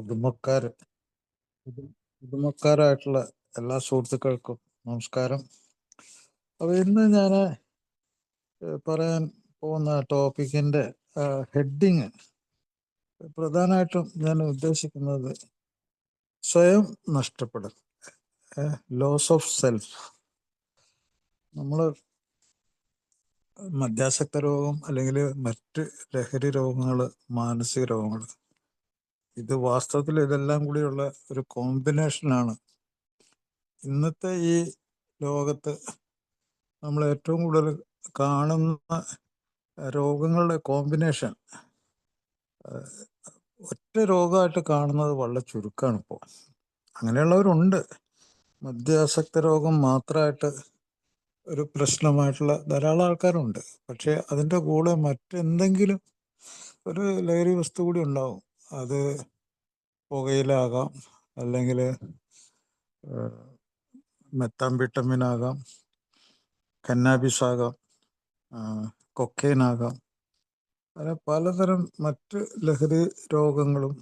പുതുമക്കാര് പുതുമക്കാരായിട്ടുള്ള എല്ലാ സുഹൃത്തുക്കൾക്കും നമസ്കാരം. അപ്പോൾ ഇന്ന് ഞാൻ പറയാൻ പോകുന്ന ടോപ്പിക്കിൻ്റെ ഹെഡിങ് പ്രധാനമായിട്ടും ഞാൻ ഉദ്ദേശിക്കുന്നത് സ്വയം നഷ്ടപ്പെടൽ, ലോസ് ഓഫ് സെൽഫ്. നമ്മൾ മദ്യാസക്ത രോഗം അല്ലെങ്കിൽ മറ്റ് ലഹരി രോഗങ്ങൾ, മാനസിക രോഗങ്ങൾ, ഇത് വാസ്തവത്തിൽ ഇതെല്ലാം കൂടിയുള്ള ഒരു കോമ്പിനേഷനാണ്. ഇന്നത്തെ ഈ ലോകത്ത് നമ്മൾ ഏറ്റവും കൂടുതൽ കാണുന്ന രോഗങ്ങളുടെ കോമ്പിനേഷൻ ഒറ്റ രോഗമായിട്ട് കാണുന്നത് വളരെ ചുരുക്കമാണ്. ഇപ്പോൾ അങ്ങനെയുള്ളവരുണ്ട്. മദ്യാസക്ത രോഗം മാത്രമായിട്ട് ഒരു പ്രശ്നമായിട്ടുള്ള ധാരാളം ആൾക്കാരുണ്ട്. പക്ഷേ അതിൻ്റെ കൂടെ മറ്റെന്തെങ്കിലും ഒരു ലഹരി വസ്തു കൂടി ഉണ്ടാവും. അത് പുകയിലാകാം, അല്ലെങ്കിൽ മെത്താംബിട്ടമിനാകാം, കന്നാബിസ് ആകാം, കൊക്കൈനാകാം, അങ്ങനെ പലതരം മറ്റ് ലഹരി രോഗങ്ങളും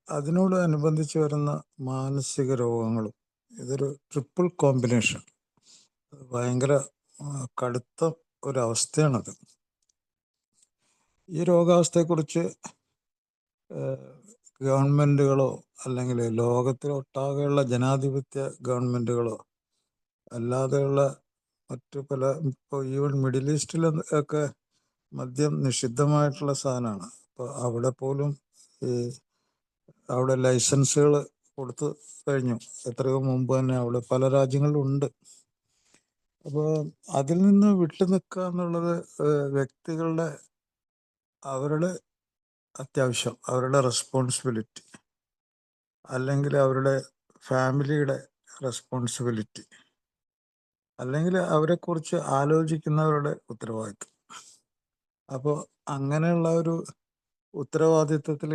അതിനോട് അനുബന്ധിച്ച് വരുന്ന മാനസിക രോഗങ്ങളും. ഇതൊരു ട്രിപ്പിൾ കോമ്പിനേഷൻ, ഭയങ്കര കടുത്ത ഒരവസ്ഥയാണത്. ഈ രോഗാവസ്ഥയെക്കുറിച്ച് ഗവൺമെൻറ്റുകളോ അല്ലെങ്കിൽ ലോകത്തിലൊട്ടാകെയുള്ള ജനാധിപത്യ ഗവൺമെൻറ്റുകളോ അല്ലാതെയുള്ള മറ്റു പല, ഇപ്പോൾ ഈവൻ മിഡിൽ ഈസ്റ്റിൽ ഒക്കെ മദ്യം നിഷിദ്ധമായിട്ടുള്ള സാധനമാണ്. അപ്പോൾ അവിടെ പോലും അവിടെ ലൈസൻസുകൾ കൊടുത്തു കഴിഞ്ഞു എത്രയോ മുമ്പ് തന്നെ. അവിടെ പല രാജ്യങ്ങളിലും ഉണ്ട്. അപ്പോൾ അതിൽ നിന്ന് വിട്ടു നിൽക്കുക എന്നുള്ളത് വ്യക്തികളുടെ, അവരുടെ അത്യാവശ്യം, അവരുടെ റെസ്പോൺസിബിലിറ്റി, അല്ലെങ്കിൽ അവരുടെ ഫാമിലിയുടെ റെസ്പോൺസിബിലിറ്റി, അല്ലെങ്കിൽ അവരെക്കുറിച്ച് ആലോചിക്കുന്നവരുടെ ഉത്തരവാദിത്വം. അപ്പോൾ അങ്ങനെയുള്ള ഒരു ഉത്തരവാദിത്വത്തിൽ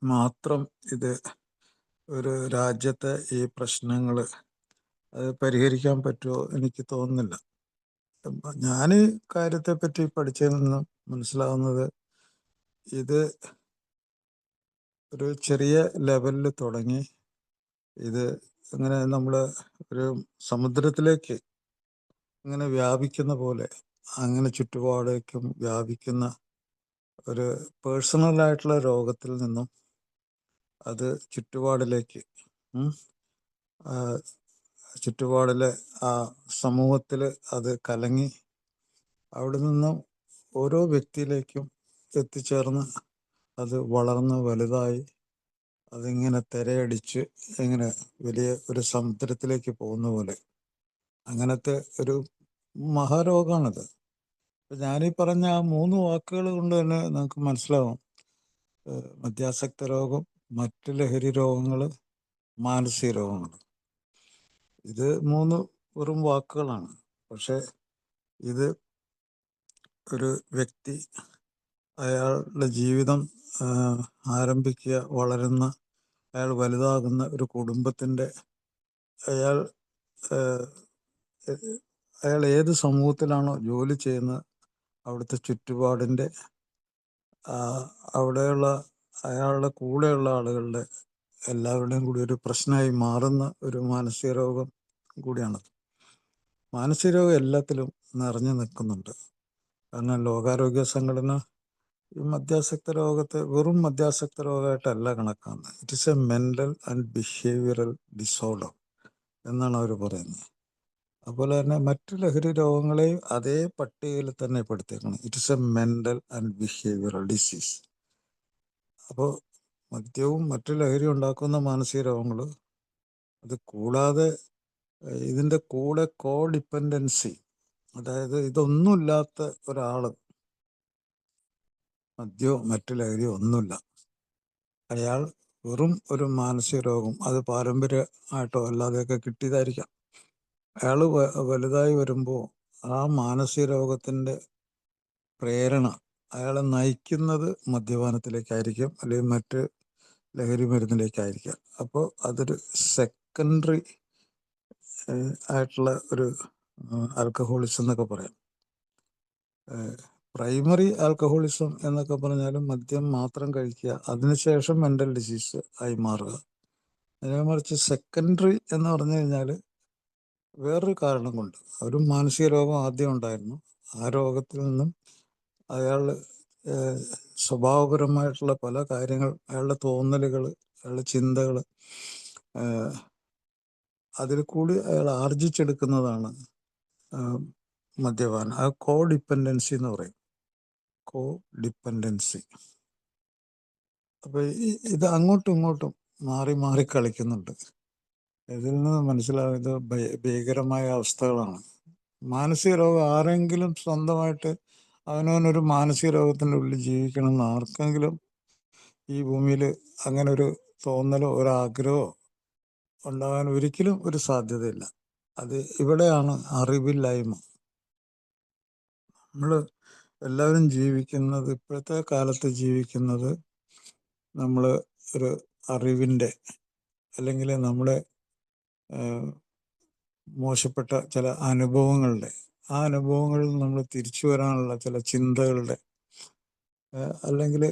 മാത്രം ഇത് ഒരു രാജ്യത്തെ ഈ പ്രശ്നങ്ങൾ അത് പരിഹരിക്കാൻ പറ്റുമോ എനിക്ക് തോന്നുന്നില്ല. ഞാൻ ഈ കാര്യത്തെപ്പറ്റി പഠിച്ചതിൽ നിന്നും മനസ്സിലാവുന്നത്, ഇത് ഒരു ചെറിയ ലെവലിൽ തുടങ്ങി ഇത് ഇങ്ങനെ നമ്മൾ ഒരു സമുദ്രത്തിലേക്ക് ഇങ്ങനെ വ്യാപിക്കുന്ന പോലെ, അങ്ങനെ ചുറ്റുപാടേക്കും വ്യാപിക്കുന്ന ഒരു പേഴ്സണലായിട്ടുള്ള രോഗത്തിൽ നിന്നും അത് ചുറ്റുപാടിലേക്ക്, ചുറ്റുപാടിലെ ആ സമൂഹത്തിൽ അത് കലങ്ങി അവിടെ നിന്നും ഓരോ വ്യക്തിയിലേക്കും എത്തിച്ചേർന്ന് അത് വളർന്ന് വലുതായി അതിങ്ങനെ തിരയടിച്ച് ഇങ്ങനെ വലിയ ഒരു സമുദ്രത്തിലേക്ക് പോകുന്ന പോലെ, അങ്ങനത്തെ ഒരു മഹാരോഗമാണിത്. ഞാനീ പറഞ്ഞ ആ 3 വാക്കുകൾ കൊണ്ട് തന്നെ നമുക്ക് മനസ്സിലാവും, മദ്യാസക്ത രോഗം, മറ്റ് ലഹരി രോഗങ്ങൾ, മാനസിക രോഗങ്ങൾ. ഇത് 3 വെറും വാക്കുകളാണ്. പക്ഷെ ഇത് ഒരു വ്യക്തി അയാളുടെ ജീവിതം ആരംഭിക്കുക, വളരുന്ന, അയാൾ വലുതാകുന്ന ഒരു കുടുംബത്തിൻ്റെ, അയാൾ ഏത് സമൂഹത്തിലാണോ ജോലി ചെയ്യുന്നത് അവിടുത്തെ ചുറ്റുപാടിൻ്റെ, അവിടെയുള്ള അയാളുടെ കൂടെയുള്ള ആളുകളുടെ എല്ലാവരുടെയും കൂടി ഒരു പ്രശ്നമായി മാറുന്ന ഒരു മാനസിക രോഗം കൂടിയാണത്. മാനസിക രോഗം എല്ലാത്തിലും നിറഞ്ഞു നിൽക്കുന്നുണ്ട്. കാരണം ലോകാരോഗ്യ സംഘടന ഈ മദ്യാസക്ത രോഗത്തെ വെറും മദ്യാസക്ത രോഗമായിട്ടല്ല കണക്കാക്കുന്നത്. It is a mental and behavioural disorder എന്നാണ് അവർ പറയുന്നത്. അതുപോലെ തന്നെ മറ്റു ലഹരി രോഗങ്ങളെയും അതേ പട്ടികയിൽ തന്നെ പെടുത്തിയേക്കണം. It is a mental and behavioural disease. അപ്പോൾ മദ്യവും മറ്റു ലഹരി ഉണ്ടാക്കുന്ന മാനസിക രോഗങ്ങൾ, അത് കൂടാതെ ഇതിൻ്റെ കൂടെ കോ ഡിപ്പെൻഡൻസി, അതായത് ഇതൊന്നുമില്ലാത്ത ഒരാൾ, മദ്യവും മറ്റു ലഹരിയോ ഒന്നുമില്ല, അയാൾ വെറും ഒരു മാനസിക രോഗം, അത് പാരമ്പര്യമായിട്ടോ അല്ലാതെയൊക്കെ കിട്ടിയതായിരിക്കാം. അയാൾ വലുതായി വരുമ്പോൾ ആ മാനസിക രോഗത്തിൻ്റെ പ്രേരണ അയാളെ നയിക്കുന്നത് മദ്യപാനത്തിലേക്കായിരിക്കും, അല്ലെങ്കിൽ മറ്റ് ലഹരി മരുന്നിലേക്കായിരിക്കാം. അപ്പോൾ അതൊരു സെക്കൻഡറി ആയിട്ടുള്ള ഒരു ആൽക്കഹോളിസം എന്നൊക്കെ പറയാം. പ്രൈമറി ആൽക്കഹോളിസം എന്നൊക്കെ പറഞ്ഞാലും മദ്യം മാത്രം കഴിക്കുക, അതിനുശേഷം മെൻ്റൽ ഡിസീസ് ആയി മാറുക. അതിനെ മറിച്ച് സെക്കൻഡറി എന്ന് പറഞ്ഞു കഴിഞ്ഞാൽ വേറൊരു കാരണം കൊണ്ട് ഒരു മാനസിക രോഗം ആദ്യം ഉണ്ടായിരുന്നു. ആ രോഗത്തിൽ നിന്നും അയാൾ സ്വഭാവപരമായിട്ടുള്ള പല കാര്യങ്ങൾ, അയാളുടെ തോന്നലുകൾ, അയാളുടെ ചിന്തകൾ, അതിൽ കൂടി അയാൾ ആർജിച്ചെടുക്കുന്നതാണ് മദ്യപാനം. ആ കോ ഡിപ്പെൻഡൻസി എന്ന് പറയും, കോ ഡിപ്പെൻഡൻസി. അപ്പോൾ ഇത് അങ്ങോട്ടും ഇങ്ങോട്ടും മാറി മാറി കളിക്കുന്നുണ്ട്. ഇതിൽ നിന്ന് മനസ്സിലാകുന്നത് ഭീകരമായ അവസ്ഥകളാണ്. മാനസിക രോഗം ആരെങ്കിലും സ്വന്തമായിട്ട് അവനവനൊരു മാനസിക രോഗത്തിൻ്റെ ഉള്ളിൽ ജീവിക്കണമെന്ന് ആർക്കെങ്കിലും ഈ ഭൂമിയിൽ അങ്ങനെ ഒരു തോന്നലോ ഒരാഗ്രഹമോ ഉണ്ടാകാൻ ഒരിക്കലും ഒരു സാധ്യതയില്ല. അത് ഇവിടെയാണ് അറിവില്ലായ്മ. നമ്മൾ എല്ലാവരും ജീവിക്കുന്നത്, ഇപ്പോഴത്തെ കാലത്ത് ജീവിക്കുന്നത് നമ്മൾ ഒരു അറിവിൻ്റെ അല്ലെങ്കിൽ നമ്മുടെ മോശപ്പെട്ട ചില അനുഭവങ്ങളുടെ, ആ അനുഭവങ്ങളിൽ നമ്മൾ തിരിച്ചു വരാനുള്ള ചില ചിന്തകളുടെ, അല്ലെങ്കിൽ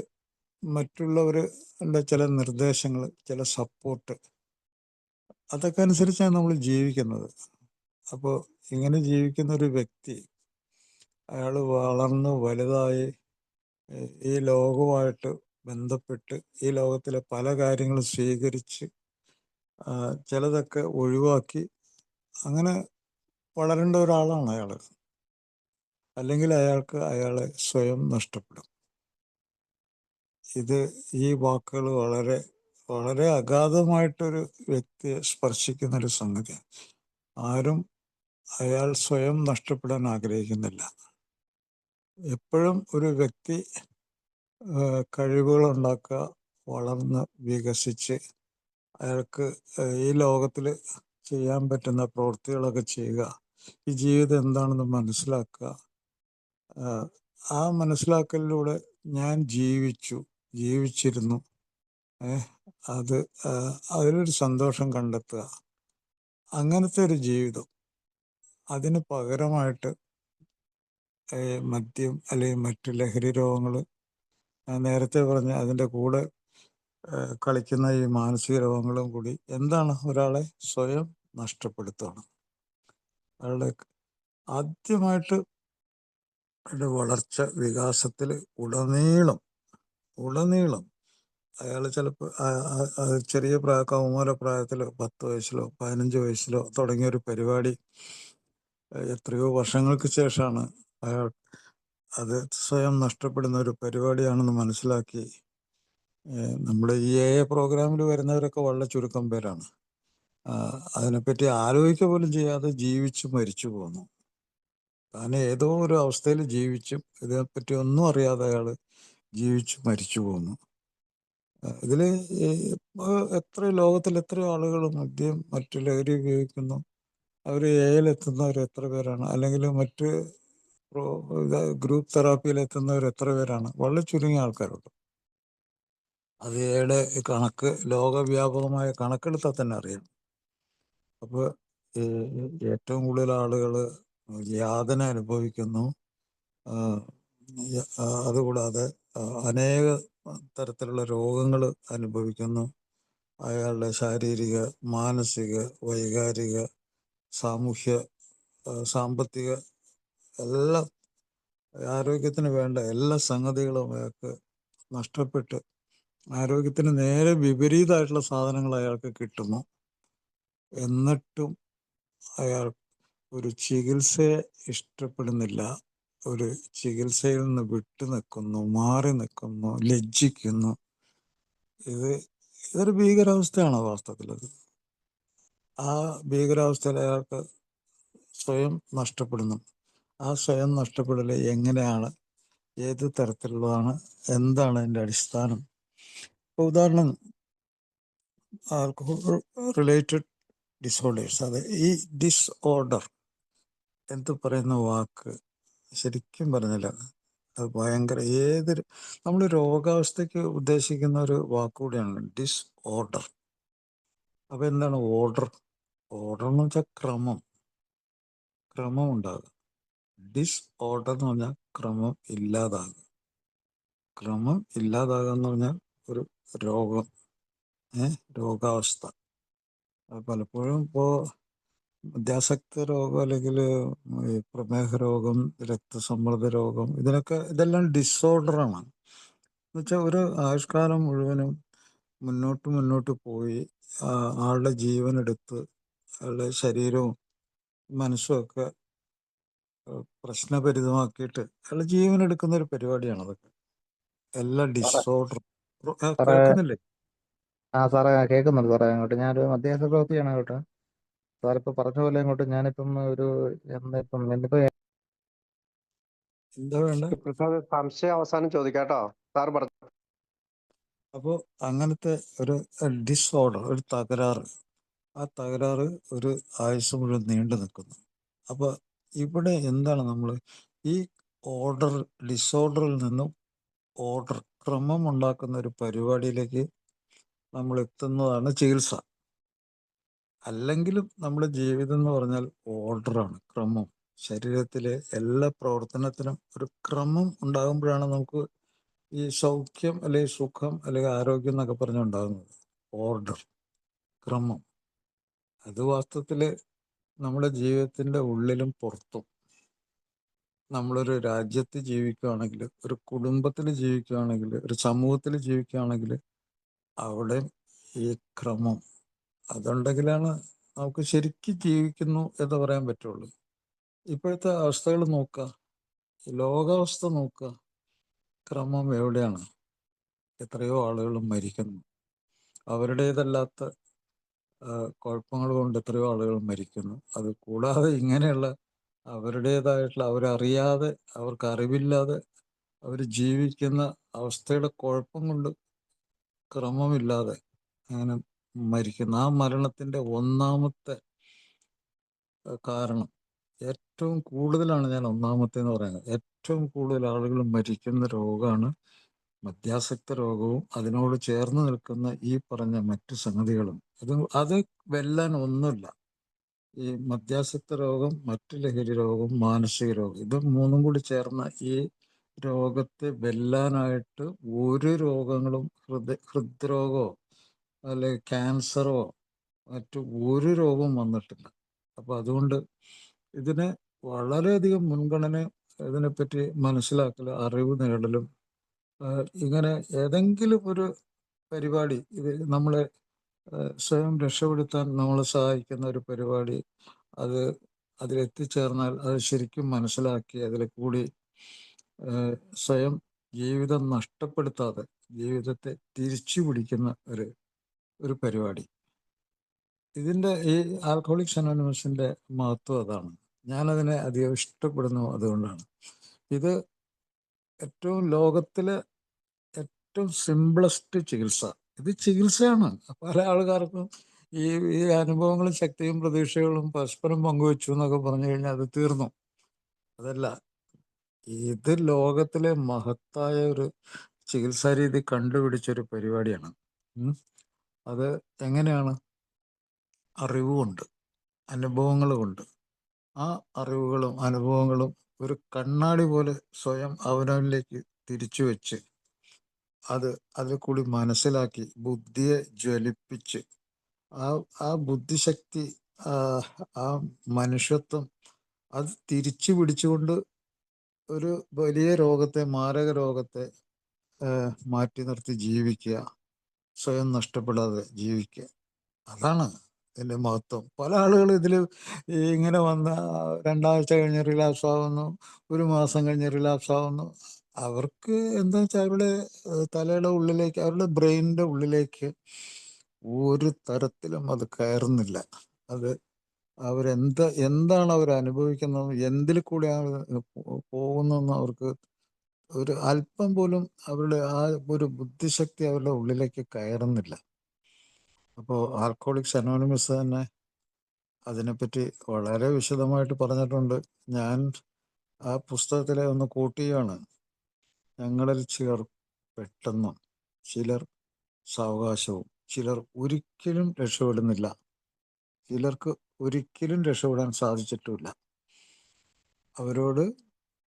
മറ്റുള്ളവരുടെ ചില നിർദ്ദേശങ്ങൾ, ചില സപ്പോർട്ട്, അതൊക്കെ അനുസരിച്ചാണ് നമ്മൾ ജീവിക്കുന്നത്. അപ്പോൾ ഇങ്ങനെ ജീവിക്കുന്ന ഒരു വ്യക്തി അയാൾ വളർന്ന് വലുതായി ഈ ലോകവുമായിട്ട് ബന്ധപ്പെട്ട് ഈ ലോകത്തിലെ പല കാര്യങ്ങളും സ്വീകരിച്ച് ചിലതൊക്കെ ഒഴിവാക്കി അങ്ങനെ വളരേണ്ട ഒരാളാണ് അയാൾ. അല്ലെങ്കിൽ അയാൾക്ക് അയാളെ സ്വയം നഷ്ടപ്പെടും. ഈ വാക്കുകൾ വളരെ വളരെ അഗാധമായിട്ടൊരു വ്യക്തിയെ സ്പർശിക്കുന്നൊരു സംഗതിയാണ്. ആരും അയാൾ സ്വയം നഷ്ടപ്പെടാൻ ആഗ്രഹിക്കുന്നില്ല. എപ്പോഴും ഒരു വ്യക്തി കഴിവുകൾ ഉണ്ടാക്കുക, വളർന്ന് വികസിച്ച് അയാൾക്ക് ഈ ലോകത്തിൽ ചെയ്യാൻ പറ്റുന്ന പ്രവൃത്തികളൊക്കെ ചെയ്യുക, ഈ ജീവിതം എന്താണെന്ന് മനസ്സിലാക്കുക. ആ മനസ്സിലാക്കലിലൂടെ ഞാൻ ജീവിച്ചിരുന്നു, അതിലൊരു സന്തോഷം കണ്ടെത്തുക, അങ്ങനത്തെ ഒരു ജീവിതം. അതിന് പകരമായിട്ട് മദ്യം അല്ലെങ്കിൽ മറ്റു ലഹരി രോഗങ്ങൾ, ഞാൻ നേരത്തെ പറഞ്ഞ അതിൻ്റെ കൂടെ കളിക്കുന്ന ഈ മാനസിക രോഗങ്ങളും കൂടി എന്താണ്, ഒരാളെ സ്വയം നഷ്ടപ്പെടുത്തുകയാണ്. അയാളുടെ ആദ്യമായിട്ട് അയാളുടെ വളർച്ച വികാസത്തിൽ ഉടനീളം അയാൾ ചിലപ്പോൾ ചെറിയ കൗമാര പ്രായത്തിൽ 10 വയസ്സിലോ 15 വയസ്സിലോ തുടങ്ങിയൊരു പരിപാടി എത്രയോ വർഷങ്ങൾക്ക് ശേഷമാണ് അയാൾ അത് സ്വയം നഷ്ടപ്പെടുന്ന ഒരു പരിപാടിയാണെന്ന് മനസ്സിലാക്കി. നമ്മുടെ ഈ പ്രോഗ്രാമിൽ വരുന്നവരൊക്കെ വളരെ ചുരുക്കം പേരാണ്. അതിനെപ്പറ്റി ആലോചിക്കുക പോലും ചെയ്യാതെ ജീവിച്ചു മരിച്ചു പോകുന്നു. താൻ ഏതോ ഒരു അവസ്ഥയിൽ ജീവിച്ചും ഇതിനെപ്പറ്റി ഒന്നും അറിയാതെ അയാൾ ജീവിച്ചു മരിച്ചു പോകുന്നു. ഇതിൽ ലോകത്തിൽ എത്രയോ ആളുകൾ മദ്യം മറ്റു ലഹരി ഉപയോഗിക്കുന്നു. അവർ എത്തുന്നവർ എത്ര പേരാണ്, അല്ലെങ്കിൽ മറ്റ് ഗ്രൂപ്പ് തെറാപ്പിയിൽ എത്തുന്നവർ എത്ര പേരാണ്? വളരെ ചുരുങ്ങിയ ആൾക്കാരുണ്ട്. അത് കണക്ക് ലോകവ്യാപകമായ കണക്കെടുത്താൽ തന്നെ അറിയാം. അപ്പോൾ ഏറ്റവും കൂടുതൽ ആളുകൾ യാതന അനുഭവിക്കുന്നു. അതുകൂടാതെ അനേക തരത്തിലുള്ള രോഗങ്ങൾ അനുഭവിക്കുന്നു. അയാളുടെ ശാരീരിക, മാനസിക, വൈകാരിക, സാമൂഹ്യ, സാമ്പത്തിക എല്ലാം, ആരോഗ്യത്തിന് വേണ്ട എല്ലാ സംഗതികളും അയാൾക്ക് നഷ്ടപ്പെട്ട് ആരോഗ്യത്തിന് നേരെ വിപരീതമായിട്ടുള്ള സാധനങ്ങൾ അയാൾക്ക് കിട്ടുന്നു. എന്നിട്ടും അയാൾ ഒരു ചികിത്സയെ ഇഷ്ടപ്പെടുന്നില്ല. ഒരു ചികിത്സയിൽ നിന്ന് വിട്ടു നിൽക്കുന്നു, മാറി നിൽക്കുന്നു, ലജ്ജിക്കുന്നു. ഇതൊരു ഭീകരാവസ്ഥയാണ് വാസ്തവത്തിൽ. ആ ഭീകരാവസ്ഥയിൽ അയാൾക്ക് സ്വയം നഷ്ടപ്പെടുന്നു. ആ സ്വയം നഷ്ടപ്പെടൽ എങ്ങനെയാണ്, ഏത് തരത്തിലുള്ളതാണ്, എന്താണ് അതിൻ്റെ അടിസ്ഥാനം? ഇപ്പോൾ ഉദാഹരണം, ആൽക്കഹോൾ റിലേറ്റഡ് ഡിസോർഡേഴ്സ്, അത് ഈ ഡിസ്ഓർഡർ എന്ന് പറയുന്ന വാക്ക് ശരിക്കും പറഞ്ഞില്ല, അത് ഭയങ്കര നമ്മൾ രോഗാവസ്ഥയ്ക്ക് ഉദ്ദേശിക്കുന്ന ഒരു വാക്കുകൂടിയാണ് ഡിസ്ഓർഡർ. അപ്പോൾ എന്താണ് ഓർഡർ? ഓർഡർ എന്ന് വെച്ചാൽ ക്രമം ഉണ്ടാകുക. ഡിസ്ഓർഡർ എന്ന് പറഞ്ഞാൽ ക്രമം ഇല്ലാതാകുക. ക്രമം ഇല്ലാതാകുക എന്ന് പറഞ്ഞാൽ ഒരു രോഗം, രോഗാവസ്ഥ. പലപ്പോഴും ഇപ്പോൾ മദ്യാസക്ത രോഗം അല്ലെങ്കിൽ ഈ പ്രമേഹ രോഗം, രക്തസമ്മർദ്ദ രോഗം, ഇതെല്ലാം ഡിസോർഡറാണ്. എന്നുവെച്ചാൽ ഒരു ആയുഷ്കാലം മുഴുവനും മുന്നോട്ട് പോയി ആളുടെ ജീവനെടുത്ത് അയാളുടെ ശരീരവും മനസ്സും ഒക്കെ പ്രശ്നഭരിതമാക്കിയിട്ട് അയാളുടെ ജീവനെടുക്കുന്ന ഒരു പരിപാടിയാണ് അതൊക്കെ. എല്ലാ സാറേ ഡിസോർഡർ സാറേ കേൾക്കുന്നില്ലേ? സാറേ കേൾക്കുന്നുണ്ട് സാറേ. അങ്ങോട്ട് ഞാനൊരു മധ്യസ്ഥ പ്രവൃത്തിയാണ് കേട്ടോ. സാറിപ്പോൾ പറഞ്ഞ പോലെ അങ്ങോട്ട് ഞാനിപ്പം ഒരു എന്നിപ്പോ എന്താ വേണ്ട? പ്രസാദ് സംശയം അവസാനം ചോദിക്കാട്ടോ. സാർ പറഞ്ഞു. അപ്പോൾ അങ്ങനത്തെ ഒരു ഡിസോർഡർ, ഒരു തകരാറ്, ആ തകരാറ് ഒരു ആയുസ് മുഴുവൻ നീണ്ടു നിൽക്കുന്നു. അപ്പോൾ ഇവിടെ എന്താണ് നമ്മൾ ഈ ഡിസോർഡറിൽ നിന്നും ഓർഡർ, ക്രമം ഉണ്ടാക്കുന്ന ഒരു പരിപാടിയിലേക്ക് നമ്മൾ എത്തുന്നതാണ് ചികിത്സ. അല്ലെങ്കിലും നമ്മുടെ ജീവിതം എന്ന് പറഞ്ഞാൽ ഓർഡറാണ്, ക്രമം. ശരീരത്തിലെ എല്ലാ പ്രവർത്തനത്തിനും ഒരു ക്രമം ഉണ്ടാകുമ്പോഴാണ് നമുക്ക് ഈ സൗഖ്യം അല്ലെങ്കിൽ സുഖം അല്ലെങ്കിൽ ആരോഗ്യം എന്നൊക്കെ പറഞ്ഞുണ്ടാകുന്നത്. ഓർഡർ, ക്രമം. അത് വാസ്തവത്തിൽ നമ്മുടെ ജീവിതത്തിൻ്റെ ഉള്ളിലും പുറത്തും. നമ്മളൊരു രാജ്യത്ത് ജീവിക്കുകയാണെങ്കിൽ, ഒരു കുടുംബത്തിൽ ജീവിക്കുകയാണെങ്കിൽ, ഒരു സമൂഹത്തിൽ ജീവിക്കുകയാണെങ്കിൽ അവിടെ ഈ ക്രമം അതുണ്ടെങ്കിലാണ് നമുക്ക് ശരിക്കും ജീവിക്കുന്നു എന്ന് പറയാൻ പറ്റുള്ളൂ. ഇപ്പോഴത്തെ അവസ്ഥകൾ നോക്കുക, ലോകാവസ്ഥ നോക്കുക, ക്രമം എവിടെയാണ്? എത്രയോ ആളുകൾ മരിക്കുന്നു. അവരുടേതല്ലാത്ത കുഴപ്പങ്ങൾ കൊണ്ട് എത്രയോ ആളുകൾ മരിക്കുന്നു. അത് കൂടാതെ ഇങ്ങനെയുള്ള അവരുടേതായിട്ടുള്ള, അവരറിയാതെ, അവർക്ക് അറിവില്ലാതെ അവർ ജീവിക്കുന്ന അവസ്ഥയുടെ കുഴപ്പം കൊണ്ട് ക്രമമില്ലാതെ അങ്ങനെ മരിക്കുന്നു. ആ മരണത്തിൻ്റെ ഒന്നാമത്തെ കാരണം, ഏറ്റവും കൂടുതലാണ്, ഞാൻ ഒന്നാമത്തെ എന്ന് പറയുന്നത്, ഏറ്റവും കൂടുതൽ ആളുകൾ മരിക്കുന്ന രോഗമാണ് മദ്യാസക്ത രോഗവും അതിനോട് ചേർന്ന് നിൽക്കുന്ന ഈ പറഞ്ഞ മറ്റു സംഗതികളും. അത് വെല്ലാൻ ഒന്നുമില്ല. ഈ മദ്യാസക്ത രോഗം, മറ്റു ലഹരി രോഗം, മാനസിക രോഗം, ഇത് മൂന്നും കൂടി ചേർന്ന ഈ രോഗത്തെ വെല്ലാനായിട്ട് ഒരു രോഗങ്ങളും, ഹൃദ്രോഗമോ അല്ലെങ്കിൽ ക്യാൻസറോ മറ്റു ഒരു രോഗവും വന്നിട്ടില്ല. അപ്പോൾ അതുകൊണ്ട് ഇതിന് വളരെയധികം മുൻഗണന, ഇതിനെപ്പറ്റി മനസ്സിലാക്കൽ, അറിവ് നേടലും, ഇങ്ങനെ ഏതെങ്കിലും ഒരു പരിപാടി, ഇത് നമ്മളെ സ്വയം രക്ഷപ്പെടുത്താൻ നമ്മളെ സഹായിക്കുന്ന ഒരു പരിപാടി, അതിലെത്തിച്ചേർന്നാൽ അത് ശരിക്കും മനസ്സിലാക്കി അതിൽ കൂടി സ്വയം ജീവിതം നഷ്ടപ്പെടുത്താതെ ജീവിതത്തെ തിരിച്ചു പിടിക്കുന്ന ഒരു പരിപാടി. ഇതിൻ്റെ ഈ ആൽക്കഹോളിക്സ് അനോണിമസിൻ്റെ മഹത്വം അതാണ്. ഞാനതിനെ അധികം ഇഷ്ടപ്പെടുന്നു അതുകൊണ്ടാണ്. ഇത് ഏറ്റവും ലോകത്തിലെ ഏറ്റവും സിംപിളസ്റ്റ് ചികിത്സ. ഇത് ചികിത്സയാണ്. പല ആൾക്കാർക്കും ഈ അനുഭവങ്ങളും ശക്തിയും പ്രതീക്ഷകളും പരസ്പരം പങ്കുവെച്ചു എന്നൊക്കെ പറഞ്ഞു കഴിഞ്ഞാൽ അത് തീർന്നു. അതല്ല, ഇത് ലോകത്തിലെ മഹത്തായ ഒരു ചികിത്സാ രീതി കണ്ടുപിടിച്ചൊരു പരിപാടിയാണ്. അത് എങ്ങനെയാണ്? അറിവുകൊണ്ട്, അനുഭവങ്ങൾ കൊണ്ട്. ആ അറിവുകളും അനുഭവങ്ങളും ഒരു കണ്ണാടി പോലെ സ്വയം അവനവനിലേക്ക് തിരിച്ചു വെച്ച് അതിൽ കൂടി മനസ്സിലാക്കി ബുദ്ധിയെ ജ്വലിപ്പിച്ച് ആ ബുദ്ധിശക്തി, ആ മനുഷ്യത്വം അത് തിരിച്ചു പിടിച്ചുകൊണ്ട് ഒരു വലിയ രോഗത്തെ, മാരക രോഗത്തെ മാറ്റി നിർത്തി ജീവിക്കുക, സ്വയം നഷ്ടപ്പെടാതെ ജീവിക്കുക. അതാണ് ഇതിൻ്റെ മഹത്വം. പല ആളുകൾ ഇതിൽ ഇങ്ങനെ വന്ന് 2 ആഴ്ച കഴിഞ്ഞ് റിലാപ്സ് ആവുന്നു, 1 മാസം കഴിഞ്ഞ് റിലാപ്സ് ആവുന്നു. അവർക്ക് എന്താ വെച്ചാൽ അവരുടെ തലയുടെ ഉള്ളിലേക്ക്, അവരുടെ ബ്രെയിനിൻ്റെ ഉള്ളിലേക്ക് ഒരു തരത്തിലും അത് കയറുന്നില്ല. അത് എന്താണ് അവർ അനുഭവിക്കുന്നത്, എന്തിൽ കൂടെയാണ് പോകുന്നതെന്ന് അവർക്ക് ഒരു അല്പം പോലും അവരുടെ ആ ഒരു ബുദ്ധിശക്തി അവരുടെ ഉള്ളിലേക്ക് കയറുന്നില്ല. അപ്പോൾ ആൽക്കഹോളിക്സ് അനോണിമസ് തന്നെ അതിനെപ്പറ്റി വളരെ വിശദമായിട്ട് പറഞ്ഞിട്ടുണ്ട്. ഞാൻ ആ പുസ്തകത്തിലെ ഒന്ന് കൂട്ടുകയാണ്. ഞങ്ങളിൽ ചിലർ പെട്ടെന്നും, ചിലർ സാവകാശവും, ചിലർ ഒരിക്കലും രക്ഷപ്പെടുന്നില്ല, ചിലർക്ക് ഒരിക്കലും രക്ഷപ്പെടാൻ സാധിച്ചിട്ടുമില്ല. അവരോട്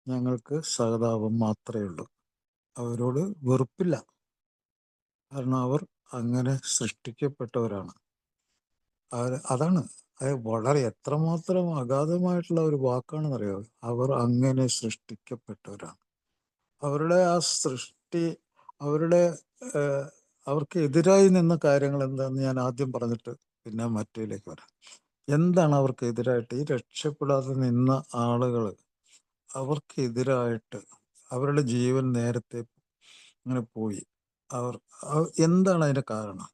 ഞങ്ങൾക്ക് സഹതാപം മാത്രമേ ഉള്ളൂ. അവരോട് വെറുപ്പില്ല. കാരണം അവർ അങ്ങനെ സൃഷ്ടിക്കപ്പെട്ടവരാണ്. അതാണ് അത് വളരെ എത്രമാത്രം അഗാധമായിട്ടുള്ള ഒരു വാക്കാണെന്നറിയാമോ. അവർ അങ്ങനെ സൃഷ്ടിക്കപ്പെട്ടവരാണ്. അവരുടെ ആ സൃഷ്ടി, അവരുടെ അവർക്ക് എതിരായി നിന്ന കാര്യങ്ങൾ എന്താണെന്ന് ഞാൻ ആദ്യം പറഞ്ഞിട്ട് പിന്നെ മറ്റേലേക്ക് വരാം. എന്താണ് അവർക്ക് എതിരായിട്ട് ഈ രക്ഷപ്പെടാതെ നിന്ന ആളുകൾ, അവർക്കെതിരായിട്ട് അവരുടെ ജീവൻ നേരത്തെ അങ്ങനെ പോയി. എന്താണ് അതിൻ്റെ കാരണം?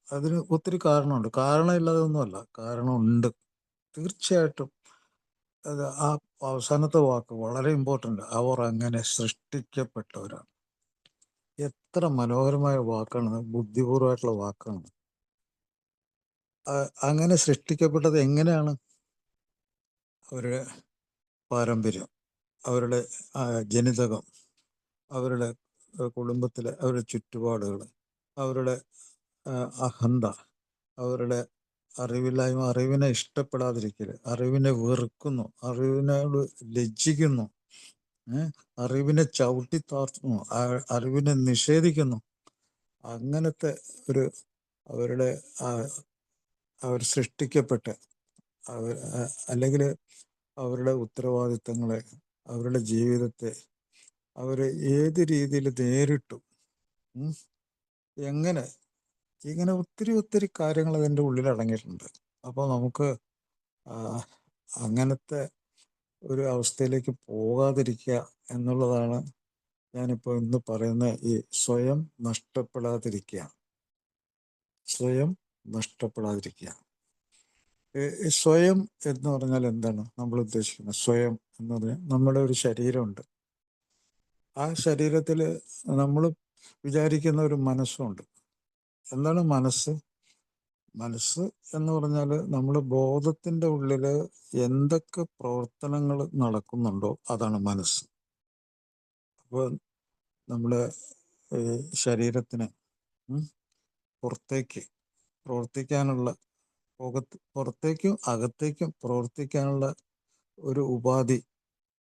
അതിന് ഒത്തിരി കാരണമുണ്ട്. കാരണമില്ലാതൊന്നുമല്ല, കാരണമുണ്ട് തീർച്ചയായിട്ടും. അത് ആ അവസാനത്തെ വാക്ക് വളരെ ഇമ്പോർട്ടൻ്റ്. അവർ അങ്ങനെ സൃഷ്ടിക്കപ്പെട്ടവരാണ്. എത്ര മനോഹരമായ വാക്കാണ്, ബുദ്ധിപൂർവമായിട്ടുള്ള വാക്കാണ്. അങ്ങനെ സൃഷ്ടിക്കപ്പെട്ടത് എങ്ങനെയാണ്? അവരുടെ പാരമ്പര്യം, അവരുടെ ജനിതകം, അവരുടെ കുടുംബത്തിലെ അവരുടെ ചുറ്റുപാടുകൾ, അവരുടെ അഹന്ത, അവരുടെ അറിവില്ലായ്മ, അറിവിനെ ഇഷ്ടപ്പെടാതിരിക്കൽ, അറിവിനെ വെറുക്കുന്നു, അറിവിനോട് ലജ്ജിക്കുന്നു, അറിവിനെ ചവിട്ടിത്താർത്തുന്നു, അറിവിനെ നിഷേധിക്കുന്നു. അങ്ങനത്തെ ഒരു അവർ സൃഷ്ടിക്കപ്പെട്ട് അല്ലെങ്കിൽ അവരുടെ ഉത്തരവാദിത്തങ്ങളെ, അവരുടെ ജീവിതത്തെ അവർ ഏത് രീതിയിൽ നേരിട്ടു, എങ്ങനെ, ഇങ്ങനെ ഒത്തിരി കാര്യങ്ങൾ അതിൻ്റെ ഉള്ളിൽ അടങ്ങിയിട്ടുണ്ട്. അപ്പോൾ നമുക്ക് അങ്ങനത്തെ ഒരു അവസ്ഥയിലേക്ക് പോകാതിരിക്കുക എന്നുള്ളതാണ് ഞാനിപ്പോൾ ഇന്ന് പറയുന്ന ഈ സ്വയം നഷ്ടപ്പെടാതിരിക്കുക. സ്വയം നഷ്ടപ്പെടാതിരിക്കുക. സ്വയം എന്ന് പറഞ്ഞാൽ എന്താണ് നമ്മൾ ഉദ്ദേശിക്കുന്നത്? സ്വയം എന്ന് പറഞ്ഞാൽ നമ്മുടെ ഒരു ശരീരമുണ്ട്. ആ ശരീരത്തിൽ നമ്മൾ വിചാരിക്കുന്ന ഒരു മനസ്സുണ്ട്. എന്താണ് മനസ്സ്? മനസ്സ് എന്ന് പറഞ്ഞാൽ നമ്മൾ ബോധത്തിൻ്റെ ഉള്ളിൽ എന്തൊക്കെ പ്രവർത്തനങ്ങൾ നടക്കുന്നുണ്ടോ അതാണ് മനസ്സ്. അപ്പോൾ നമ്മുടെ ശരീരത്തിന് പുറത്തേക്ക് പ്രവർത്തിക്കാനുള്ള, പുറത്തേക്കും അകത്തേക്കും പ്രവർത്തിക്കാനുള്ള ഒരു ഉപാധി,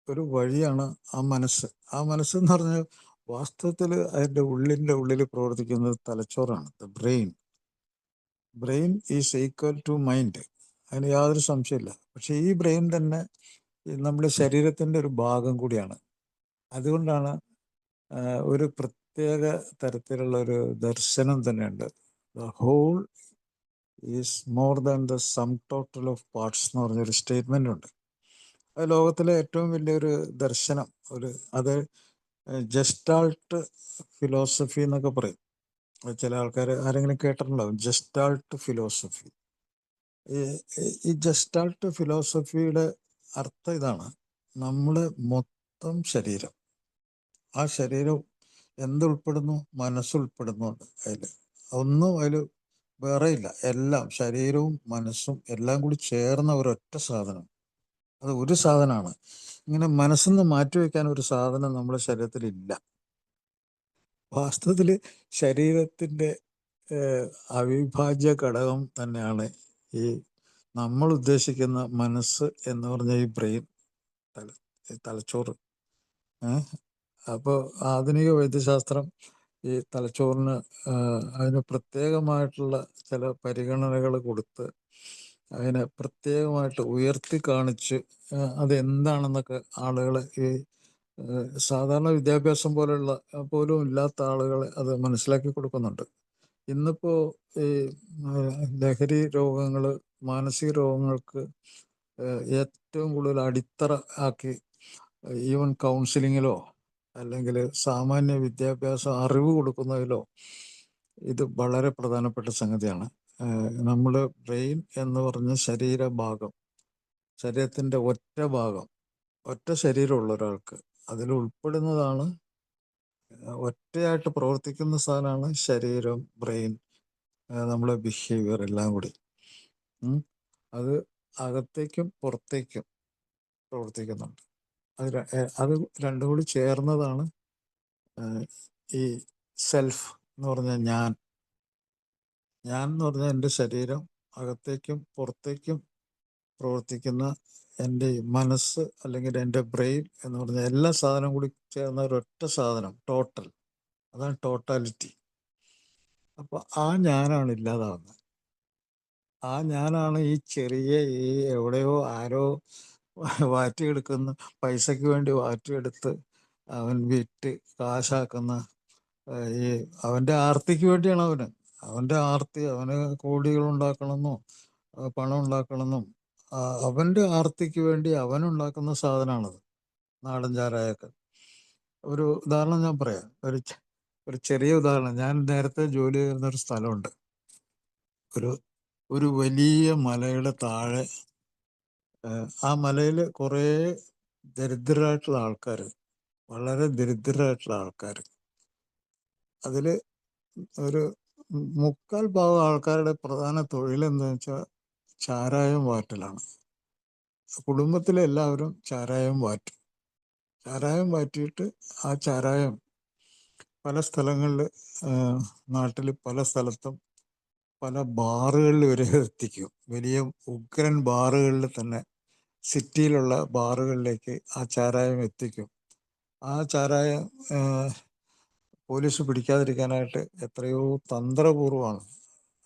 ഒരു വഴിയാണ് ആ മനസ്സ്. ആ മനസ്സെന്ന് പറഞ്ഞാൽ വാസ്തവത്തിൽ അതിൻ്റെ ഉള്ളിൽ പ്രവർത്തിക്കുന്നത് തലച്ചോറാണ്, the brain. Brain is equal to mind, അതിന് യാതൊരു സംശയമില്ല. പക്ഷെ ഈ ബ്രെയിൻ തന്നെ നമ്മുടെ ശരീരത്തിൻ്റെ ഒരു ഭാഗം കൂടിയാണ്. അതുകൊണ്ടാണ് ഒരു പ്രത്യേക തരത്തിലുള്ള ഒരു ദർശനം തന്നെയുണ്ട്. The whole is more than the sum total of parts എന്ന് പറഞ്ഞൊരു സ്റ്റേറ്റ്മെൻ്റ് ഉണ്ട്. അത് ലോകത്തിലെ ഏറ്റവും വലിയൊരു ദർശനം. അത് ജസ്റ്റാൾട്ട് ഫിലോസഫി എന്നൊക്കെ പറയും. ചില ആൾക്കാർ ആരെങ്കിലും കേട്ടിട്ടുണ്ടാവും ജസ്റ്റാൾട്ട് ഫിലോസഫി. ഈ ജസ്റ്റാൾട്ട് ഫിലോസഫിയുടെ അർത്ഥം ഇതാണ്: നമ്മുടെ മൊത്തം ശരീരം, ആ ശരീരം എന്തുൾപ്പെടുന്നു? മനസ്സുൾപ്പെടുന്നുണ്ട്. ഒന്നും അതിൽ വേറെ ഇല്ല. എല്ലാം, ശരീരവും മനസ്സും എല്ലാം കൂടി ചേർന്ന ഒരൊറ്റ സാധനം. അത് ഒരു സാധനമാണ്. ഇങ്ങനെ മനസ്സിന്ന് മാറ്റിവെക്കാൻ ഒരു സാധനം നമ്മുടെ ശരീരത്തിലില്ല. വാസ്തവത്തിൽ ശരീരത്തിൻ്റെ അവിഭാജ്യ ഘടകം തന്നെയാണ് ഈ നമ്മൾ ഉദ്ദേശിക്കുന്ന മനസ്സ് എന്ന് പറഞ്ഞ ഈ ബ്രെയിൻ, തലച്ചോറ്. അപ്പോൾ ആധുനിക വൈദ്യശാസ്ത്രം ഈ തലച്ചോറിന് അതിന് പ്രത്യേകമായിട്ടുള്ള ചില പരിഗണനകൾ കൊടുത്ത് അതിനെ പ്രത്യേകമായിട്ട് ഉയർത്തി കാണിച്ച് അതെന്താണെന്നൊക്കെ ആളുകളെ, ഈ സാധാരണ വിദ്യാഭ്യാസം പോലും ഇല്ലാത്ത ആളുകളെ അത് മനസ്സിലാക്കി കൊടുക്കുന്നുണ്ട്. ഇന്നിപ്പോൾ ഈ ലഹരി രോഗങ്ങൾ, മാനസിക രോഗങ്ങൾക്ക് ഏറ്റവും കൂടുതൽ അടിത്തറ ആക്കി ഈവൻ കൗൺസിലിങ്ങിലോ അല്ലെങ്കിൽ സാമാന്യ വിദ്യാഭ്യാസ അറിവ് കൊടുക്കുന്നതിലോ ഇത് വളരെ പ്രധാനപ്പെട്ട സംഗതിയാണ്. നമ്മൾ ബ്രെയിൻ എന്ന് പറഞ്ഞ ശരീരഭാഗം, ശരീരത്തിൻ്റെ ഒറ്റ ഭാഗം, ഒറ്റ ശരീരമുള്ള ഒരാൾക്ക് അതിൽ ഉൾപ്പെടുന്നതാണ്, ഒറ്റയായിട്ട് പ്രവർത്തിക്കുന്ന സാധനമാണ് ശരീരം, ബ്രെയിൻ, നമ്മളെ ബിഹേവിയർ എല്ലാം കൂടി. അത് അകത്തേക്കും പുറത്തേക്കും പ്രവർത്തിക്കുന്നുണ്ട്. അത് രണ്ടും കൂടി ചേർന്നതാണ് ഈ സെൽഫ് എന്ന് പറഞ്ഞാൽ ഞാൻ എന്ന് പറഞ്ഞാൽ എൻ്റെ ശരീരം അകത്തേക്കും പുറത്തേക്കും പ്രവർത്തിക്കുന്ന എൻ്റെ ഈ മനസ്സ് അല്ലെങ്കിൽ എൻ്റെ ബ്രെയിൻ എന്ന് പറഞ്ഞ എല്ലാ സാധനവും കൂടി ചേർന്ന ഒരൊറ്റ സാധനം, ടോട്ടൽ. അതാണ് ടോട്ടാലിറ്റി. അപ്പോൾ ആ ഞാനാണ് ഇല്ലാതാവുന്നത്. ആ ഞാനാണ് ഈ ചെറിയ ഈ എവിടെയോ ആരോ വാറ്റിയെടുക്കുന്ന പൈസയ്ക്ക് വേണ്ടി വാറ്റിയെടുത്ത് അവൻ വിറ്റ് കാശാക്കുന്ന ഈ അവൻ്റെ ആർത്തിക്ക് വേണ്ടിയാണ് അവൻ്റെ ആർത്തി. അവന് കോടികൾ ഉണ്ടാക്കണമെന്നോ പണം ഉണ്ടാക്കണമെന്നും അവൻ്റെ ആർത്തിക്ക് വേണ്ടി അവനുണ്ടാക്കുന്ന സാധനമാണത് നാടൻ ചാരായമൊക്കെ. ഒരു ഉദാഹരണം ഞാൻ പറയാം, ഒരു ചെറിയ ഉദാഹരണം. ഞാൻ നേരത്തെ ജോലി ചെയ്യുന്ന ഒരു സ്ഥലമുണ്ട്. ഒരു വലിയ മലയുടെ താഴെ, ആ മലയിൽ കുറേ ദരിദ്രരായിട്ടുള്ള ആൾക്കാർ, വളരെ ദരിദ്രരായിട്ടുള്ള ആൾക്കാർ. അതിൽ ഒരു 3/4 ആൾക്കാരുടെ പ്രധാന തൊഴിൽ എന്താണെന്ന് വെച്ചാൽ ചാരായം വാറ്റലാണ്. കുടുംബത്തിലെ എല്ലാവരും ചാരായം വാറ്റും. ചാരായം വാറ്റിയിട്ട് ആ ചാരായം പല സ്ഥലങ്ങളിൽ, നാട്ടിൽ പല സ്ഥലത്തും പല ബാറുകളിൽ വരെ എത്തിക്കും. വലിയ ഉഗ്രൻ ബാറുകളിൽ തന്നെ, സിറ്റിയിലുള്ള ബാറുകളിലേക്ക് ആ ചാരായം എത്തിക്കും. ആ ചാരായം പോലീസ് പിടിക്കാതിരിക്കാനായിട്ട് എത്രയോ തന്ത്രപൂർവമാണ്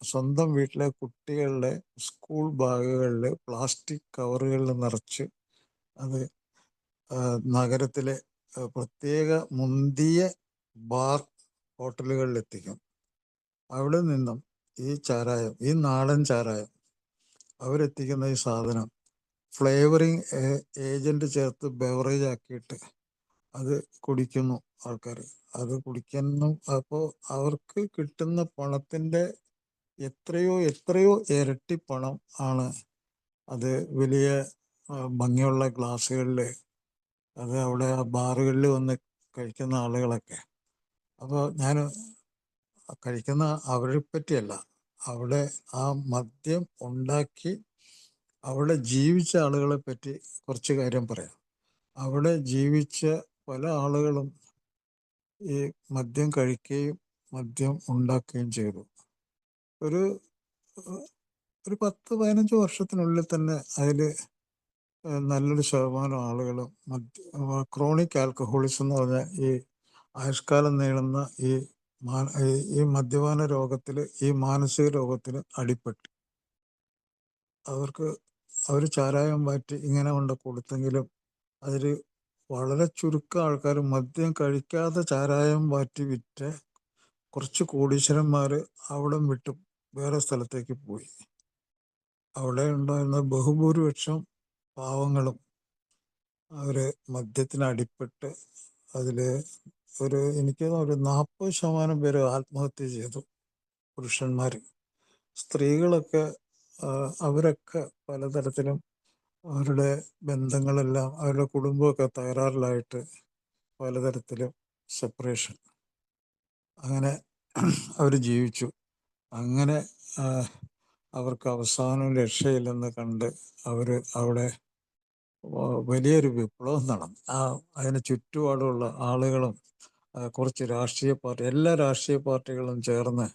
സ്വന്തം വീട്ടിലെ കുട്ടികളുടെ സ്കൂൾ ബാഗുകളിൽ പ്ലാസ്റ്റിക് കവറുകളിൽ നിറച്ച് അത് നഗരത്തിലെ പ്രത്യേക മുന്തിയ ബാർ ഹോട്ടലുകളിൽ എത്തിക്കും. അവിടെ നിന്നും ഈ ചാരായം, ഈ നാടൻ ചാരായം, അവരെത്തിക്കുന്ന ഈ സാധനം ഫ്ലേവറിങ് ഏജന്റ് ചേർത്ത് ബെവറേജ് ആക്കിയിട്ട് അത് കുടിക്കുന്നു ആൾക്കാർ. അത് കുടിക്കുന്നു. അപ്പോൾ അവർക്ക് കിട്ടുന്ന പണത്തിൻ്റെ എത്രയോ എത്രയോ ഇരട്ടി പണം ആണ് അത് വലിയ ഭംഗിയുള്ള ഗ്ലാസ്സുകളിൽ, അത് അവിടെ ആ ബാറുകളിൽ വന്ന് കഴിക്കുന്ന ആളുകളൊക്കെ. അപ്പോൾ ഞാൻ കഴിക്കുന്ന അവരെ പറ്റിയല്ല, അവിടെ ആ മദ്യം ഉണ്ടാക്കി അവിടെ ജീവിച്ച ആളുകളെ പറ്റി കുറച്ച് കാര്യം പറയാം. അവിടെ ജീവിച്ച പല ആളുകളും ഈ മദ്യം കഴിക്കുകയും മദ്യം ഉണ്ടാക്കുകയും ചെയ്തു. ഒരു 10-15 വർഷത്തിനുള്ളിൽ തന്നെ അതിൽ നല്ലൊരു ശതമാനം ആളുകളും ക്രോണിക് ആൽക്കഹോളിസം എന്ന് പറഞ്ഞാൽ ഈ ആയുഷ്കാലം നീളുന്ന ഈ മദ്യപാന രോഗത്തിൽ, ഈ മാനസിക രോഗത്തിന് അടിപ്പെട്ടു. അവർ ചാരായം മാറ്റി ഇങ്ങനെ കൊണ്ട് കൊടുത്തെങ്കിലും അതിൽ വളരെ ചുരുക്കം ആൾക്കാർ മദ്യം കഴിക്കാതെ ചാരായം മാറ്റി വിറ്റ് കുറച്ച് കോടീശ്വരന്മാർ അവിടെ വിട്ട് വേറെ സ്ഥലത്തേക്ക് പോയി. അവിടെ ഉണ്ടായിരുന്ന ബഹുഭൂരിപക്ഷം പാവങ്ങളും അവർ മദ്യത്തിന് അടിപ്പെട്ട് അതിൽ എനിക്ക് ഒരു 40% പേര് ആത്മഹത്യ ചെയ്തു. പുരുഷന്മാർ. സ്ത്രീകളൊക്കെ അവരൊക്കെ പലതരത്തിലും അവരുടെ ബന്ധങ്ങളെല്ലാം, അവരുടെ കുടുംബമൊക്കെ തകരാറിലായിട്ട് പലതരത്തിലും സെപ്പറേഷൻ, അങ്ങനെ അവർ ജീവിച്ചു. അങ്ങനെ അവർക്ക് അവസാനം രക്ഷയില്ലെന്ന് കണ്ട് അവർ അവിടെ വലിയൊരു വിപ്ലവം നടന്നു. അതിന് ചുറ്റുപാടുള്ള ആളുകളും കുറച്ച് രാഷ്ട്രീയ പാർട്ടി, എല്ലാ രാഷ്ട്രീയ പാർട്ടികളും ചേർന്ന്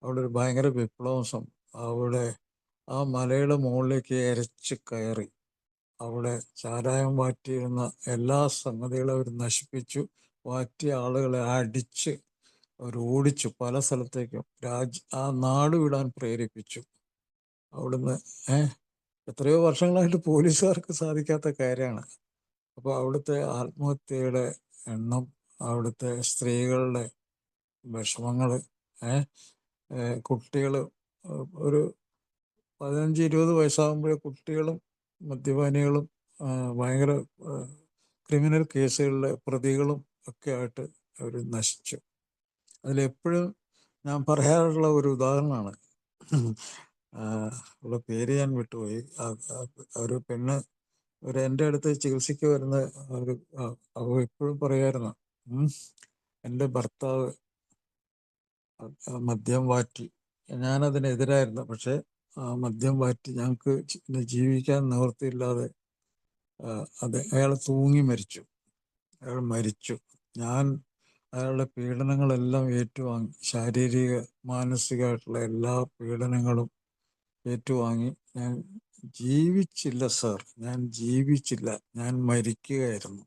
അവിടെ ഒരു ഭയങ്കര വിപ്ലവം. അവിടെ ആ മലയുടെ മുകളിലേക്ക് എരച്ച് കയറി അവിടെ ചാരായം വാറ്റിയിരുന്ന എല്ലാ സംഗതികളും അവർ നശിപ്പിച്ചു. വാറ്റിയ ആളുകളെ അടിച്ച് അവർ ഓടിച്ചു പല സ്ഥലത്തേക്കും. ആ നാട് വിടാൻ പ്രേരിപ്പിച്ചു. അവിടുന്ന് എത്രയോ വർഷങ്ങളായിട്ട് പോലീസുകാർക്ക് സാധിക്കാത്ത കാര്യമാണ്. അപ്പോൾ അവിടുത്തെ ആത്മഹത്യയുടെ എണ്ണം, അവിടുത്തെ സ്ത്രീകളുടെ വിഷമങ്ങൾ, കുട്ടികൾ, ഒരു 15-20 വയസ്സാകുമ്പോഴേ കുട്ടികളും മദ്യപാനികളും ഭയങ്കര ക്രിമിനൽ കേസുകളിലെ പ്രതികളും ഒക്കെ ആയിട്ട് അവർ നശിച്ചു. അതിലെപ്പോഴും ഞാൻ പറയാറുള്ള ഒരു ഉദാഹരണമാണ്, ഉള്ള പേര് ഞാൻ വിട്ടുപോയി. ഒരു പെണ്ണ് എൻ്റെ അടുത്ത് ചികിത്സയ്ക്ക് വരുന്ന അവ എപ്പോഴും പറയായിരുന്നു, എൻ്റെ ഭർത്താവ് മദ്യം വാറ്റി. ഞാനതിനെതിരായിരുന്നു. പക്ഷേ മദ്യം വാറ്റി ഞങ്ങൾക്ക് ജീവിക്കാൻ നിവൃത്തിയില്ലാതെ അയാൾ തൂങ്ങി മരിച്ചു. അയാൾ മരിച്ചു. ഞാൻ അയാളുടെ പീഡനങ്ങളെല്ലാം ഏറ്റുവാങ്ങി. ശാരീരിക മാനസികമായിട്ടുള്ള എല്ലാ പീഡനങ്ങളും ഏറ്റുവാങ്ങി. ജീവിച്ചില്ല സാർ, ഞാൻ ജീവിച്ചില്ല, ഞാൻ മരിക്കുകയായിരുന്നു.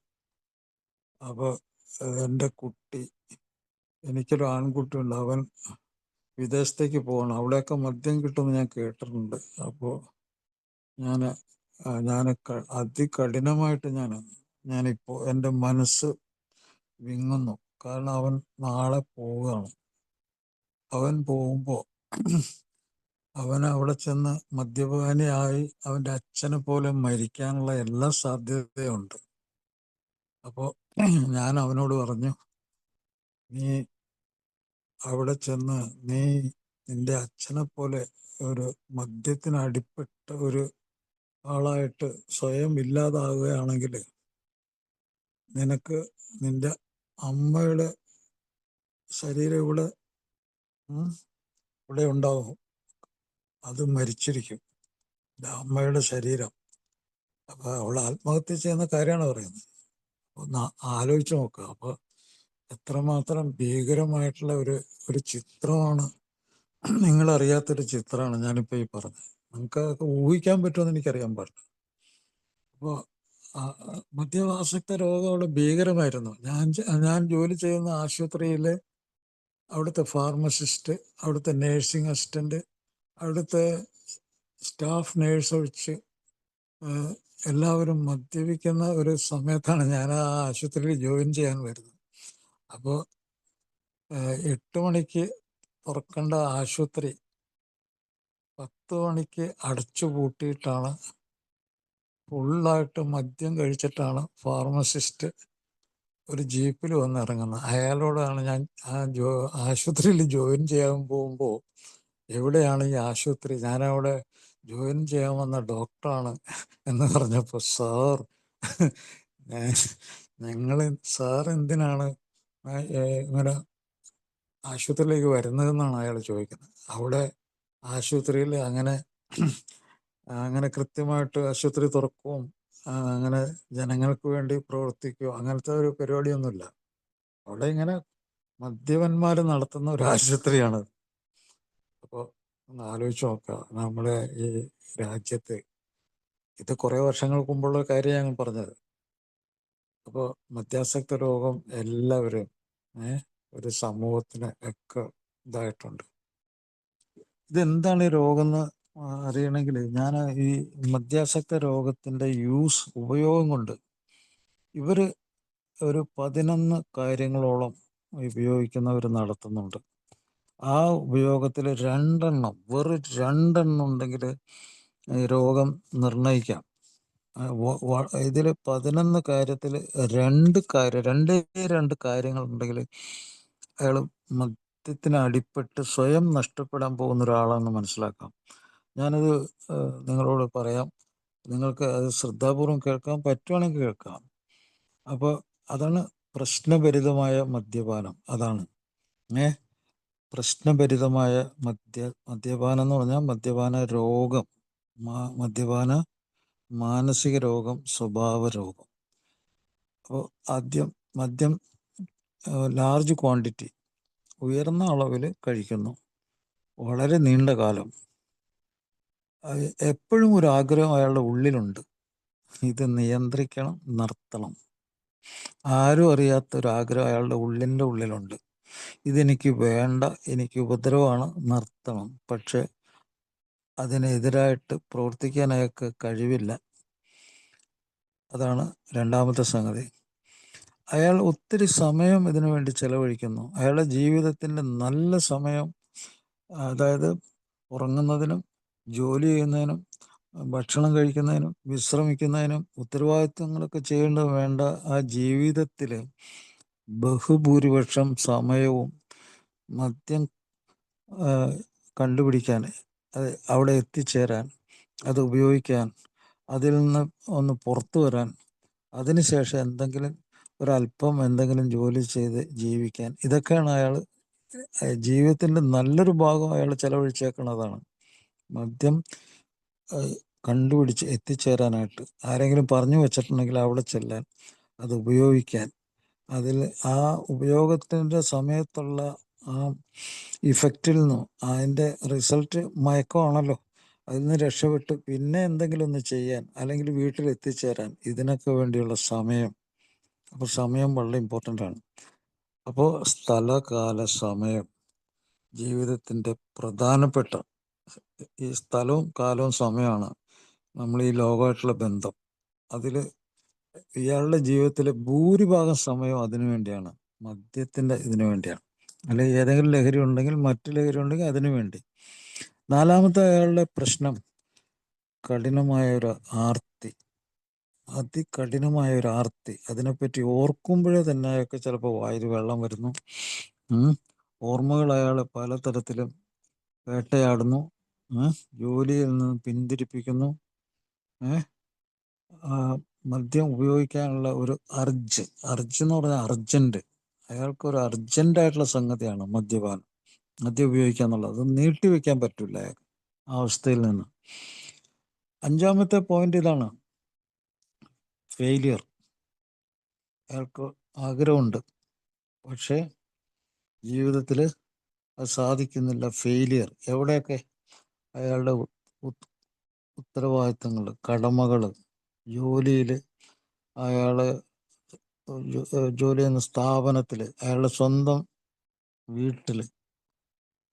അപ്പോൾ എൻ്റെ കുട്ടി, എനിക്കൊരു ആൺകുട്ടിയുണ്ട്, അവൻ വിദേശത്തേക്ക് പോകണം. അവിടെയൊക്കെ മദ്യം കിട്ടുമെന്ന് ഞാൻ കേട്ടിട്ടുണ്ട്. അപ്പോൾ ഞാൻ അതികഠിനമായിട്ട് ഞാനിപ്പോൾ എൻ്റെ മനസ്സ് വിങ്ങുന്നു. കാരണം അവൻ നാളെ പോവുകയാണ്. അവൻ പോകുമ്പോൾ അവൻ അവിടെ ചെന്ന് മദ്യപാനിയായി അവൻ്റെ അച്ഛനെ പോലെ മരിക്കാനുള്ള എല്ലാ സാധ്യതയുണ്ട്. അപ്പോൾ ഞാൻ അവനോട് പറഞ്ഞു, നീ അവിടെ ചെന്ന് നിന്റെ അച്ഛനെ പോലെ ഒരു മദ്യത്തിന് അടിപ്പെട്ട ഒരു ആളായിട്ട് സ്വയം ഇല്ലാതാവുകയാണെങ്കിൽ നിനക്ക് നിന്റെ അമ്മയുടെ ശരീരം ഇവിടെ ഉണ്ടാവും, അത് മരിച്ചിരിക്കും, അമ്മയുടെ ശരീരം. അപ്പൊ അവൾ ആത്മഹത്യ ചെയ്യുന്ന കാര്യമാണ് പറയുന്നത്. ഒന്ന് ആലോചിച്ച് നോക്കുക. അപ്പൊ എത്രമാത്രം ഭീകരമായിട്ടുള്ള ഒരു ചിത്രമാണ്, നിങ്ങൾ അറിയാത്തൊരു ചിത്രമാണ് ഞാനിപ്പോ ഈ പറഞ്ഞത്. നിങ്ങൾക്ക് അതൊക്കെ ഊഹിക്കാൻ പറ്റുമെന്ന് എനിക്കറിയാൻ പാടില്ല. അപ്പോൾ മദ്യാസക്ത രോഗം അവിടെ ഭീകരമായിരുന്നു. ഞാൻ ജോലി ചെയ്യുന്ന ആശുപത്രിയിലെ അവിടുത്തെ ഫാർമസിസ്റ്റ്, അവിടുത്തെ നേഴ്സിംഗ് അസിസ്റ്റന്റ്, അവിടുത്തെ സ്റ്റാഫ് നേഴ്സ് ഒഴിച്ച് എല്ലാവരും മദ്യപിക്കുന്ന ഒരു സമയത്താണ് ഞാൻ ആ ആശുപത്രിയിൽ ജോയിൻ ചെയ്യാൻ വരുന്നത്. അപ്പോൾ 8 മണിക്ക് തുറക്കേണ്ട ആശുപത്രി 10 മണിക്ക് അടച്ചു പൂട്ടിയിട്ടാണ്, ഫുള്ളായിട്ട് മദ്യം കഴിച്ചിട്ടാണ് ഫാർമസിസ്റ്റ് ഒരു ജീപ്പിൽ വന്ന് ഇറങ്ങുന്നത്. അയാളോടാണ് ഞാൻ ആശുപത്രിയിൽ ജോയിൻ ചെയ്യാൻ പോകുമ്പോൾ, എവിടെയാണ് ഈ ആശുപത്രി, ഞാനവിടെ ജോയിൻ ചെയ്യാൻ വന്ന ഡോക്ടറാണ് എന്ന് പറഞ്ഞപ്പോൾ, സാർ സാർ എന്തിനാണ് ഇങ്ങനെ ആശുപത്രിയിലേക്ക് വരുന്നതെന്നാണ് അയാൾ ചോദിക്കുന്നത്. അവിടെ ആശുപത്രിയിൽ അങ്ങനെ കൃത്യമായിട്ട് ആശുപത്രി തുറക്കുകയും അങ്ങനെ ജനങ്ങൾക്ക് വേണ്ടി പ്രവർത്തിക്കുകയോ അങ്ങനത്തെ ഒരു പരിപാടിയൊന്നുമില്ല. അവിടെ ഇങ്ങനെ മദ്യപന്മാർ നടത്തുന്ന ഒരു ആശുപത്രിയാണ്. അപ്പോൾ ഒന്ന് ആലോചിച്ച് നോക്കുക, നമ്മുടെ ഈ രാജ്യത്ത് ഇത് കുറേ വർഷങ്ങൾക്ക് മുമ്പുള്ള കാര്യം ഞാൻ പറഞ്ഞത്. അപ്പോൾ മദ്യാസക്ത രോഗം എല്ലാവരും ഒരു സമൂഹത്തിന് ഒക്കെ ഇതായിട്ടുണ്ട്. ഇതെന്താണ് ഈ രോഗം എന്ന് അറിയണമെങ്കിൽ ഞാൻ ഈ മദ്യാസക്ത രോഗത്തിൻ്റെ ഉപയോഗം കൊണ്ട് ഇവർ ഒരു 11 കാര്യങ്ങളോളം ഉപയോഗിക്കുന്നവർ നടത്തുന്നുണ്ട്. ആ ഉപയോഗത്തിൽ വെറും രണ്ടെണ്ണം ഉണ്ടെങ്കിൽ രോഗം നിർണയിക്കാം. ഇതിൽ 11 കാര്യത്തിൽ രണ്ട് കാര്യങ്ങൾ ഉണ്ടെങ്കിൽ അയാൾ മദ്യത്തിന് അടിപ്പെട്ട് സ്വയം നഷ്ടപ്പെടാൻ പോകുന്ന ഒരാളാണെന്ന് മനസ്സിലാക്കാം. ഞാനത് നിങ്ങളോട് പറയാം, നിങ്ങൾക്ക് അത് ശ്രദ്ധാപൂർവം കേൾക്കാൻ പറ്റുവാണെങ്കിൽ കേൾക്കാം. അപ്പോൾ അതാണ് പ്രശ്നഭരിതമായ മദ്യപാനം. അതാണ് പ്രശ്നഭരിതമായ മദ്യപാനം എന്ന് പറഞ്ഞാൽ മദ്യപാന രോഗം, മദ്യപാന മാനസിക രോഗം, സ്വഭാവ രോഗം. അപ്പോൾ ആദ്യം മദ്യം ലാർജ് ക്വാണ്ടിറ്റി, ഉയർന്ന അളവിൽ കഴിക്കുന്നു, വളരെ നീണ്ട കാലം. എപ്പോഴും ഒരു ആഗ്രഹം അയാളുടെ ഉള്ളിലുണ്ട്, ഇത് നിയന്ത്രിക്കണം, നിർത്തണം. ആരും അറിയാത്തൊരാഗ്രഹം അയാളുടെ ഉള്ളിലുണ്ട്. ഇതെനിക്ക് വേണ്ട, എനിക്ക് ഉപദ്രവമാണ്, നിർത്തണം. പക്ഷെ അതിനെതിരായിട്ട് പ്രവർത്തിക്കാൻ അയാൾക്ക് കഴിവില്ല. അതാണ് രണ്ടാമത്തെ സംഗതി. അയാൾ ഒത്തിരി സമയം ഇതിനു വേണ്ടി ചെലവഴിക്കുന്നു. അയാളുടെ ജീവിതത്തിൻ്റെ നല്ല സമയം, അതായത് ഉറങ്ങുന്നതിനും ജോലി ചെയ്യുന്നതിനും ഭക്ഷണം കഴിക്കുന്നതിനും വിശ്രമിക്കുന്നതിനും ഉത്തരവാദിത്വങ്ങളൊക്കെ ചെയ്യേണ്ടത് വേണ്ട ആ ജീവിതത്തിൽ ബഹുഭൂരിപക്ഷം സമയവും മദ്യം കണ്ടുപിടിക്കാൻ, അവിടെ എത്തിച്ചേരാൻ, അത് ഉപയോഗിക്കാൻ, അതിൽ നിന്ന് ഒന്ന് പുറത്തു വരാൻ, അതിനുശേഷം എന്തെങ്കിലും ജോലി ചെയ്ത് ജീവിക്കാൻ, ഇതൊക്കെയാണ് അയാൾ ജീവിതത്തിൻ്റെ നല്ലൊരു ഭാഗം അയാൾ ചെലവഴിച്ചേക്കുന്നതാണ്. മദ്യം കണ്ടുപിടിച്ച് എത്തിച്ചേരാനായിട്ട് ആരെങ്കിലും പറഞ്ഞു വെച്ചിട്ടുണ്ടെങ്കിൽ അവിടെ ചെല്ലാൻ, അത് ഉപയോഗിക്കാൻ, അതിൽ ആ ഉപയോഗത്തിൻ്റെ സമയത്തുള്ള ആ ഇഫക്റ്റിൽ നിന്നും അതിൻ്റെ റിസൾട്ട് മയക്കമാണല്ലോ. അതിൽ നിന്ന് രക്ഷപ്പെട്ട് പിന്നെ എന്തെങ്കിലും ഒന്ന് ചെയ്യാൻ അല്ലെങ്കിൽ വീട്ടിൽ എത്തിച്ചേരാൻ ഇതിനൊക്കെ വേണ്ടിയുള്ള സമയം. അപ്പോൾ സമയം വളരെ ഇമ്പോർട്ടൻ്റ് ആണ്. അപ്പോൾ സ്ഥലകാല സമയം ജീവിതത്തിൻ്റെ പ്രധാനപ്പെട്ട, ഈ സ്ഥലവും കാലവും സമയമാണ് നമ്മൾ ഈ ലോകമായിട്ടുള്ള ബന്ധം. അതിൽ ഇയാളുടെ ജീവിതത്തിലെ ഭൂരിഭാഗം സമയം അതിനു വേണ്ടിയാണ്, മദ്യത്തിൻ്റെ ഇതിനു വേണ്ടിയാണ്. അല്ലെങ്കിൽ ഏതെങ്കിലും ലഹരി ഉണ്ടെങ്കിൽ, മറ്റു ലഹരി ഉണ്ടെങ്കിൽ അതിനു വേണ്ടി. നാലാമത്തെ അയാളുടെ പ്രശ്നം കഠിനമായ ഒരു ആർത്തി, അതികഠിനമായ ഒരു ആർത്തി. അതിനെപ്പറ്റി ഓർക്കുമ്പോഴേ തന്നെ അയാൾക്ക് ചിലപ്പോൾ വായിൽ വെള്ളം വരുന്നു. ഓർമ്മകൾ അയാളെ പലതരത്തിലും വേട്ടയാടുന്നു, ജോലിയിൽ നിന്ന് പിന്തിരിപ്പിക്കുന്നു. മദ്യം ഉപയോഗിക്കാനുള്ള ഒരു അർജ് എന്ന് പറഞ്ഞാൽ അർജന്റ്. അയാൾക്കൊരു അർജന്റായിട്ടുള്ള സംഗതിയാണ് മദ്യപാനം, മദ്യം ഉപയോഗിക്കുക എന്നുള്ളത്. അത് നീട്ടിവെക്കാൻ പറ്റില്ല അയാൾക്ക് ആ അവസ്ഥയിൽ നിന്ന്. അഞ്ചാമത്തെ പോയിന്റ് ഇതാണ്, ഫെയിലിയർ. അയാൾക്ക് ആഗ്രഹമുണ്ട്, പക്ഷേ ജീവിതത്തിൽ അത് സാധിക്കുന്നില്ല. ഫെയിലിയർ എവിടെയൊക്കെ? അയാളുടെ ഉത്തരവാദിത്തങ്ങൾ, കടമകൾ, ജോലിയിൽ, അയാൾ ജോലി ചെയ്യുന്ന സ്ഥാപനത്തിൽ, അയാളുടെ സ്വന്തം വീട്ടിൽ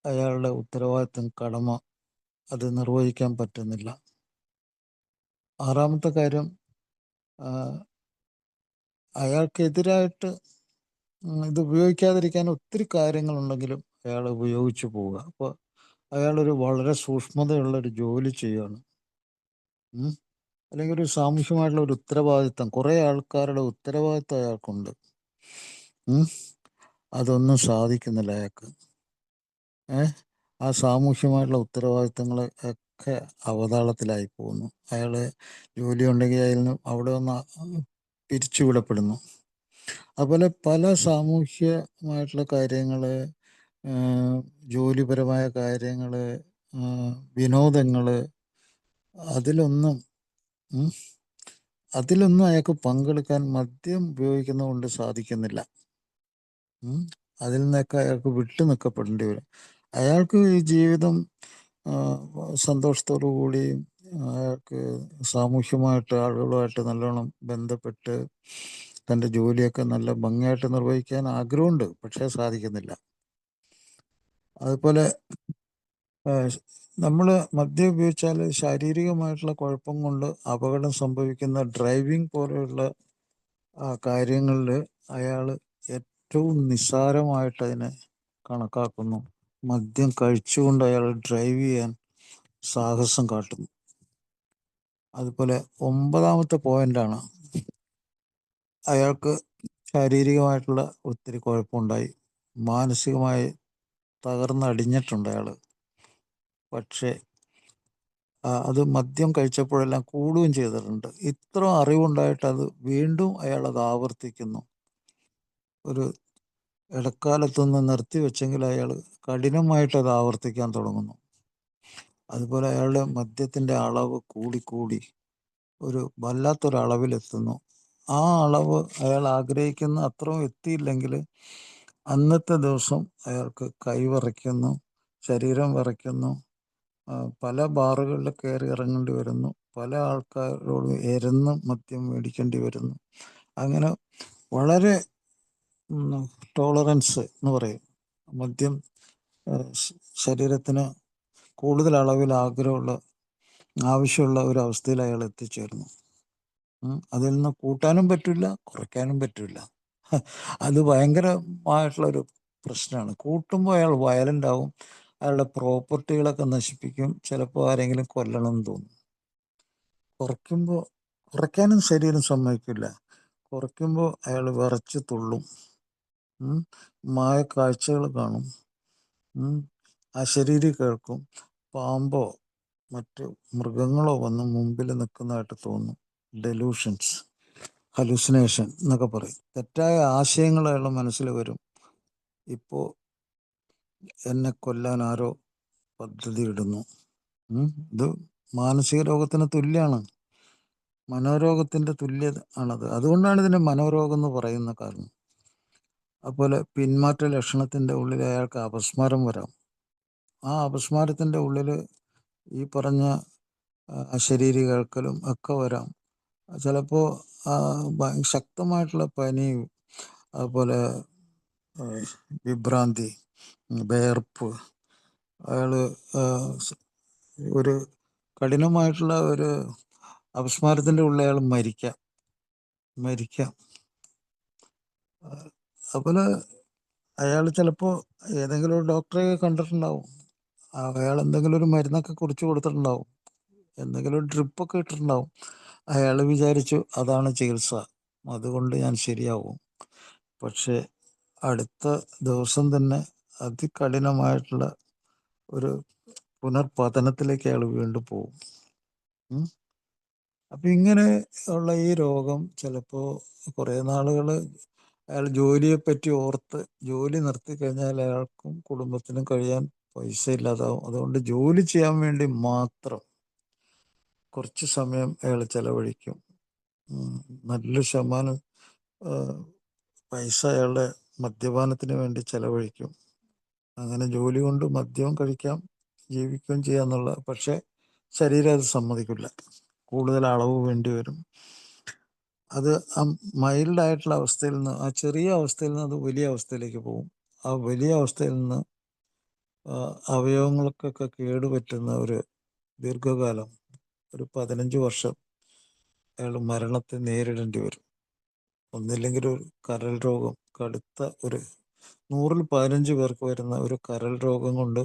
അയാളുടെ ഉത്തരവാദിത്തം, കടമ അത് നിർവഹിക്കാൻ പറ്റുന്നില്ല. ആറാമത്തെ കാര്യം, അയാൾക്കെതിരായിട്ട് ഇത് ഉപയോഗിക്കാതിരിക്കാൻ ഒത്തിരി കാര്യങ്ങളുണ്ടെങ്കിലും അയാൾ ഉപയോഗിച്ചു പോവുക. അപ്പോൾ അയാളൊരു വളരെ സൂക്ഷ്മതയുള്ളൊരു ജോലി ചെയ്യുകയാണ്. അല്ലെങ്കിൽ ഒരു സാമൂഹ്യമായിട്ടുള്ള ഒരു ഉത്തരവാദിത്തം, കുറേ ആൾക്കാരുടെ ഉത്തരവാദിത്തം അയാൾക്കുണ്ട്. അതൊന്നും സാധിക്കുന്നില്ല അയാൾക്ക്. ആ സാമൂഹ്യമായിട്ടുള്ള ഉത്തരവാദിത്തങ്ങൾ ഒക്കെ അവതാളത്തിലായി പോകുന്നു. അയാൾ ജോലി ഉണ്ടെങ്കിൽ അതിന് അവിടെ ഒന്ന് പിരിച്ചുവിടപ്പെടുന്നു. അതുപോലെ പല സാമൂഹ്യമായിട്ടുള്ള കാര്യങ്ങൾ, ജോലിപരമായ കാര്യങ്ങൾ, വിനോദങ്ങൾ, അതിലൊന്നും അയാൾക്ക് പങ്കെടുക്കാൻ മദ്യം ഉപയോഗിക്കുന്നതുകൊണ്ട് സാധിക്കുന്നില്ല. അതിൽ നിന്നൊക്കെ അയാൾക്ക് വിട്ടു നിൽക്കപ്പെടേണ്ടി വരും. അയാൾക്ക് ഈ ജീവിതം സന്തോഷത്തോടു കൂടി അയാൾക്ക് സാമൂഹ്യമായിട്ട് ആളുകളുമായിട്ട് നല്ലോണം ബന്ധപ്പെട്ട് തൻ്റെ ജോലിയൊക്കെ നല്ല ഭംഗിയായിട്ട് നിർവഹിക്കാൻ ആഗ്രഹമുണ്ട്, പക്ഷേ സാധിക്കുന്നില്ല. അതുപോലെ നമ്മൾ മദ്യം ഉപയോഗിച്ചാൽ ശാരീരികമായിട്ടുള്ള കുഴപ്പം കൊണ്ട് അപകടം സംഭവിക്കുന്ന ഡ്രൈവിംഗ് പോലെയുള്ള കാര്യങ്ങളിൽ അയാൾ ഏറ്റവും നിസ്സാരമായിട്ട് അതിനെ കണക്കാക്കുന്നു. മദ്യം കഴിച്ചുകൊണ്ട് അയാൾ ഡ്രൈവ് ചെയ്യാൻ സാഹസം കാട്ടുന്നു. അതുപോലെ 9ാമത്തെ പോയിന്റാണ്, അയാൾക്ക് ശാരീരികമായിട്ടുള്ള ഒത്തിരി കുഴപ്പമുണ്ടായി, മാനസികമായി തകർന്നടിഞ്ഞിട്ടുണ്ട് അയാൾ. പക്ഷേ അത് മദ്യം കഴിച്ചപ്പോഴെല്ലാം കൂടുകയും ചെയ്തിട്ടുണ്ട്. ഇത്ര അറിവുണ്ടായിട്ട് അത് വീണ്ടും അയാൾ അത് ആവർത്തിക്കുന്നു. ഒരു ഇടക്കാലത്തൊന്ന് നിർത്തിവെച്ചെങ്കിൽ അയാൾ കഠിനമായിട്ട് അത് ആവർത്തിക്കാൻ തുടങ്ങുന്നു. അതുപോലെ അയാളുടെ മദ്യത്തിൻ്റെ അളവ് കൂടിക്കൂടി ഒരു വല്ലാത്തൊരളവിലെത്തുന്നു. ആ അളവ് അയാൾ ആഗ്രഹിക്കുന്ന അത്രയും എത്തിയില്ലെങ്കിൽ അന്നത്തെ ദിവസം അയാൾക്ക് കൈ വിറയ്ക്കുന്നു, ശരീരം വിറയ്ക്കുന്നു, പല ബാറുകളിൽ കയറി ഇറങ്ങേണ്ടി വരുന്നു, പല ആൾക്കാരോട് എരന്ന് മദ്യം മേടിക്കേണ്ടി വരുന്നു. അങ്ങനെ വളരെ ടോളറൻസ് എന്ന് പറയും, മദ്യം ശരീരത്തിന് കൂടുതൽ അളവിൽ ആവശ്യമുള്ള ഒരു അവസ്ഥയിൽ അയാൾ എത്തിച്ചേർന്നു. അതിൽ നിന്ന് കൂട്ടാനും പറ്റില്ല, കുറയ്ക്കാനും പറ്റില്ല. അത് ഭയങ്കരമായിട്ടുള്ളൊരു പ്രശ്നമാണ്. കൂട്ടുമ്പോൾ അയാൾ വയലൻ്റ് ആവും, അയാളുടെ പ്രോപ്പർട്ടികളൊക്കെ നശിപ്പിക്കും, ചിലപ്പോൾ ആരെങ്കിലും കൊല്ലണം തോന്നും. കുറയ്ക്കാനും ശരീരം സമ്മതിക്കില്ല. കുറയ്ക്കുമ്പോൾ അയാൾ വിറച്ച് തുള്ളും, മായ കാഴ്ചകൾ കാണും, അശരീരി കേൾക്കും, പാമ്പോ മറ്റ് മൃഗങ്ങളോ വന്ന് മുമ്പിൽ നിൽക്കുന്നതായിട്ട് തോന്നും. ഡെലൂഷൻസ്, ഹലൂസിനേഷൻ എന്നൊക്കെ പറയും. തെറ്റായ ആശയങ്ങൾ അയാളുടെ മനസ്സിൽ വരും. ഇപ്പോൾ എന്നെ കൊല്ലാൻ ആരോ പദ്ധതി ഇടുന്നു. ഇത് മാനസിക രോഗത്തിന് തുല്യമാണ്, മനോരോഗത്തിൻ്റെ തുല്യത ആണത്. അതുകൊണ്ടാണ് ഇതിനെ മനോരോഗം എന്ന് പറയുന്ന കാരണം. അതുപോലെ പിന്മാറ്റ ലക്ഷണത്തിൻ്റെ ഉള്ളിൽ അയാൾക്ക് അപസ്മാരം വരാം. ആ അപസ്മാരത്തിൻ്റെ ഉള്ളിൽ ഈ പറഞ്ഞ അശരീരി കേൾക്കലും ഒക്കെ വരാം. ചിലപ്പോൾ ശക്തമായിട്ടുള്ള പനിയും അതുപോലെ വിഭ്രാന്തി, വിയർപ്പ്, അയാൾ ഒരു കഠിനമായിട്ടുള്ള ഒരു അപസ്മാരത്തിൻ്റെ ഉള്ളിൽ അയാൾ മരിക്കാം. അതുപോലെ അയാൾ ചിലപ്പോൾ ഏതെങ്കിലും ഒരു ഡോക്ടറെ കണ്ടിട്ടുണ്ടാവും. അയാൾ എന്തെങ്കിലും ഒരു മരുന്നൊക്കെ കുറിച്ച് കൊടുത്തിട്ടുണ്ടാവും, എന്തെങ്കിലും ഒരു ഡ്രിപ്പൊക്കെ ഇട്ടിട്ടുണ്ടാവും. അയാൾ വിചാരിച്ചു അതാണ് ചികിത്സ, അതുകൊണ്ട് ഞാൻ ശരിയാവും. പക്ഷെ അടുത്ത ദിവസം തന്നെ അതികഠിനമായിട്ടുള്ള ഒരു പുനർപതനത്തിലേക്ക് അയാൾ വീണ്ടും പോകും. അപ്പം ഇങ്ങനെ ഉള്ള ഈ രോഗം ചിലപ്പോൾ കുറേ നാളുകൾ അയാൾ ജോലിയെപ്പറ്റി ഓർത്ത് ജോലി നിർത്തി കഴിഞ്ഞാൽ അയാൾക്കും കുടുംബത്തിനും കഴിയാൻ പൈസ ഇല്ലാതാവും. അതുകൊണ്ട് ജോലി ചെയ്യാൻ വേണ്ടി മാത്രം കുറച്ച് സമയം അയാൾ ചെലവഴിക്കും. നല്ലൊരു ശതമാനം പൈസ അയാളുടെ മദ്യപാനത്തിന് വേണ്ടി ചെലവഴിക്കും. അങ്ങനെ ജോലി കൊണ്ട് മദ്യവും കഴിക്കാം, ജീവിക്കുകയും ചെയ്യാന്നുള്ള. പക്ഷെ ശരീരം അത് സമ്മതിക്കില്ല, കൂടുതൽ അളവ് വേണ്ടി വരും. അത് ആ മൈൽഡായിട്ടുള്ള അവസ്ഥയിൽ നിന്ന്, ആ ചെറിയ അവസ്ഥയിൽ നിന്ന് അത് വലിയ അവസ്ഥയിലേക്ക് പോകും. ആ വലിയ അവസ്ഥയിൽ നിന്ന് അവയവങ്ങൾക്കൊക്കെ കേടുപറ്റുന്ന ഒരു ദീർഘകാലം, ഒരു 15 വർഷം അയാൾ മരണത്തെ നേരിടേണ്ടി വരും. ഒന്നില്ലെങ്കിൽ ഒരു കരൾ രോഗം, കടുത്ത ഒരു 100-ൽ 15 പേർക്ക് വരുന്ന ഒരു കരൾ രോഗം കൊണ്ട്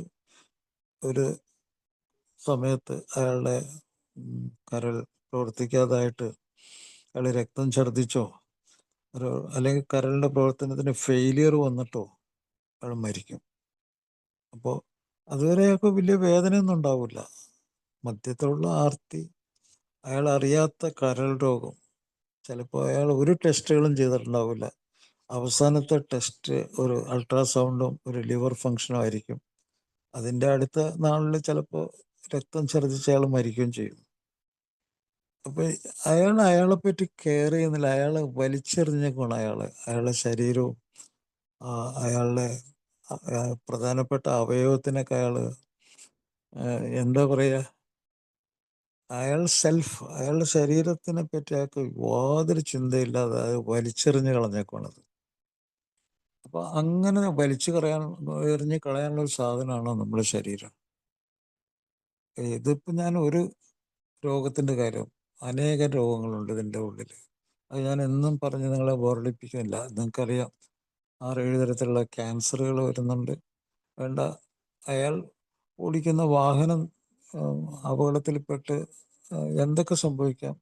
ഒരു സമയത്ത് അയാളുടെ കരൾ പ്രവർത്തിക്കാതായിട്ട് അയാൾ രക്തം ഛർദ്ദിച്ചോ അല്ലെങ്കിൽ കരളിൻ്റെ പ്രവർത്തനത്തിന് ഫെയിലിയർ വന്നിട്ടോ അയാൾ മരിക്കും. അപ്പോൾ അതുവരെ അയാൾക്ക് വലിയ വേദനയൊന്നും ഉണ്ടാവില്ല. മദ്യത്തിലുള്ള ആർത്തി, അയാൾ അറിയാത്ത കരൾ രോഗം, ചിലപ്പോൾ അയാൾ ഒരു ടെസ്റ്റുകളും ചെയ്തിട്ടുണ്ടാവില്ല. അവസാനത്തെ ടെസ്റ്റ് ഒരു അൾട്രാസൗണ്ടും ഒരു ലിവർ ഫങ്ഷനും ആയിരിക്കും. അതിൻ്റെ അടുത്ത നാളിൽ ചിലപ്പോൾ രക്തം ഛർദ്ദിച്ച് അയാൾ മരിക്കുകയും ചെയ്യും. അപ്പോൾ അയാളെ പറ്റി കെയർ ചെയ്യുന്നില്ല. അയാൾ വലിച്ചെറിഞ്ഞേക്കാണ് അയാളുടെ ശരീരവും അയാളുടെ പ്രധാനപ്പെട്ട അവയവത്തിനൊക്കെ എന്താ പറയുക, അയാളുടെ ശരീരത്തിനെ പറ്റി അയാൾക്ക് യാതൊരു ചിന്തയില്ലാതെ അത് വലിച്ചെറിഞ്ഞ് കളഞ്ഞേക്കാണത്. അപ്പോൾ അങ്ങനെ എറിഞ്ഞ് കളയാനുള്ള ഒരു സാധനമാണ് നമ്മുടെ ശരീരം. ഇതിപ്പോൾ ഞാൻ ഒരു രോഗത്തിൻ്റെ കാര്യം, അനേകം രോഗങ്ങളുണ്ട് ഇതിൻ്റെ ഉള്ളിൽ. അത് ഞാൻ എന്നും പറഞ്ഞ് നിങ്ങളെ ബോറടിപ്പിക്കുന്നില്ല. നിങ്ങൾക്കറിയാം 6-7 തരത്തിലുള്ള ക്യാൻസറുകൾ വരുന്നുണ്ട്. വേണ്ട, അയാൾ ഓടിക്കുന്ന വാഹനം അപകടത്തിൽപ്പെട്ട് എന്തൊക്കെ സംഭവിക്കാം,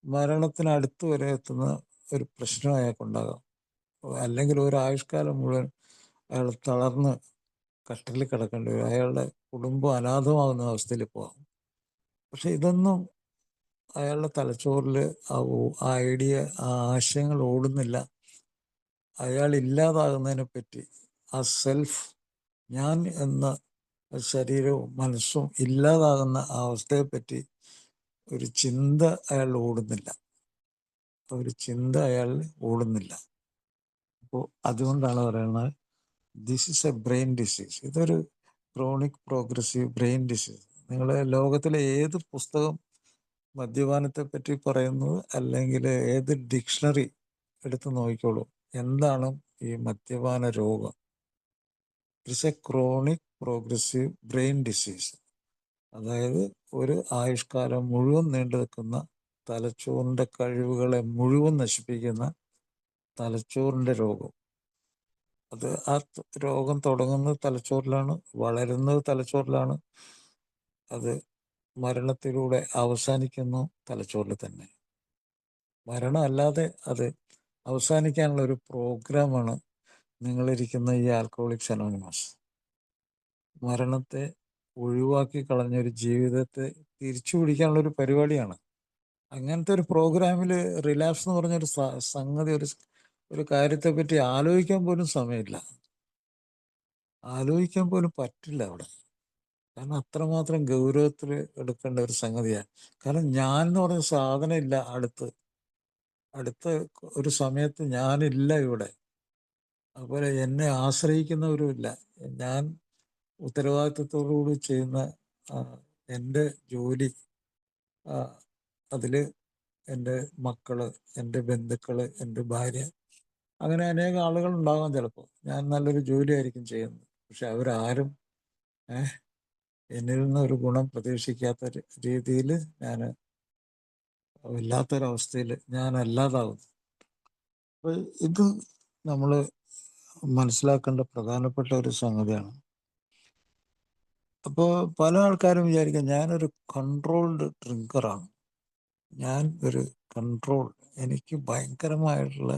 മരണത്തിനടുത്ത് വരെ എത്തുന്ന ഒരു പ്രശ്നം അയാൾക്കുണ്ടാകാം. അല്ലെങ്കിൽ ഒരു ആയുഷ്കാലം മുഴുവൻ അയാൾ തളർന്ന് കട്ടിലിൽ കിടക്കേണ്ടി വരും. അയാളുടെ കുടുംബം അനാഥമാകുന്ന അവസ്ഥയിൽ പോകാം. പക്ഷെ ഇതൊന്നും അയാളുടെ തലച്ചോറിൽ ആ ഐഡിയ, ആ ആശയങ്ങൾ ഓടുന്നില്ല. അയാൾ ഇല്ലാതാകുന്നതിനെ പറ്റി, ആ സെൽഫ്, ഞാൻ എന്ന ശരീരവും മനസ്സും ഇല്ലാതാകുന്ന ആ അവസ്ഥയെപ്പറ്റി ഒരു ചിന്ത അയാൾ ഓടുന്നില്ല. അപ്പോൾ അതുകൊണ്ടാണ് പറയുന്നത് this is A brain disease. ഇതൊരു ക്രോണിക് പ്രോഗ്രസീവ് ബ്രെയിൻ ഡിസീസ്. നിങ്ങൾ ലോകത്തിലെ ഏത് പുസ്തകം മദ്യപാനത്തെ പറ്റി പറയുന്നത്, അല്ലെങ്കിൽ ഏത് ഡിക്ഷണറി എടുത്ത് നോക്കിക്കോളൂ, എന്താണ് ഈ മദ്യപാന രോഗം? It's A chronic progressive brain disease. അതായത് ഒരു ആയുഷ്കാലം മുഴുവൻ നീണ്ടു നിൽക്കുന്ന, തലച്ചോറിൻ്റെ കഴിവുകളെ മുഴുവൻ നശിപ്പിക്കുന്ന തലച്ചോറിൻ്റെ രോഗം. ആ രോഗം തുടങ്ങുന്നത് തലച്ചോറിലാണ്, വളരുന്നത് തലച്ചോറിലാണ്, അത് മരണത്തിലൂടെ അവസാനിക്കുന്നു തലച്ചോറിൽ തന്നെ. മരണം അല്ലാതെ അത് അവസാനിക്കാനുള്ള ഒരു പ്രോഗ്രാമാണ് നിങ്ങളിരിക്കുന്ന ഈ ആൽക്കഹോളിക്സ് അനോണിമസ്. മരണത്തെ ഒഴിവാക്കി കളഞ്ഞൊരു ജീവിതത്തെ തിരിച്ചു പിടിക്കാനുള്ള ഒരു പരിപാടിയാണ്. അങ്ങനത്തെ ഒരു പ്രോഗ്രാമിൽ റിലാപ്സ് എന്ന് പറഞ്ഞൊരു സംഗതി, ഒരു കാര്യത്തെ പറ്റി ആലോചിക്കാൻ പോലും സമയമില്ല, ആലോചിക്കാൻ പോലും പറ്റില്ല അവിടെ. കാരണം അത്രമാത്രം ഗൗരവത്തിൽ എടുക്കേണ്ട ഒരു സംഗതിയാണ്. കാരണം ഞാൻ എന്ന് പറഞ്ഞ സാധനം ഇല്ല അടുത്ത ഒരു സമയത്ത് ഞാനില്ല ഇവിടെ. അതുപോലെ എന്നെ ആശ്രയിക്കുന്നവരുമില്ല. ഞാൻ ഉത്തരവാദിത്വത്തോടുകൂടി ചെയ്യുന്ന എൻ്റെ ജോലി, അതിൽ എൻ്റെ മക്കള്, എൻ്റെ ബന്ധുക്കള്, എൻ്റെ ഭാര്യ, അങ്ങനെ അനേകം ആളുകൾ ഉണ്ടാകാം. ചിലപ്പോൾ ഞാൻ നല്ലൊരു ജോലിയായിരിക്കും ചെയ്യുന്നത്, പക്ഷെ അവരാരും എന്നിൽ നിന്ന് ഒരു ഗുണം പ്രതീക്ഷിക്കാത്ത രീതിയിൽ ഞാൻ വല്ലാത്തൊരവസ്ഥയിൽ ഞാൻ അല്ലാതാകുന്നു. അപ്പോൾ ഇത് നമ്മൾ മനസ്സിലാക്കേണ്ട പ്രധാനപ്പെട്ട ഒരു സംഗതിയാണ്. അപ്പോൾ പല ആൾക്കാരും വിചാരിക്കാം ഞാനൊരു കൺട്രോൾഡ് ഡ്രിങ്കറാണ്, ഞാൻ ഒരു എനിക്ക് ഭയങ്കരമായിട്ടുള്ള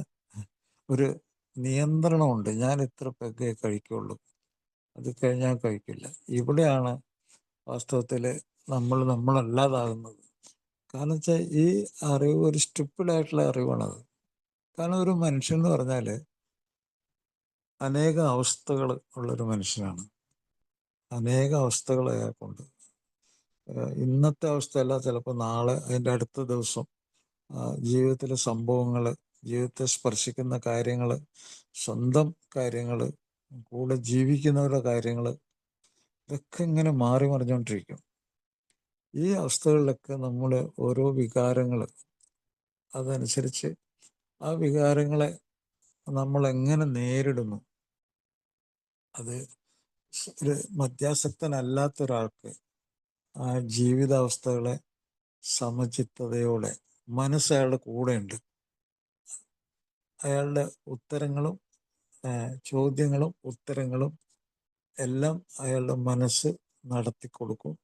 ഒരു നിയന്ത്രണമുണ്ട്, ഞാൻ ഇത്ര പെഗ്ഗേ കഴിക്കുള്ളൂ, അത് കഴിഞ്ഞാൽ കഴിക്കില്ല. ഇവിടെയാണ് വാസ്തവത്തിൽ നമ്മളല്ലാതാകുന്നത്. കാരണം വെച്ചാൽ ഈ അറിവ് ഒരു സ്റ്റുപ്പിഡായിട്ടുള്ള അറിവാണത്. കാരണം ഒരു മനുഷ്യൻ എന്ന് പറഞ്ഞാൽ അനേക അവസ്ഥകൾ ഉള്ളൊരു മനുഷ്യനാണ്. അനേക അവസ്ഥകൾ അയാൾക്കുണ്ട്. ഇന്നത്തെ അവസ്ഥയല്ല, ചിലപ്പോൾ നാളെ, അതിൻ്റെ അടുത്ത ദിവസം ജീവിതത്തിലെ സംഭവങ്ങൾ, ജീവിതത്തെ സ്പർശിക്കുന്ന കാര്യങ്ങൾ, സ്വന്തം കാര്യങ്ങൾ, കൂടെ ജീവിക്കുന്നവരുടെ കാര്യങ്ങൾ, ഇതൊക്കെ ഇങ്ങനെ മാറി മറിഞ്ഞുകൊണ്ടിരിക്കും. ഈ അവസ്ഥകളിലൊക്കെ നമ്മൾ ഓരോ വികാരങ്ങൾ, അതനുസരിച്ച് ആ വികാരങ്ങളെ നമ്മൾ എങ്ങനെ നേരിടുന്നു, അത് ഒരു മദ്യാസക്തനല്ലാത്ത ഒരാൾക്ക് ആ ജീവിതാവസ്ഥകളെ സമചിത്തതയോടെ, മനസ്സ് അയാളുടെ കൂടെയുണ്ട്, അയാളുടെ ഉത്തരങ്ങളും ചോദ്യങ്ങളും ഉത്തരങ്ങളും എല്ലാം അയാളുടെ മനസ്സ് നടത്തിക്കൊടുക്കും.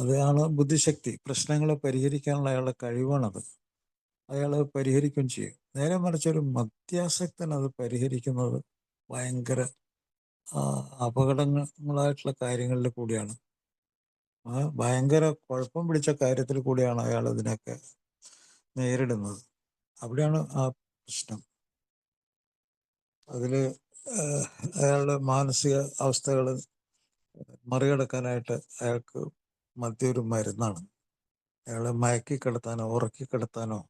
അതാണ് ബുദ്ധിശക്തി. പ്രശ്നങ്ങളെ പരിഹരിക്കാനുള്ള അയാളുടെ കഴിവാണത്. അയാൾ പരിഹരിക്കുകയും ചെയ്യും. നേരെ മറിച്ച് ഒരു മദ്യാസക്തൻ അത് പരിഹരിക്കുന്നത് ഭയങ്കര അപകടങ്ങളായിട്ടുള്ള കാര്യങ്ങളിൽ കൂടിയാണ്, ഭയങ്കര കുഴപ്പം പിടിച്ച കാര്യത്തിൽ കൂടിയാണ് അയാൾ ഇതിനൊക്കെ നേരിടുന്നത്. അവിടെയാണ് ആ പ്രശ്നം. അതിൽ അയാളുടെ മാനസിക അവസ്ഥകൾ മറികടക്കാനായിട്ട് അയാൾക്ക് മദ്യം ഒരു മരുന്നാണ്. അയാളെ മയക്കിക്കിടത്താനോ ഉറക്കിക്കിടത്താനോ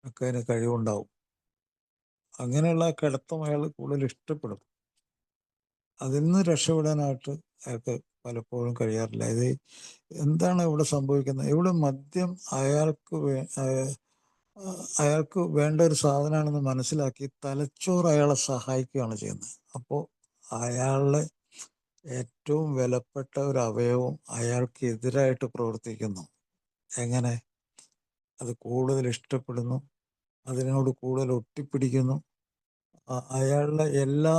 ഒക്കെ അതിന് കഴിവുണ്ടാവും. അങ്ങനെയുള്ള കിടത്തം അയാൾ കൂടുതൽ ഇഷ്ടപ്പെടും. അതിൽ നിന്ന് രക്ഷപ്പെടാനായിട്ട് അയാൾക്ക് പലപ്പോഴും കഴിയാറില്ല. ഇത് എന്താണ് ഇവിടെ സംഭവിക്കുന്നത്? ഇവിടെ മദ്യം അയാൾക്ക് വേണ്ട ഒരു സാധനമാണെന്ന് മനസ്സിലാക്കി തലച്ചോറ് അയാളെ സഹായിക്കുകയാണ് ചെയ്യുന്നത്. അപ്പോൾ അയാളുടെ ഏറ്റവും വിലപ്പെട്ട ഒരു അവയവം അയാൾക്ക് എതിരായിട്ട് പ്രവർത്തിക്കുന്നു. എങ്ങനെ? അത് കൂടുതൽ ഇഷ്ടപ്പെടുന്നു, അതിനോട് കൂടുതൽ ഒട്ടിപ്പിടിക്കുന്നു. അയാളുടെ എല്ലാ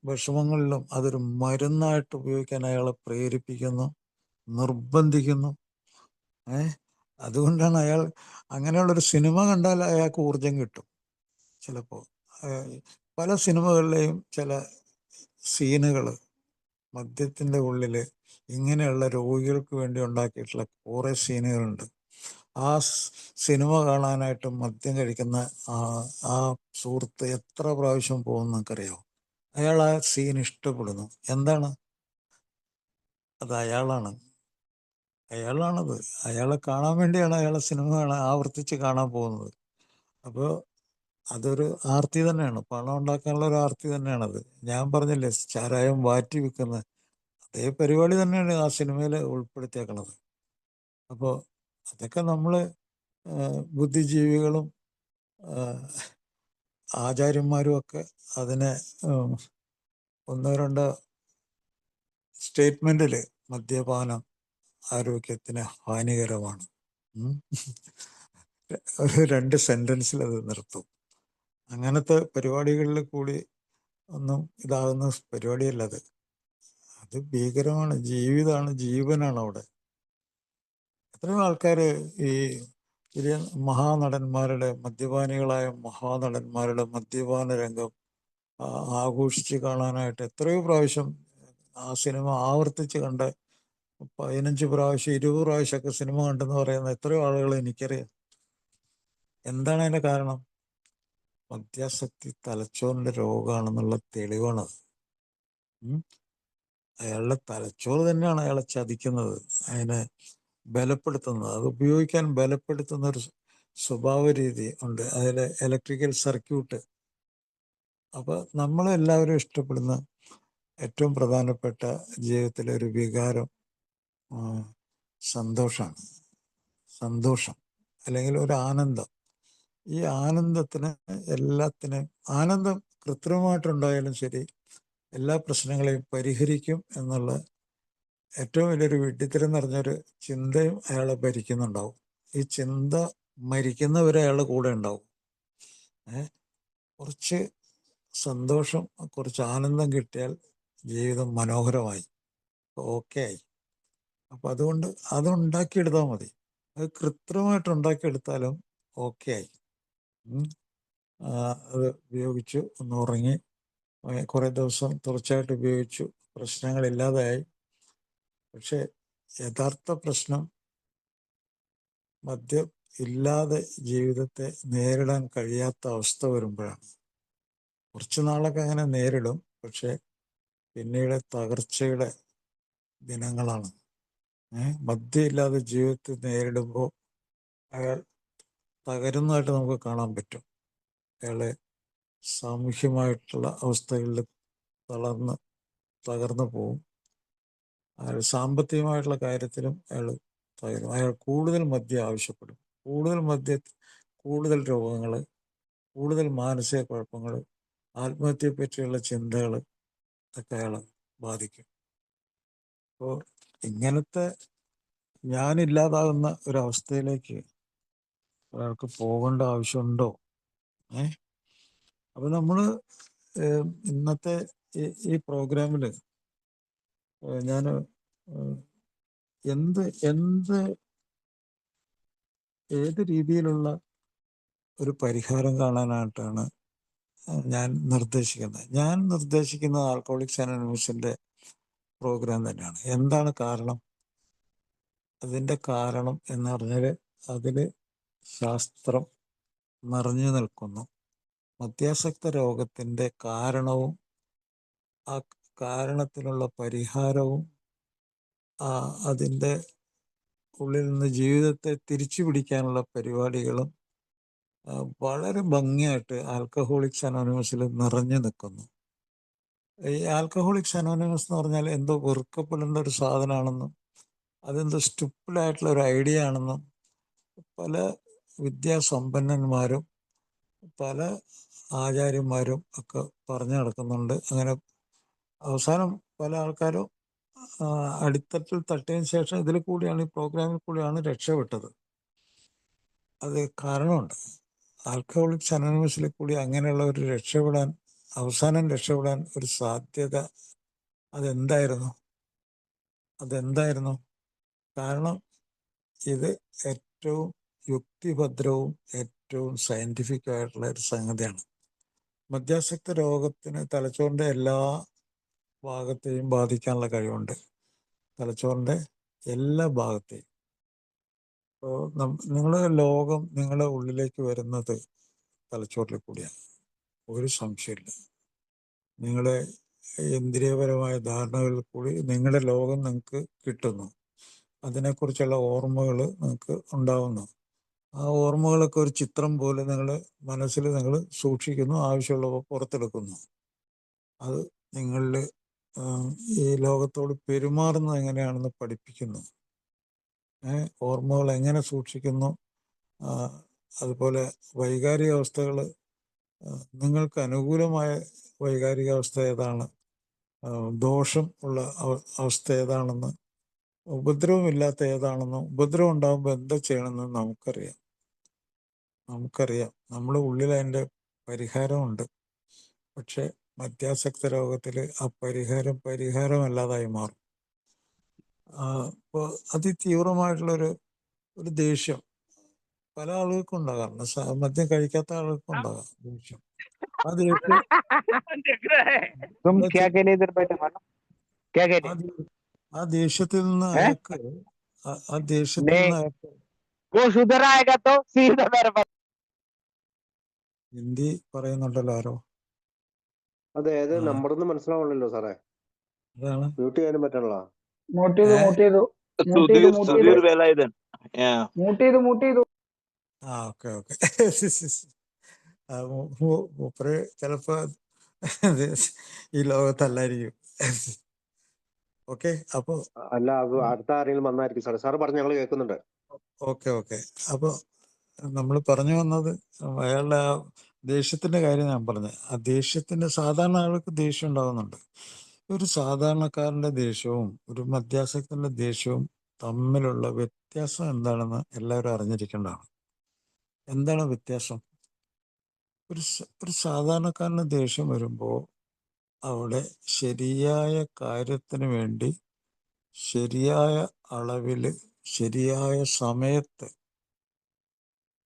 വിഷമങ്ങളിലും അതൊരു മരുന്നായിട്ട് ഉപയോഗിക്കാൻ അയാളെ പ്രേരിപ്പിക്കുന്നു, നിർബന്ധിക്കുന്നു. അതുകൊണ്ടാണ് അയാൾ അങ്ങനെയുള്ളൊരു സിനിമ കണ്ടാൽ അയാൾക്ക് ഊർജം കിട്ടും. ചിലപ്പോൾ പല സിനിമകളിലെയും ചില സീനുകൾ മദ്യത്തിൻ്റെ ഉള്ളിൽ ഇങ്ങനെയുള്ള രോഗികൾക്ക് വേണ്ടി ഉണ്ടാക്കിയിട്ടുള്ള കുറേ സീനുകളുണ്ട്. ആ സിനിമ കാണാനായിട്ട് മദ്യം കഴിക്കുന്ന ആ സുഹൃത്ത് എത്ര പ്രാവശ്യം പോകുമെന്ന് നിങ്ങൾക്കറിയാമോ? അയാൾ ആ സീൻ ഇഷ്ടപ്പെടുന്നു. എന്താണ് അത്? അയാളാണത്. അയാളെ കാണാൻ വേണ്ടിയാണ് അയാളെ സിനിമ ആവർത്തിച്ച് കാണാൻ പോകുന്നത്. അപ്പോൾ അതൊരു ആർത്തി തന്നെയാണ്, പണം ഉണ്ടാക്കാനുള്ള ഒരു ആർത്തി തന്നെയാണത്. ഞാൻ പറഞ്ഞില്ലേ, ചാരായം വാറ്റി വിൽക്കുന്ന അതേ പരിപാടി തന്നെയാണ് ആ സിനിമയിൽ ഉൾപ്പെടുത്തിയേക്കണത്. അപ്പോൾ അതൊക്കെ നമ്മൾ ബുദ്ധിജീവികളും ആചാര്യന്മാരും ഒക്കെ അതിനെ ഒന്നോ രണ്ടോ സ്റ്റേറ്റ്മെൻറ്റിൽ മദ്യപാനം ആരോഗ്യത്തിന് ഹാനികരമാണ്, ഒരു 2 സെൻറ്റൻസിൽ അത് നിർത്തും. അങ്ങനത്തെ പരിപാടികളിൽ കൂടി ഒന്നും ഇതാകുന്ന പരിപാടിയല്ല അത്. അത് ഭീകരമാണ്. ജീവിതമാണ്, ജീവനാണ് അവിടെ. എത്രയോ ആൾക്കാർ ഈ വലിയ മദ്യപാനികളായ മഹാനടന്മാരുടെ മദ്യപാന രംഗം ആഘോഷിച്ച് കാണാനായിട്ട് എത്രയോ പ്രാവശ്യം ആ സിനിമ ആവർത്തിച്ച് കണ്ട 15 പ്രാവശ്യം 20 പ്രാവശ്യമൊക്കെ സിനിമ കണ്ടെന്ന് പറയുന്ന എത്രയോ ആളുകൾ എനിക്കറിയാം. എന്താണ് അതിൻ്റെ കാരണം? മദ്യാസക്തി തലച്ചോറിൻ്റെ രോഗമാണെന്നുള്ള തെളിവാണത്. അയാളുടെ തലച്ചോറ് തന്നെയാണ് അയാളെ ചതിക്കുന്നത്, അതിനെ ബലപ്പെടുത്തുന്നത്. അത് ഉപയോഗിക്കാൻ ബലപ്പെടുത്തുന്ന ഒരു സ്വഭാവ രീതി ഉണ്ട്, അതിൽ ഇലക്ട്രിക്കൽ സർക്യൂട്ട്. അപ്പോൾ നമ്മളെല്ലാവരും ഇഷ്ടപ്പെടുന്ന ഏറ്റവും പ്രധാനപ്പെട്ട ജീവിതത്തിലെ ഒരു വികാരം സന്തോഷമാണ്. സന്തോഷം അല്ലെങ്കിൽ ഒരു ആനന്ദം. ഈ ആനന്ദത്തിന് എല്ലാത്തിനും ആനന്ദം കൃത്രിമമായിട്ടുണ്ടായാലും ശരി എല്ലാ പ്രശ്നങ്ങളെയും പരിഹരിക്കും എന്നുള്ള ഏറ്റവും വലിയൊരു വിഡ്ഢിത്തരം നിറഞ്ഞൊരു ചിന്തയും അയാളെ ഭരിക്കുന്നുണ്ടാവും. ഈ ചിന്ത മരിക്കുന്നവരെ അയാളുടെ കൂടെ ഉണ്ടാവും. കുറച്ച് സന്തോഷം, കുറച്ച് ആനന്ദം കിട്ടിയാൽ ജീവിതം മനോഹരമായി, ഓക്കെ ആയി. അപ്പം അതുകൊണ്ട് അത് ഉണ്ടാക്കിയെടുത്താൽ മതി. അത് കൃത്രിമമായിട്ട് ഉണ്ടാക്കിയെടുത്താലും ഓക്കെ ആയി. അത് ഉപയോഗിച്ചു, ഒന്ന് ഉറങ്ങി, കുറേ ദിവസം തുടർച്ചയായിട്ട് ഉപയോഗിച്ചു, പ്രശ്നങ്ങളില്ലാതെയായി. പക്ഷെ യഥാർത്ഥ പ്രശ്നം മദ്യം ഇല്ലാതെ ജീവിതത്തെ നേരിടാൻ കഴിയാത്ത അവസ്ഥ വരുമ്പോഴാണ്. കുറച്ച് നാളൊക്കെ അങ്ങനെ നേരിടും, പക്ഷെ പിന്നീട് തകർച്ചയുടെ ദിനങ്ങളാണ്. മദ്യമില്ലാതെ ജീവിതത്തെ നേരിടുമ്പോൾ അയാൾ തകരുന്നതായിട്ട് നമുക്ക് കാണാൻ പറ്റും. അയാളെ സാമൂഹ്യമായിട്ടുള്ള അവസ്ഥകളിൽ തകർന്നു പോവും. അയാൾ സാമ്പത്തികമായിട്ടുള്ള കാര്യത്തിലും അയാൾ തകരും. അയാൾ കൂടുതൽ മദ്യം ആവശ്യപ്പെടും. കൂടുതൽ രോഗങ്ങൾ, കൂടുതൽ മാനസിക കുഴപ്പങ്ങൾ, ആത്മഹത്യയെ പറ്റിയുള്ള ചിന്തകൾ ഒക്കെ അയാളെ ബാധിക്കും. അപ്പോൾ ഇങ്ങനത്തെ ഞാനില്ലാതാകുന്ന ഒരവസ്ഥയിലേക്ക് ഒരാൾക്ക് പോകേണ്ട ആവശ്യമുണ്ടോ? അപ്പം നമ്മൾ ഇന്നത്തെ ഈ പ്രോഗ്രാമിൽ ഞാൻ ഏത് രീതിയിലുള്ള ഒരു പരിഹാരം കാണാനായിട്ടാണ് ഞാൻ നിർദ്ദേശിക്കുന്നത്. ഞാൻ നിർദ്ദേശിക്കുന്നത് ആൽക്കഹോളിക്സ് അനോണിമസിൻ്റെ പ്രോഗ്രാം തന്നെയാണ്. എന്താണ് കാരണം? അതിൻ്റെ കാരണം എന്ന് പറഞ്ഞാൽ അതിൽ ശാസ്ത്രം നിറഞ്ഞു നിൽക്കുന്നു. മദ്യാസക്ത രോഗത്തിൻ്റെ കാരണവും ആ കാരണത്തിനുള്ള പരിഹാരവും അതിൻ്റെ ഉള്ളിൽ നിന്ന് ജീവിതത്തെ തിരിച്ചു പിടിക്കാനുള്ള പരിപാടികളും വളരെ ഭംഗിയായിട്ട് ആൽക്കഹോളിക്സ് അനോണിമസിൽ നിറഞ്ഞു നിൽക്കുന്നു. ഈ ആൽക്കഹോളിക്സ് അനോണിമസ് എന്ന് പറഞ്ഞാൽ എന്തോ വെറുക്കപ്പെടേണ്ട ഒരു സാധനമാണെന്നും അതെന്തോ സ്റ്റുപ്പിഡായിട്ടുള്ള ഒരു ഐഡിയ ആണെന്നും പല വിദ്യാസമ്പന്നന്മാരും പല ആചാര്യന്മാരും ഒക്കെ പറഞ്ഞു നടക്കുന്നുണ്ട്. അങ്ങനെ അവസാനം പല ആൾക്കാരും അടിത്തട്ടിൽ തട്ടിയതിന് ശേഷം ഇതിൽ കൂടിയാണ്, ഈ പ്രോഗ്രാമിൽ കൂടിയാണ് രക്ഷപ്പെട്ടത്. അത് കാരണമുണ്ട്. ആൽക്കഹോളിക്സ് അനോണിമസിൽ കൂടി അങ്ങനെയുള്ള ഒരു അവസാനം രക്ഷപ്പെടാൻ ഒരു സാധ്യത അതെന്തായിരുന്നു? കാരണം ഇത് ഏറ്റവും യുക്തിഭദ്രവും ഏറ്റവും സയൻറ്റിഫിക് ആയിട്ടുള്ള ഒരു സംഗതിയാണ്. മദ്യാസക്ത രോഗത്തിന് തലച്ചോറിൻ്റെ എല്ലാ ഭാഗത്തെയും ബാധിക്കാനുള്ള കഴിവുണ്ട്. തലച്ചോറിൻ്റെ എല്ലാ ഭാഗത്തെയും. ഇപ്പോൾ ലോകം നിങ്ങളുടെ ഉള്ളിലേക്ക് വരുന്നത് തലച്ചോറിൽ കൂടിയാണ്, ഒരു സംശയമില്ല. നിങ്ങളെ ഇന്ദ്രിയപരമായ ധാരണകളിൽ കൂടി നിങ്ങളുടെ ലോകം നിങ്ങൾക്ക് കിട്ടുന്നു. അതിനെക്കുറിച്ചുള്ള ഓർമ്മകൾ നിങ്ങൾക്ക് ഉണ്ടാവുന്നു. ആ ഓർമ്മകളൊക്കെ ഒരു ചിത്രം പോലെ നിങ്ങളുടെ മനസ്സിൽ നിങ്ങൾ സൂക്ഷിക്കുന്നു, ആവശ്യമുള്ളവ പുറത്തെടുക്കുന്നു. അത് നിങ്ങളിൽ ഈ ലോകത്തോട് പെരുമാറുന്നത് എങ്ങനെയാണെന്ന് പഠിപ്പിക്കുന്നു. ഓർമ്മകൾ എങ്ങനെ സൂക്ഷിക്കുന്നു, അതുപോലെ വൈകാരികാവസ്ഥകൾ, നിങ്ങൾക്ക് അനുകൂലമായ വൈകാരികാവസ്ഥ ഏതാണ്, ദോഷം ഉള്ള അവസ്ഥ ഏതാണെന്ന്, ഉപദ്രവമില്ലാത്ത ഏതാണെന്നും, ഉപദ്രവം ഉണ്ടാകുമ്പോൾ എന്താ ചെയ്യണമെന്ന് നമുക്കറിയാം. നമ്മുടെ ഉള്ളിൽ അതിൻ്റെ പരിഹാരമുണ്ട്. പക്ഷെ മദ്യാസക്ത രോഗത്തിൽ ആ പരിഹാരമല്ലാതായി മാറും. ഇപ്പോൾ അതിതീവ്രമായിട്ടുള്ളൊരു ദേഷ്യം പല ആളുകൾക്കും ഉണ്ടാകാറുണ്ട്. മദ്യം കഴിക്കാത്ത ആളുകൾക്കും ഉണ്ടാകാം ദേഷ്യം. ആ ദേഷ്യം ആ ദേഷ്യത്തിൽ നിന്ന് അയാൾക്ക് ഹിന്ദി പറയുന്നുണ്ടല്ലോ ആരോ. അതെ, നമ്പർ ഒന്നും മനസ്സിലാവണല്ലോ സാറേ. അതാണ് മ്യൂട്ട് ചെയ്യാനും പറ്റണല്ലോ. ഓക്കെ മൂപ്പര് ചിലപ്പോ ഈ ലോകത്തല്ലായിരിക്കും. ഓക്കെ. അപ്പൊ അല്ല, അടുത്ത ആരെങ്കിലും വന്നായിരിക്കും സാറേ. സാറ് പറഞ്ഞ് ഞങ്ങൾ കേൾക്കുന്നുണ്ട്. ഓക്കെ. അപ്പൊ നമ്മൾ പറഞ്ഞു വന്നത് അയാളുടെ ആ ദേഷ്യത്തിന്റെ കാര്യം ഞാൻ പറഞ്ഞു. ആ ദേഷ്യത്തിന്റെ സാധാരണ ആൾക്ക് ദേഷ്യം ഉണ്ടാകുന്നുണ്ട്. ഒരു സാധാരണക്കാരന്റെ ദേഷ്യവും ഒരു മദ്യാസക്തന്റെ ദേഷ്യവും തമ്മിലുള്ള വ്യത്യാസം എന്താണെന്ന് എല്ലാവരും അറിഞ്ഞിരിക്കേണ്ടതാണ്. എന്താണ് വ്യത്യാസം? ഒരു സാധാരണക്കാരന് ദേഷ്യം വരുമ്പോൾ അവിടെ ശരിയായ കാര്യത്തിന് വേണ്ടി ശരിയായ അളവില് ശരിയായ സമയത്ത്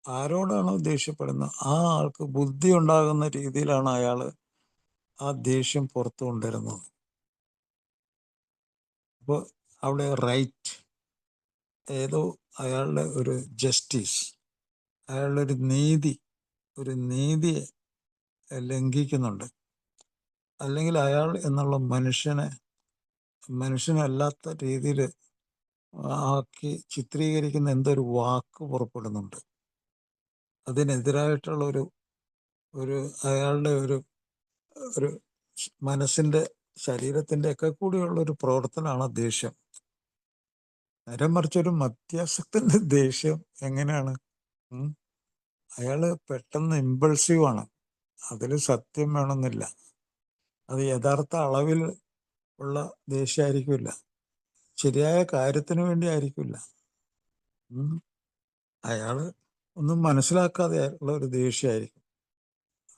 ആരോടാണോ ദേഷ്യപ്പെടുന്നത് ആ ആൾക്ക് ബുദ്ധി ഉണ്ടാകുന്ന രീതിയിലാണ് അയാൾ ആ ദേഷ്യം പുറത്തു കൊണ്ടുവരുന്നത്. അപ്പോൾ അവിടെ റൈറ്റ്, ഏതോ അയാളുടെ ഒരു ജസ്റ്റിസ്, അയാളുടെ ഒരു നീതിയെ ലംഘിക്കുന്നുണ്ട്. അല്ലെങ്കിൽ അയാൾ എന്നുള്ള മനുഷ്യനല്ലാത്ത രീതിയിൽ ആക്കി ചിത്രീകരിക്കുന്ന എന്തൊരു വാക്ക് പുറപ്പെടുന്നുണ്ട്. അതിനെതിരായിട്ടുള്ള ഒരു അയാളുടെ ഒരു മനസ്സിന്റെ ശരീരത്തിന്റെ ഒക്കെ കൂടിയുള്ള ഒരു പ്രവർത്തനമാണ് ദേഷ്യം. നേരെ മറിച്ച് ഒരു മദ്യാസക്തന്റെ ദേഷ്യം എങ്ങനെയാണ്? അയാള് പെട്ടെന്ന് ഇമ്പൾസീവ് ആണ്. അതിൽ സത്യം വേണമെന്നില്ല. അത് യഥാർത്ഥ അളവിൽ ഉള്ള ദേഷ്യമായിരിക്കില്ല. ശരിയായ കാര്യത്തിന് വേണ്ടി ആയിരിക്കില്ല. അയാള് ഒന്നും മനസ്സിലാക്കാതെ ഉള്ള ഒരു ദേഷ്യമായിരിക്കും.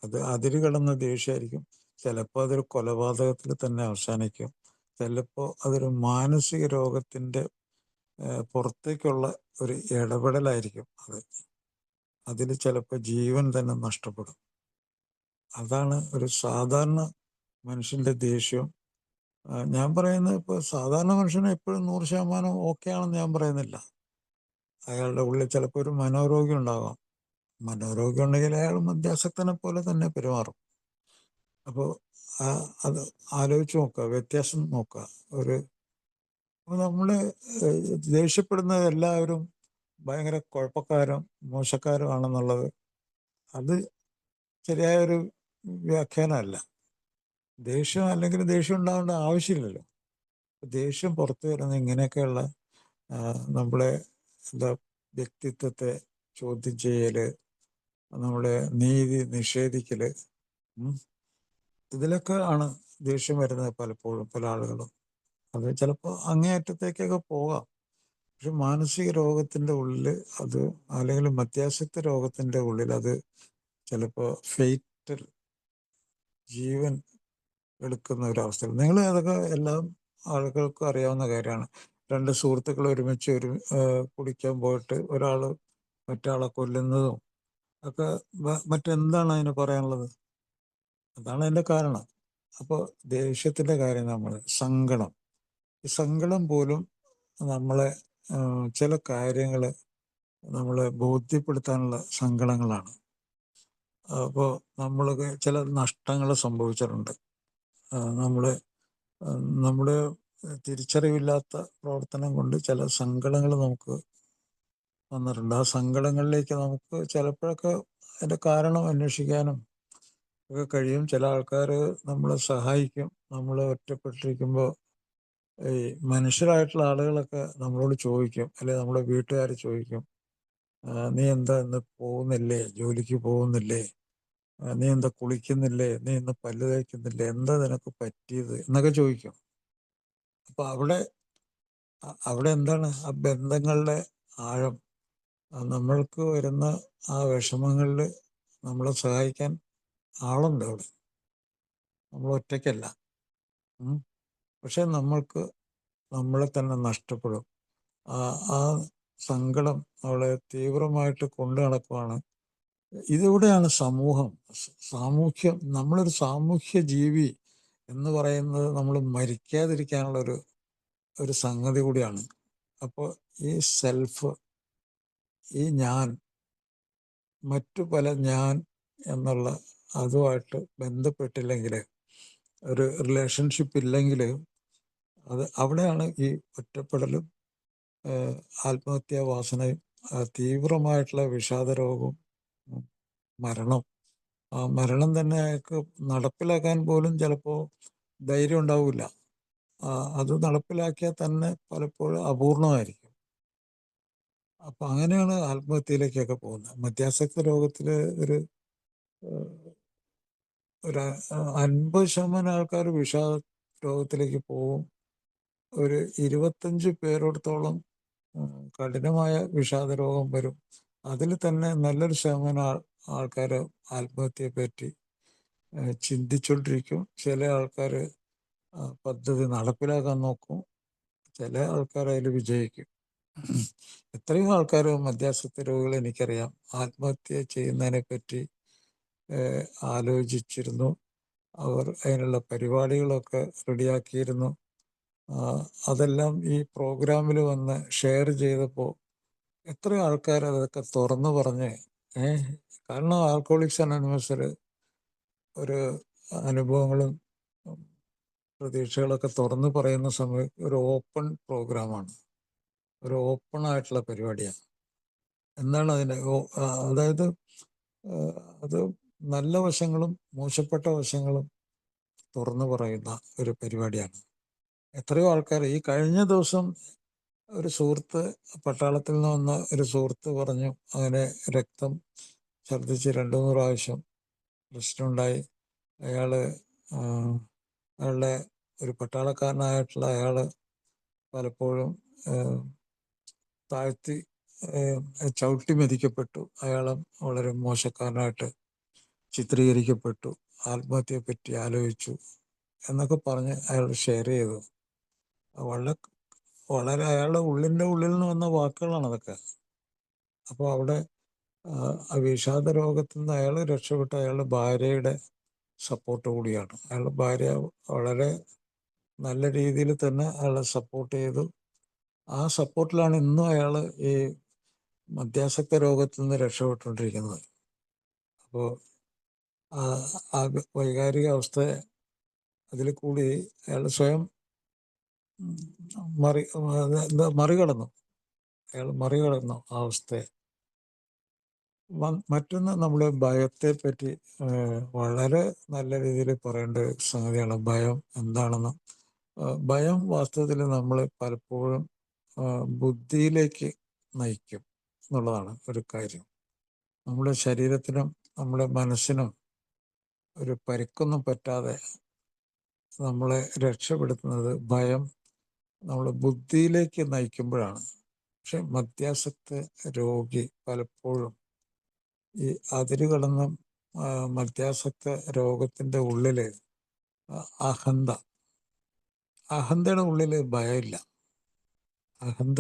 അത് അതിര് കടന്ന ദേഷ്യമായിരിക്കും. ചിലപ്പോൾ അതൊരു കൊലപാതകത്തിൽ തന്നെ അവസാനിക്കും. ചിലപ്പോൾ അതൊരു മാനസിക രോഗത്തിന്റെ പുറത്തേക്കുള്ള ഒരു ഇടപെടലായിരിക്കും. അതിൽ ചിലപ്പോൾ ജീവൻ തന്നെ നഷ്ടപ്പെടും. അതാണ് ഒരു സാധാരണ മനുഷ്യന്റെ ദേഷ്യം. ഞാൻ പറയുന്നത് ഇപ്പോൾ സാധാരണ മനുഷ്യന് എപ്പോഴും 100% ഓക്കെ ആണെന്ന് ഞാൻ പറയുന്നില്ല. അയാളുടെ ഉള്ളിൽ ചിലപ്പോൾ ഒരു മനോരോഗം ഉണ്ടാകാം. മനോരോഗം ഉണ്ടെങ്കിൽ അയാൾ മദ്യാസക്തനെ പോലെ തന്നെ പെരുമാറും. അപ്പോൾ അത് ആലോചിച്ച് നോക്കുക, വ്യത്യാസം നോക്കുക. നമ്മള് ദേഷ്യപ്പെടുന്നത് എല്ലാവരും ഭയങ്കര കുഴപ്പക്കാരും മോശക്കാരും ആണെന്നുള്ളത് അത് ശരിയായൊരു വ്യാഖ്യാനമല്ല. ദേഷ്യം അല്ലെങ്കിൽ ദേഷ്യം ഉണ്ടാകേണ്ട ആവശ്യമില്ലല്ലോ. ദേഷ്യം പുറത്തു വരുന്നത് ഇങ്ങനെയൊക്കെയുള്ള നമ്മളെ വ്യക്തിത്വത്തെ ചോദ്യം ചെയ്യല്, നമ്മുടെ നീതി നിഷേധിക്കല്, ഇതിലൊക്കെ ആണ് ദേഷ്യം വരുന്നത് പലപ്പോഴും പല ആളുകളും. അത് ചിലപ്പോൾ അങ്ങേയറ്റത്തേക്കൊക്കെ പോകാം. പക്ഷെ മാനസിക രോഗത്തിന്റെ ഉള്ളിൽ അത്, അല്ലെങ്കിൽ മദ്യാസക്ത രോഗത്തിന്റെ ഉള്ളിൽ അത് ചിലപ്പോൾ ഫെയ്റ്റൽ, ജീവൻ എടുക്കുന്ന ഒരവസ്ഥ. നിങ്ങൾ അതൊക്കെ എല്ലാം ആളുകൾക്കും അറിയാവുന്ന കാര്യമാണ്. 2 സുഹൃത്തുക്കൾ ഒരുമിച്ച് കുടിക്കാൻ പോയിട്ട് ഒരാൾ മറ്റാളെ കൊല്ലുന്നതും ഒക്കെ മറ്റെന്താണ് അതിന് പറയാനുള്ളത്? അതാണ് അതിൻ്റെ കാരണം. അപ്പോൾ ദേഷ്യത്തിന്റെ കാര്യം, ഈ സങ്കടം പോലും നമ്മളെ ചില കാര്യങ്ങൾ നമ്മളെ ബോധ്യപ്പെടുത്താനുള്ള സങ്കടങ്ങളാണ്. അപ്പോൾ നമ്മൾക്ക് ചില നഷ്ടങ്ങൾ സംഭവിച്ചിട്ടുണ്ട്. നമ്മുടെ തിരിച്ചറിവില്ലാത്ത പ്രവർത്തനം കൊണ്ട് ചില സങ്കടങ്ങൾ നമുക്ക് വന്നിട്ടുണ്ട്. ആ സങ്കടങ്ങളിലേക്ക് നമുക്ക് ചിലപ്പോഴൊക്കെ അതിൻ്റെ കാരണം അന്വേഷിക്കാനും ഒക്കെ കഴിയും. ചില ആൾക്കാർ നമ്മളെ സഹായിക്കും. നമ്മൾ ഒറ്റപ്പെട്ടിരിക്കുമ്പോൾ ഈ മനുഷ്യരായിട്ടുള്ള ആളുകളൊക്കെ നമ്മളോട് ചോദിക്കും, അല്ലെ നമ്മുടെ വീട്ടുകാർ ചോദിക്കും, നീ എന്താ ഇന്ന് പോകുന്നില്ലേ, ജോലിക്ക് പോകുന്നില്ലേ, നീ എന്താ കുളിക്കുന്നില്ലേ, നീ ഇന്ന് പല്ല് തേക്കുന്നില്ലേ, എന്താ നിനക്ക് പറ്റിയത് എന്നൊക്കെ ചോദിക്കും. അപ്പൊ അവിടെ എന്താണ് ആ ബന്ധങ്ങളുടെ ആഴം? നമ്മൾക്ക് വരുന്ന ആ വിഷമങ്ങളിൽ നമ്മളെ സഹായിക്കാൻ ആളുണ്ട് അവിടെ, നമ്മൾ ഒറ്റയ്ക്കല്ല. പക്ഷെ നമ്മളെ തന്നെ നഷ്ടപ്പെടും. ആ സങ്കടം അവളെ തീവ്രമായിട്ട് കൊണ്ടു നടക്കുവാണ്. ഇതിലൂടെയാണ് സാമൂഹ്യം, നമ്മളൊരു സാമൂഹ്യ ജീവി എന്ന് പറയുന്നത് നമ്മൾ മരിക്കാതിരിക്കാനുള്ള ഒരു സംഗതി കൂടിയാണ്. അപ്പോൾ ഈ സെൽഫ്, ഈ ഞാൻ, മറ്റു പല ഞാൻ എന്നുള്ള അതുമായിട്ട് ബന്ധപ്പെട്ടില്ലെങ്കിൽ, ഒരു റിലേഷൻഷിപ്പ് ഇല്ലെങ്കിൽ, അവിടെയാണ് ഈ ഒറ്റപ്പെടലും ആത്മഹത്യാ വാസനയും തീവ്രമായിട്ടുള്ള വിഷാദ രോഗവും മരണം തന്നെ അയാൾക്ക് നടപ്പിലാക്കാൻ പോലും ചിലപ്പോൾ ധൈര്യം ഉണ്ടാവില്ല. അത് നടപ്പിലാക്കിയാൽ തന്നെ പലപ്പോഴും അപൂർണമായിരിക്കും. അപ്പൊ അങ്ങനെയാണ് ആത്മഹത്യയിലേക്കൊക്കെ പോകുന്നത്. മദ്യാസക്ത രോഗത്തില് ഒരു ഏഹ്, ഒരു 50% ആൾക്കാർ വിഷാദ രോഗത്തിലേക്ക് പോകും. ഒരു 25 പേരോടത്തോളം കഠിനമായ വിഷാദ രോഗം വരും. അതിൽ തന്നെ നല്ലൊരു ശതമാനം ആൾക്കാർ ആത്മഹത്യയെ പറ്റി ചിന്തിച്ചുകൊണ്ടിരിക്കും. ചില ആൾക്കാർ പദ്ധതി നടപ്പിലാക്കാൻ നോക്കും, ചില ആൾക്കാർ അതിൽ വിജയിക്കും. എത്രയോ ആൾക്കാർ മദ്യാസക്ത രോഗികൾ എനിക്കറിയാം ആത്മഹത്യ ചെയ്യുന്നതിനെ പറ്റി ആലോചിച്ചിരുന്നു. അവർ അതിനുള്ള പരിപാടികളൊക്കെ റെഡിയാക്കിയിരുന്നു. അതെല്ലാം ഈ പ്രോഗ്രാമിൽ വന്ന് ഷെയർ ചെയ്തപ്പോൾ എത്രയോ ആൾക്കാർ അതൊക്കെ തുറന്നു പറഞ്ഞ് കാരണം ആൽക്കഹോളിക്സ് അനോണിമസിൽ ഒരു അനുഭവങ്ങളും പ്രതീക്ഷകളൊക്കെ തുറന്നു പറയുന്ന സമയത്ത് ഒരു ഓപ്പൺ പ്രോഗ്രാമാണ്, ഒരു ഓപ്പൺ ആയിട്ടുള്ള പരിപാടിയാണ്. എന്താണ് അതിൻ്റെ അതായത് അത് നല്ല വശങ്ങളും മോശപ്പെട്ട വശങ്ങളും തുറന്നു പറയുന്ന ഒരു പരിപാടിയാണ്. എത്രയോ ആൾക്കാർ ഈ കഴിഞ്ഞ ദിവസം ഒരു സുഹൃത്ത്, പട്ടാളത്തിൽ നിന്ന് വന്ന ഒരു സുഹൃത്ത് പറഞ്ഞു അങ്ങനെ രക്തം ഛർദ്ദിച്ച് 2-3 പ്രാവശ്യം പ്രശ്നമുണ്ടായി. അയാളുടെ ഒരു പട്ടാളക്കാരനായിട്ടുള്ള അയാള് പലപ്പോഴും താഴ്ത്തി ചവിട്ടി മെതിക്കപ്പെട്ടു, അയാളെ വളരെ മോശക്കാരനായിട്ട് ചിത്രീകരിക്കപ്പെട്ടു, ആത്മഹത്യയെ പറ്റി ആലോചിച്ചു എന്നൊക്കെ പറഞ്ഞ് അയാൾ ഷെയർ ചെയ്തു. വളരെ വളരെ അയാളുടെ ഉള്ളിൽ നിന്ന് വന്ന വാക്കുകളാണ് അതൊക്കെ. അപ്പോൾ അവിടെ വിഷാദ രോഗത്തിൽ നിന്ന് അയാൾ രക്ഷപ്പെട്ട അയാളുടെ ഭാര്യയുടെ സപ്പോർട്ട് കൂടിയാണ്. അയാളുടെ ഭാര്യ വളരെ നല്ല രീതിയിൽ തന്നെ അയാളെ സപ്പോർട്ട് ചെയ്തു. ആ സപ്പോർട്ടിലാണ് ഇന്നും അയാൾ ഈ മദ്യാസക്ത രോഗത്തിൽ നിന്ന് രക്ഷപ്പെട്ടുകൊണ്ടിരിക്കുന്നത്. അപ്പോൾ ആ വൈകാരിക അവസ്ഥയെ അതിൽ കൂടി അയാൾ സ്വയം മറികടന്നു. അയാൾ മറികടന്നു ആ അവസ്ഥയെ. മറ്റൊന്ന്, നമ്മുടെ ഭയത്തെ പറ്റി വളരെ നല്ല രീതിയിൽ പറയേണ്ട സംഗതിയാണ് ഭയം എന്താണെന്ന്. ഭയം വാസ്തവത്തിൽ നമ്മൾ പലപ്പോഴും ബുദ്ധിയിലേക്ക് നയിക്കും എന്നുള്ളതാണ് ഒരു കാര്യം. നമ്മുടെ ശരീരത്തിനും നമ്മുടെ മനസ്സിനും ഒരു പരിക്കൊന്നും പറ്റാതെ നമ്മളെ രക്ഷപ്പെടുത്തുന്നത് ഭയം നമ്മളെ ബുദ്ധിയിലേക്ക് നയിക്കുമ്പോഴാണ്. പക്ഷെ മദ്യാസക്ത രോഗി പലപ്പോഴും ഈ അതിര് കടന്ന മദ്യാസക്ത രോഗത്തിന്റെ ഉള്ളില് അഹന്തയുടെ ഉള്ളില് ഭയമില്ല. അഹന്ത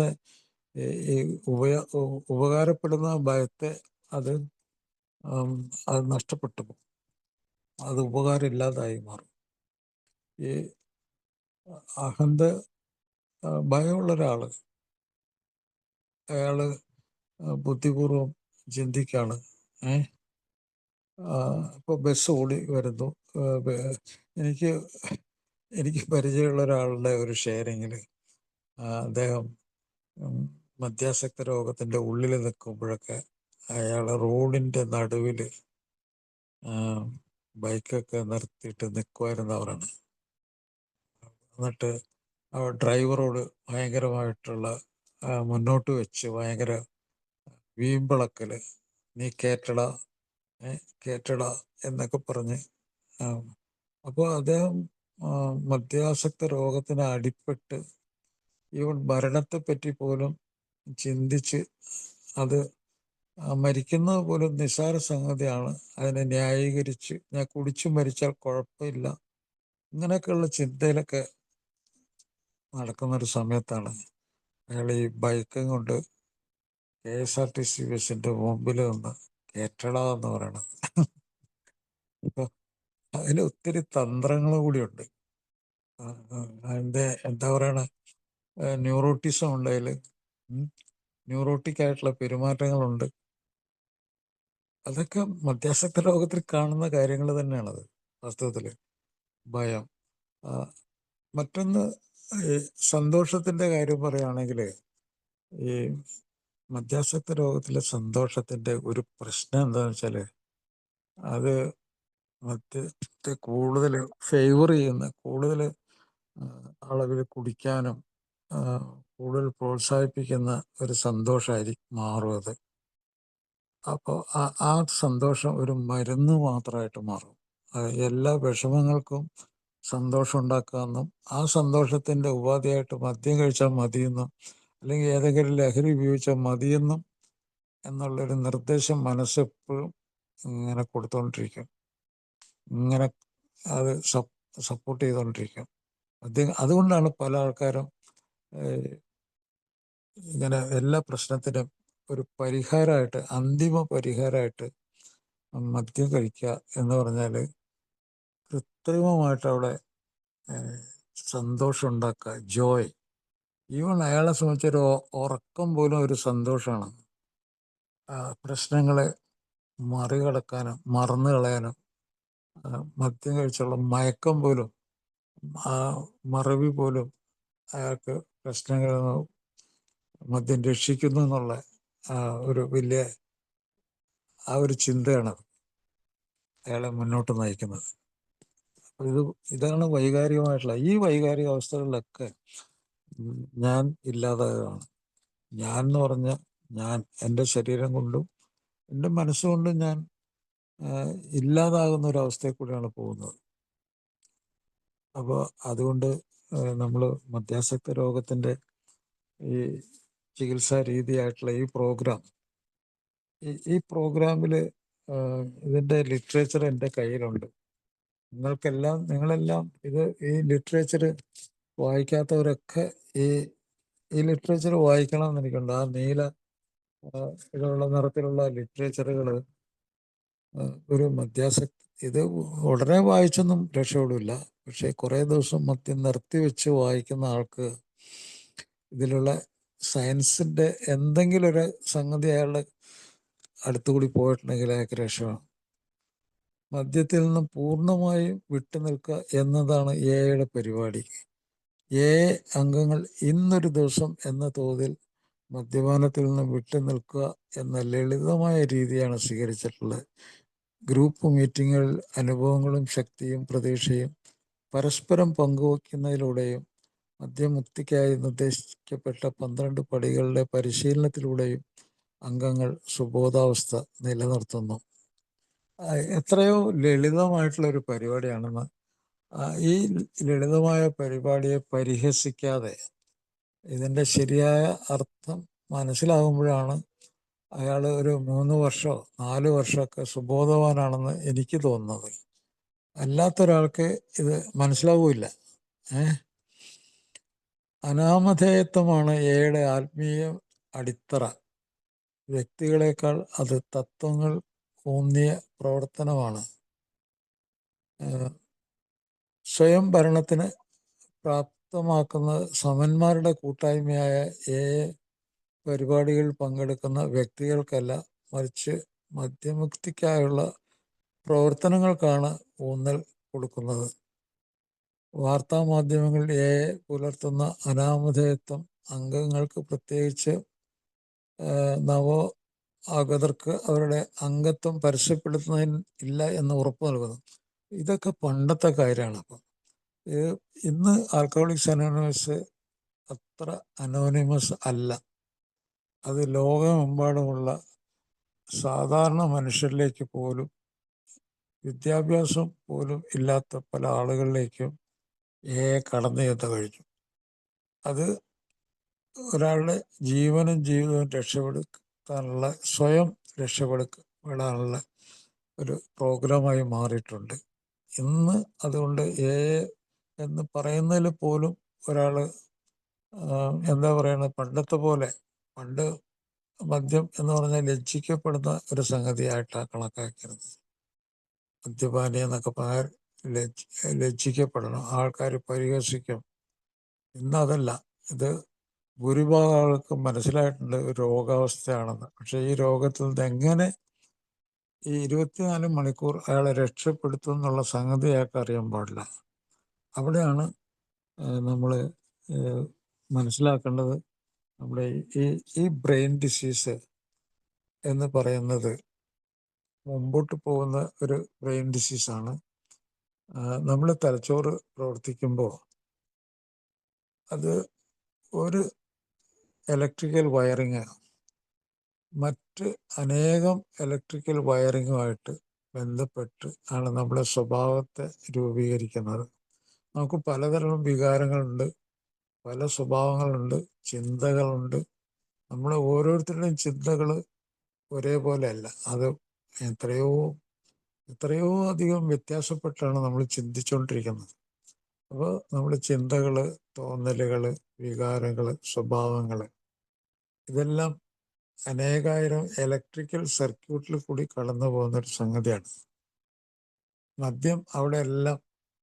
ഈ ഉപകാരപ്പെടുന്ന ഭയത്തെ അത് നഷ്ടപ്പെട്ടു പോകും, അത് ഉപകാരമില്ലാതായി മാറും. ഈ ഭയമുള്ള ഒരാള് അയാള് ബുദ്ധിപൂർവം ചിന്തിക്കാണ്. ഇപ്പോൾ ബസ് ഓടി വരുന്നു, എനിക്ക് പരിചയമുള്ള ഒരാളുടെ ഒരു ഷെയറിങ്ങിൽ അദ്ദേഹം മദ്യാസക്ത രോഗത്തിന്റെ ഉള്ളിൽ നിൽക്കുമ്പോഴൊക്കെ അയാൾ റോഡിന്റെ നടുവിൽ ബൈക്കൊക്കെ നിർത്തിയിട്ട് നിൽക്കുമായിരുന്നവരാണ്. എന്നിട്ട് ഡ്രൈവറോട് ഭയങ്കരമായിട്ടുള്ള മുന്നോട്ട് വെച്ച് ഭയങ്കര വീമ്പിളക്കല്, നീ കേറ്റടാ എന്നൊക്കെ പറഞ്ഞ്. അപ്പോൾ അദ്ദേഹം മദ്യാസക്ത രോഗത്തിന് അടിപ്പെട്ട് ഈവൻ മരണത്തെ പറ്റി പോലും ചിന്തിച്ച് അത് മരിക്കുന്നത് പോലും നിസ്സാര സംഗതിയാണ്, അതിനെ ന്യായീകരിച്ച് ഞാൻ കുടിച്ചു മരിച്ചാൽ കുഴപ്പമില്ല, ഇങ്ങനെയൊക്കെയുള്ള ചിന്തയിലൊക്കെ നടക്കുന്നൊരു സമയത്താണ് അയാൾ ഈ ബൈക്കും കൊണ്ട് KSRTC ബസിന്റെ മുമ്പിൽ നിന്ന് കേറ്റടാ എന്ന് പറയണത്. അപ്പൊ അതിൽ ഒത്തിരി തന്ത്രങ്ങൾ കൂടിയുണ്ട്. അതിന്റെ എന്താ പറയണ, ന്യൂറോട്ടിസം ഉണ്ട് അതിൽ, ന്യൂറോട്ടിക് ആയിട്ടുള്ള പെരുമാറ്റങ്ങളുണ്ട്. അതൊക്കെ മദ്യാസക്ത രോഗത്തിൽ കാണുന്ന കാര്യങ്ങൾ തന്നെയാണത് വാസ്തവത്തില്. ഭയം. മറ്റൊന്ന്, ഈ സന്തോഷത്തിന്റെ കാര്യം പറയുകയാണെങ്കിൽ ഈ മദ്യാസക്ത രോഗത്തിലെ സന്തോഷത്തിന്റെ ഒരു പ്രശ്നം എന്താണെന്ന് വെച്ചാല് അത് മദ്യത്തെ കൂടുതൽ ഫേവർ ചെയ്യുന്ന, കൂടുതൽ അളവിൽ കുടിക്കാനും കൂടുതൽ പ്രോത്സാഹിപ്പിക്കുന്ന ഒരു സന്തോഷമായിരിക്കും മാറും അത്. അപ്പോൾ ആ സന്തോഷം ഒരു മരുന്ന് മാത്രമായിട്ട് മാറും. എല്ലാ വിഷമങ്ങൾക്കും സന്തോഷം ഉണ്ടാക്കാമെന്നും ആ സന്തോഷത്തിൻ്റെ ഉപാധിയായിട്ട് മദ്യം കഴിച്ചാൽ മതിയെന്നും അല്ലെങ്കിൽ ഏതെങ്കിലും ലഹരി ഉപയോഗിച്ചാൽ മതിയെന്നും എന്നുള്ളൊരു നിർദ്ദേശം മനസ്സെപ്പോഴും ഇങ്ങനെ കൊടുത്തുകൊണ്ടിരിക്കും, ഇങ്ങനെ അത് സപ്പോർട്ട് ചെയ്തുകൊണ്ടിരിക്കും. അതുകൊണ്ടാണ് പല ആൾക്കാരും ഇങ്ങനെ എല്ലാ പ്രശ്നത്തിനും ഒരു പരിഹാരമായിട്ട്, അന്തിമ പരിഹാരമായിട്ട് മദ്യം കഴിക്കുക എന്ന് പറഞ്ഞാൽ കൃത്രിമമായിട്ട് അവിടെ സന്തോഷം ഉണ്ടാക്കുക, ജോയ്. ഈവൻ അയാളെ സംബന്ധിച്ചൊരു ഉറക്കം പോലും ഒരു സന്തോഷമാണ്. പ്രശ്നങ്ങളെ മറികടക്കാനും മറന്നു കളയാനും മദ്യം കഴിച്ചുള്ള മയക്കം പോലും, ആ മറവി പോലും അയാൾക്ക് പ്രശ്നങ്ങളിൽ നിന്ന് മദ്യം രക്ഷിക്കുന്നു എന്നുള്ള ഒരു വലിയ ഒരു ചിന്തയാണ് അയാളെ മുന്നോട്ട് നയിക്കുന്നത്. ഇതാണ് വൈകാരികമായിട്ടുള്ള ഈ വൈകാരിക അവസ്ഥകളിലൊക്കെ ഞാൻ ഇല്ലാതായതാണ്. ഞാൻ എന്ന് പറഞ്ഞാൽ ഞാൻ എൻ്റെ ശരീരം കൊണ്ടും എൻ്റെ മനസ്സുകൊണ്ടും ഞാൻ ഇല്ലാതാകുന്ന ഒരവസ്ഥയിൽ കൂടെയാണ് പോകുന്നത്. അപ്പോൾ അതുകൊണ്ട് നമ്മൾ മദ്യാസക്ത രോഗത്തിൻ്റെ ഈ ചികിത്സാ രീതിയായിട്ടുള്ള ഈ പ്രോഗ്രാമിൽ ഇതിൻ്റെ ലിറ്ററേച്ചർ എൻ്റെ കയ്യിലുണ്ട്. നിങ്ങളെല്ലാം ഈ ലിറ്ററേച്ചർ വായിക്കാത്തവരൊക്കെ ഈ ലിറ്ററേച്ചർ വായിക്കണം എനിക്കുണ്ട്. ആ നീല ഇതുള്ള നിറത്തിലുള്ള ലിറ്ററേച്ചറുകൾ ഒരു ഇത് ഉടനെ വായിച്ചൊന്നും രക്ഷപ്പെടില്ല. പക്ഷെ കുറേ ദിവസം മദ്യം നിർത്തിവെച്ച് വായിക്കുന്ന ആൾക്ക് ഇതിലുള്ള സയൻസിൻ്റെ എന്തെങ്കിലും ഒരു സംഗതി അയാളുടെ അടുത്തുകൂടി പോയിട്ടുണ്ടെങ്കിൽ അയാൾക്ക് രക്ഷമാണ്. മദ്യത്തിൽ നിന്ന് പൂർണ്ണമായും വിട്ടുനിൽക്കുക എന്നതാണ് എയുടെ പരിപാടി. അംഗങ്ങൾ ഇന്നൊരു ദിവസം എന്ന തോതിൽ മദ്യപാനത്തിൽ നിന്ന് വിട്ടുനിൽക്കുക എന്ന ലളിതമായ രീതിയാണ് സ്വീകരിച്ചിട്ടുള്ളത്. ഗ്രൂപ്പ് മീറ്റിങ്ങുകളിൽ അനുഭവങ്ങളും ശക്തിയും പ്രതീക്ഷയും പരസ്പരം പങ്കുവയ്ക്കുന്നതിലൂടെയും മദ്യമുക്തിക്കായി നിർദ്ദേശിക്കപ്പെട്ട 12 പടികളുടെ പരിശീലനത്തിലൂടെയും അംഗങ്ങൾ സുബോധാവസ്ഥ നിലനിർത്തുന്നു. എത്രയോ ലളിതമായിട്ടുള്ള ഒരു പരിപാടിയാണെന്ന് ഈ ലളിതമായ പരിപാടിയെ പരിഹസിക്കാതെ ഇതിൻ്റെ ശരിയായ അർത്ഥം മനസ്സിലാകുമ്പോഴാണ് അയാൾ ഒരു 3 വർഷമോ 4 വർഷമൊക്കെ സുബോധവാനാണെന്ന് എനിക്ക് തോന്നുന്നത്. അല്ലാത്തൊരാൾക്ക് ഇത് മനസ്സിലാവില്ല. അനാമധേയത്വമാണ് എയുടെ ആത്മീയ അടിത്തറ. വ്യക്തികളെക്കാൾ അത് തത്വങ്ങൾ ഊന്നിയ പ്രവർത്തനമാണ്. സ്വയം ഭരണത്തിന് പ്രാപ്തമാക്കുന്ന സമന്മാരുടെ കൂട്ടായ്മയായ പരിപാടികളിൽ പങ്കെടുക്കുന്ന വ്യക്തികൾക്കല്ല, മറിച്ച് മദ്യമുക്തിക്കായുള്ള പ്രവർത്തനങ്ങൾക്കാണ് ഊന്നൽ കൊടുക്കുന്നത്. വാർത്താമാധ്യമങ്ങൾ പുലർത്തുന്ന അനാമധേയത്വം അംഗങ്ങൾക്ക്, പ്രത്യേകിച്ച് നവോആഗതർക്ക് അവരുടെ അംഗത്വം പരസ്യപ്പെടുത്തുന്നതിന് ഇല്ല എന്ന് ഉറപ്പ് നൽകുന്നു. ഇതൊക്കെ പണ്ടത്തെ കാര്യമാണ്. അപ്പം ഇന്ന് ആൽക്കഹോളിക്സ് അനോണിമസ് അത്ര അനോണിമസ് അല്ല. അത് ലോകമെമ്പാടുമുള്ള സാധാരണ മനുഷ്യരിലേക്ക് പോലും, വിദ്യാഭ്യാസം പോലും ഇല്ലാത്ത പല ആളുകളിലേക്കും കടന്നു ചെന്ന് കഴിഞ്ഞു. അത് ഒരാളുടെ ജീവനും ജീവിതവും രക്ഷപ്പെടുത്താനുള്ള, സ്വയം രക്ഷപ്പെടാനുള്ള ഒരു പ്രോഗ്രാമായി മാറിയിട്ടുണ്ട് ഇന്ന്. അതുകൊണ്ട് എന്ന് പറയുന്നതിൽ പോലും ഒരാൾ എന്താ പറയുന്നത്, പണ്ടത്തെ പോലെ, പണ്ട് മദ്യം എന്ന് പറഞ്ഞാൽ ലജ്ജിക്കപ്പെടുന്ന ഒരു സംഗതിയായിട്ടാണ് കണക്കാക്കിയത്. മദ്യപാനി എന്നൊക്കെ പറഞ്ഞാൽ ലജ്ജിക്കപ്പെടണം, ആൾക്കാർ പരിഹസിക്കും. ഇന്നതല്ല. ഇത് ഭൂരിഭാഗം ആൾക്ക് മനസ്സിലായിട്ടുണ്ട് ഒരു രോഗാവസ്ഥയാണെന്ന്. പക്ഷെ ഈ രോഗത്തിൽ നിന്ന് എങ്ങനെ ഈ 24 മണിക്കൂർ അയാളെ രക്ഷപ്പെടുത്തും എന്നുള്ള സംഗതി അയാൾക്ക് അറിയാൻ പാടില്ല. അവിടെയാണ് നമ്മൾ മനസ്സിലാക്കേണ്ടത്. നമ്മുടെ ഈ ബ്രെയിൻ ഡിസീസ് എന്ന് പറയുന്നത് മുമ്പോട്ട് പോകുന്ന ഒരു ബ്രെയിൻ ഡിസീസാണ്. നമ്മൾ തലച്ചോറ് പ്രവർത്തിക്കുമ്പോൾ അത് ഒരു ഇലക്ട്രിക്കൽ വയറിങ് മറ്റ് അനേകം ഇലക്ട്രിക്കൽ വയറിങ്ങുമായിട്ട് ബന്ധപ്പെട്ട് ആണ് നമ്മുടെ സ്വഭാവത്തെ രൂപീകരിക്കുന്നത്. നമുക്ക് പലതരം വികാരങ്ങളുണ്ട്, പല സ്വഭാവങ്ങളുണ്ട്, ചിന്തകളുണ്ട്. നമ്മളെ ഓരോരുത്തരുടെയും ചിന്തകൾ ഒരേപോലെ അല്ല. അത് എത്രയോ അധികം വ്യത്യാസപ്പെട്ടാണ് നമ്മൾ ചിന്തിച്ചുകൊണ്ടിരിക്കുന്നത്. അപ്പോൾ നമ്മുടെ ചിന്തകൾ, തോന്നലുകൾ, വികാരങ്ങൾ, സ്വഭാവങ്ങൾ ഇതെല്ലാം അനേകായിരം ഇലക്ട്രിക്കൽ സർക്യൂട്ടിൽ കൂടി കടന്നു പോകുന്ന ഒരു സംഗതിയാണ്. മദ്യം അവിടെ എല്ലാം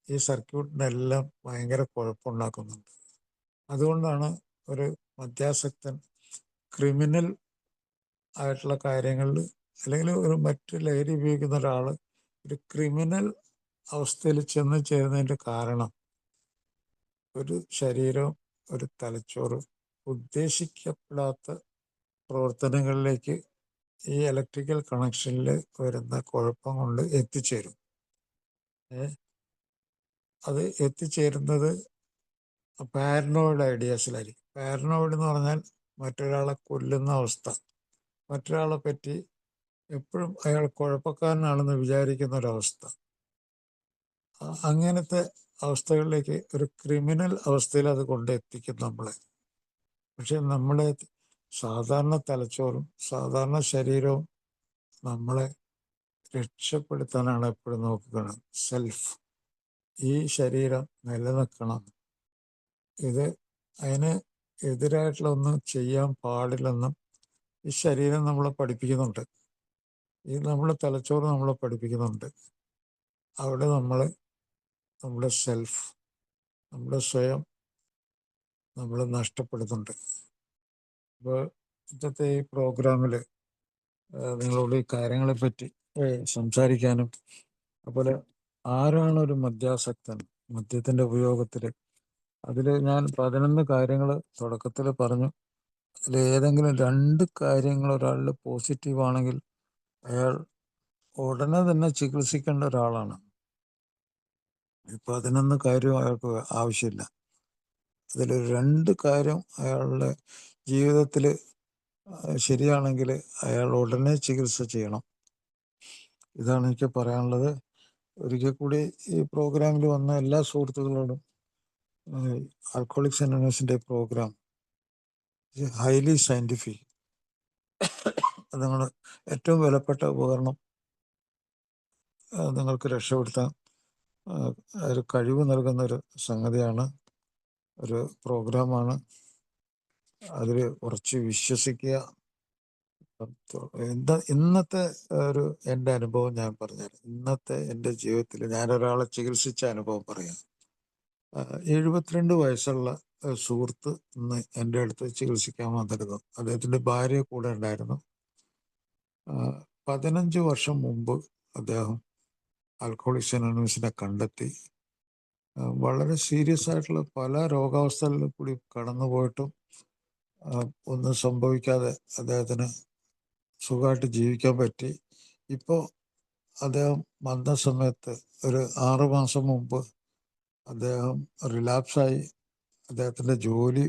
ഈ സർക്യൂട്ടിനെല്ലാം ഭയങ്കര കുഴപ്പമുണ്ടാക്കുന്നുണ്ട്. അതുകൊണ്ടാണ് ഒരു മദ്യാസക്തൻ ക്രിമിനൽ ആയിട്ടുള്ള കാര്യങ്ങളിൽ അല്ലെങ്കിൽ ഒരു മറ്റ് ലഹരി ഉപയോഗിക്കുന്ന ഒരാൾ ഒരു ക്രിമിനൽ അവസ്ഥയിൽ ചെന്ന് ചേരുന്നതിൻ്റെ കാരണം ഒരു ശരീരം, ഒരു തലച്ചോറ് ഉദ്ദേശിക്കപ്പെടാത്ത പ്രവർത്തനങ്ങളിലേക്ക് ഈ ഇലക്ട്രിക്കൽ കണക്ഷനിൽ വരുന്ന കുഴപ്പം കൊണ്ട് എത്തിച്ചേരും. അത് എത്തിച്ചേരുന്നത് പാരനോയിഡ് ഐഡിയാസിലായിരിക്കും. പാരനോയിഡ് എന്ന് പറഞ്ഞാൽ മറ്റൊരാളെ കൊല്ലുന്ന അവസ്ഥ, മറ്റൊരാളെ പറ്റി എപ്പോഴും അയാൾ കുഴപ്പക്കാരനാണെന്ന് വിചാരിക്കുന്ന ഒരവസ്ഥ. അങ്ങനത്തെ അവസ്ഥകളിലേക്ക് ഒരു ക്രിമിനൽ അവസ്ഥയിൽ അത് കൊണ്ട് എത്തിക്കും നമ്മളെ. പക്ഷെ നമ്മളെ സാധാരണ തലച്ചോറും സാധാരണ ശരീരവും നമ്മളെ രക്ഷപ്പെടുത്താനാണ് എപ്പോഴും നോക്കുന്നത്. സെൽഫ്, ഈ ശരീരം നിലനിൽക്കണം, ഇത് അതിന് എതിരായിട്ടുള്ള ഒന്നും ചെയ്യാൻ പാടില്ലെന്നും ഈ ശരീരം നമ്മളെ പഠിപ്പിക്കുന്നുണ്ട്. ഈ നമ്മുടെ തലച്ചോറ് നമ്മളെ പഠിപ്പിക്കുന്നുണ്ട്. അവിടെ നമ്മുടെ സെൽഫ്, നമ്മുടെ സ്വയം നമ്മൾ നഷ്ടപ്പെടുന്നുണ്ട്. അപ്പോൾ ഇന്നത്തെ ഈ പ്രോഗ്രാമിൽ നിങ്ങളോട് ഈ കാര്യങ്ങളെപ്പറ്റി സംസാരിക്കാനും, അതുപോലെ ആരാണ് ഒരു മദ്യാസക്തൻ, മദ്യത്തിൻ്റെ ഉപയോഗത്തിൽ അതിൽ ഞാൻ 11 കാര്യങ്ങൾ തുടക്കത്തിൽ പറഞ്ഞു. അതിൽ ഏതെങ്കിലും 2 കാര്യങ്ങൾ ഒരാളിൽ പോസിറ്റീവ് ആണെങ്കിൽ അയാൾ ഉടനെ തന്നെ ചികിത്സിക്കേണ്ട ഒരാളാണ്. 11 കാര്യം അയാൾക്ക് ആവശ്യമില്ല. അതിൽ 2 കാര്യം അയാളുടെ ജീവിതത്തിൽ ശരിയാണെങ്കിൽ അയാൾ ഉടനെ ചികിത്സ ചെയ്യണം. ഇതാണ് എനിക്ക് പറയാനുള്ളത്. ഒരിക്കൽ കൂടി ഈ പ്രോഗ്രാമിൽ വന്ന എല്ലാ സുഹൃത്തുക്കളോടും ആൽക്കഹോളിക്സ് അനോണിമസിൻ്റെ പ്രോഗ്രാം ഹൈലി സയൻറ്റിഫിക്, അത് നിങ്ങളുടെ ഏറ്റവും വിലപ്പെട്ട ഉപകരണം നിങ്ങൾക്ക് രക്ഷപ്പെടുത്താൻ ഒരു കഴിവ് നൽകുന്ന ഒരു സംഗതിയാണ്, ഒരു പ്രോഗ്രാമാണ്. അതിൽ കുറച്ച് വിശ്വസിക്കുക. ഇന്നത്തെ ഒരു എൻ്റെ അനുഭവം ഞാൻ പറഞ്ഞുതരാം. ഇന്നത്തെ എൻ്റെ ജീവിതത്തിൽ ഞാനൊരാളെ ചികിത്സിച്ച അനുഭവം പറയാം. 72 വയസ്സുള്ള സുഹൃത്ത് ഇന്ന് എൻ്റെ അടുത്ത് ചികിത്സിക്കാൻ വന്നിരുന്നു. അദ്ദേഹത്തിൻ്റെ ഭാര്യ കൂടെ ഉണ്ടായിരുന്നു. 15 വർഷം മുമ്പ് അദ്ദേഹം ആൽക്കഹോളിക്സ് അനോണിമസിനെ കണ്ടെത്തി. വളരെ സീരിയസ് ആയിട്ടുള്ള പല രോഗാവസ്ഥകളിൽ കൂടി കടന്നുപോയിട്ടും ഒന്നും സംഭവിക്കാതെ അദ്ദേഹത്തിന് സുഖമായിട്ട് ജീവിക്കാൻ പറ്റി. ഇപ്പോൾ അദ്ദേഹം വന്ന സമയത്ത് ഒരു 6 മാസം മുമ്പ് അദ്ദേഹം റിലാപ്സായി. അദ്ദേഹത്തിൻ്റെ ജോലി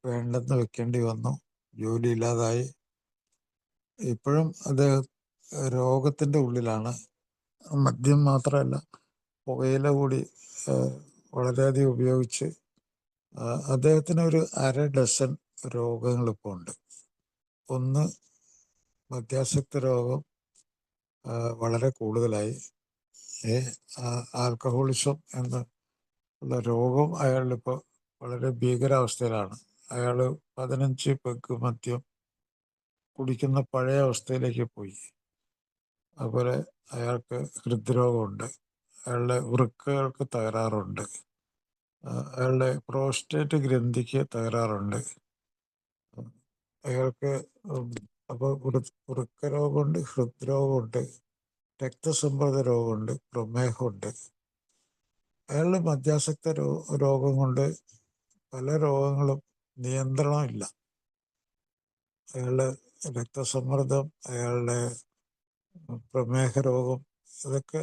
വേണ്ടെന്ന് വെക്കേണ്ടി വന്നു, ജോലി ഇല്ലാതായി. ഇപ്പോഴും അദ്ദേഹം രോഗത്തിൻ്റെ ഉള്ളിലാണ്. മദ്യം മാത്രമല്ല, പുകയില കൂടി വളരെയധികം ഉപയോഗിച്ച് അദ്ദേഹത്തിന് ഒരു 1/2 ഡസൻ രോഗങ്ങളിപ്പോൾ ഉണ്ട്. ഒന്ന്, മദ്യാസക്ത രോഗം വളരെ കൂടുതലായി. ആൽക്കഹോളിസം എന്നുള്ള രോഗം അയാളിപ്പോൾ വളരെ ഭീകരാവസ്ഥയിലാണ്. അയാൾ 15 പെഗ് മദ്യം കുടിക്കുന്ന പഴയ അവസ്ഥയിലേക്ക് പോയി. അതുപോലെ അയാൾക്ക് ഹൃദ്രോഗമുണ്ട്, അയാളുടെ വൃക്കകൾക്ക് തകരാറുണ്ട്, അയാളുടെ പ്രോസ്റ്റേറ്റ് ഗ്രന്ഥിക്ക് തകരാറുണ്ട്, അയാൾക്ക് അപ്പോൾ വൃക്കരോഗമുണ്ട്, ഹൃദ്രോഗമുണ്ട്, രക്തസമ്മർദ്ദ രോഗമുണ്ട്, പ്രമേഹമുണ്ട്. അയാളുടെ മദ്യാസക്ത രോഗം കൊണ്ട് പല രോഗങ്ങളും നിയന്ത്രണമില്ല. അയാളുടെ രക്തസമ്മർദ്ദം, അയാളുടെ പ്രമേഹ രോഗം, ഇതൊക്കെ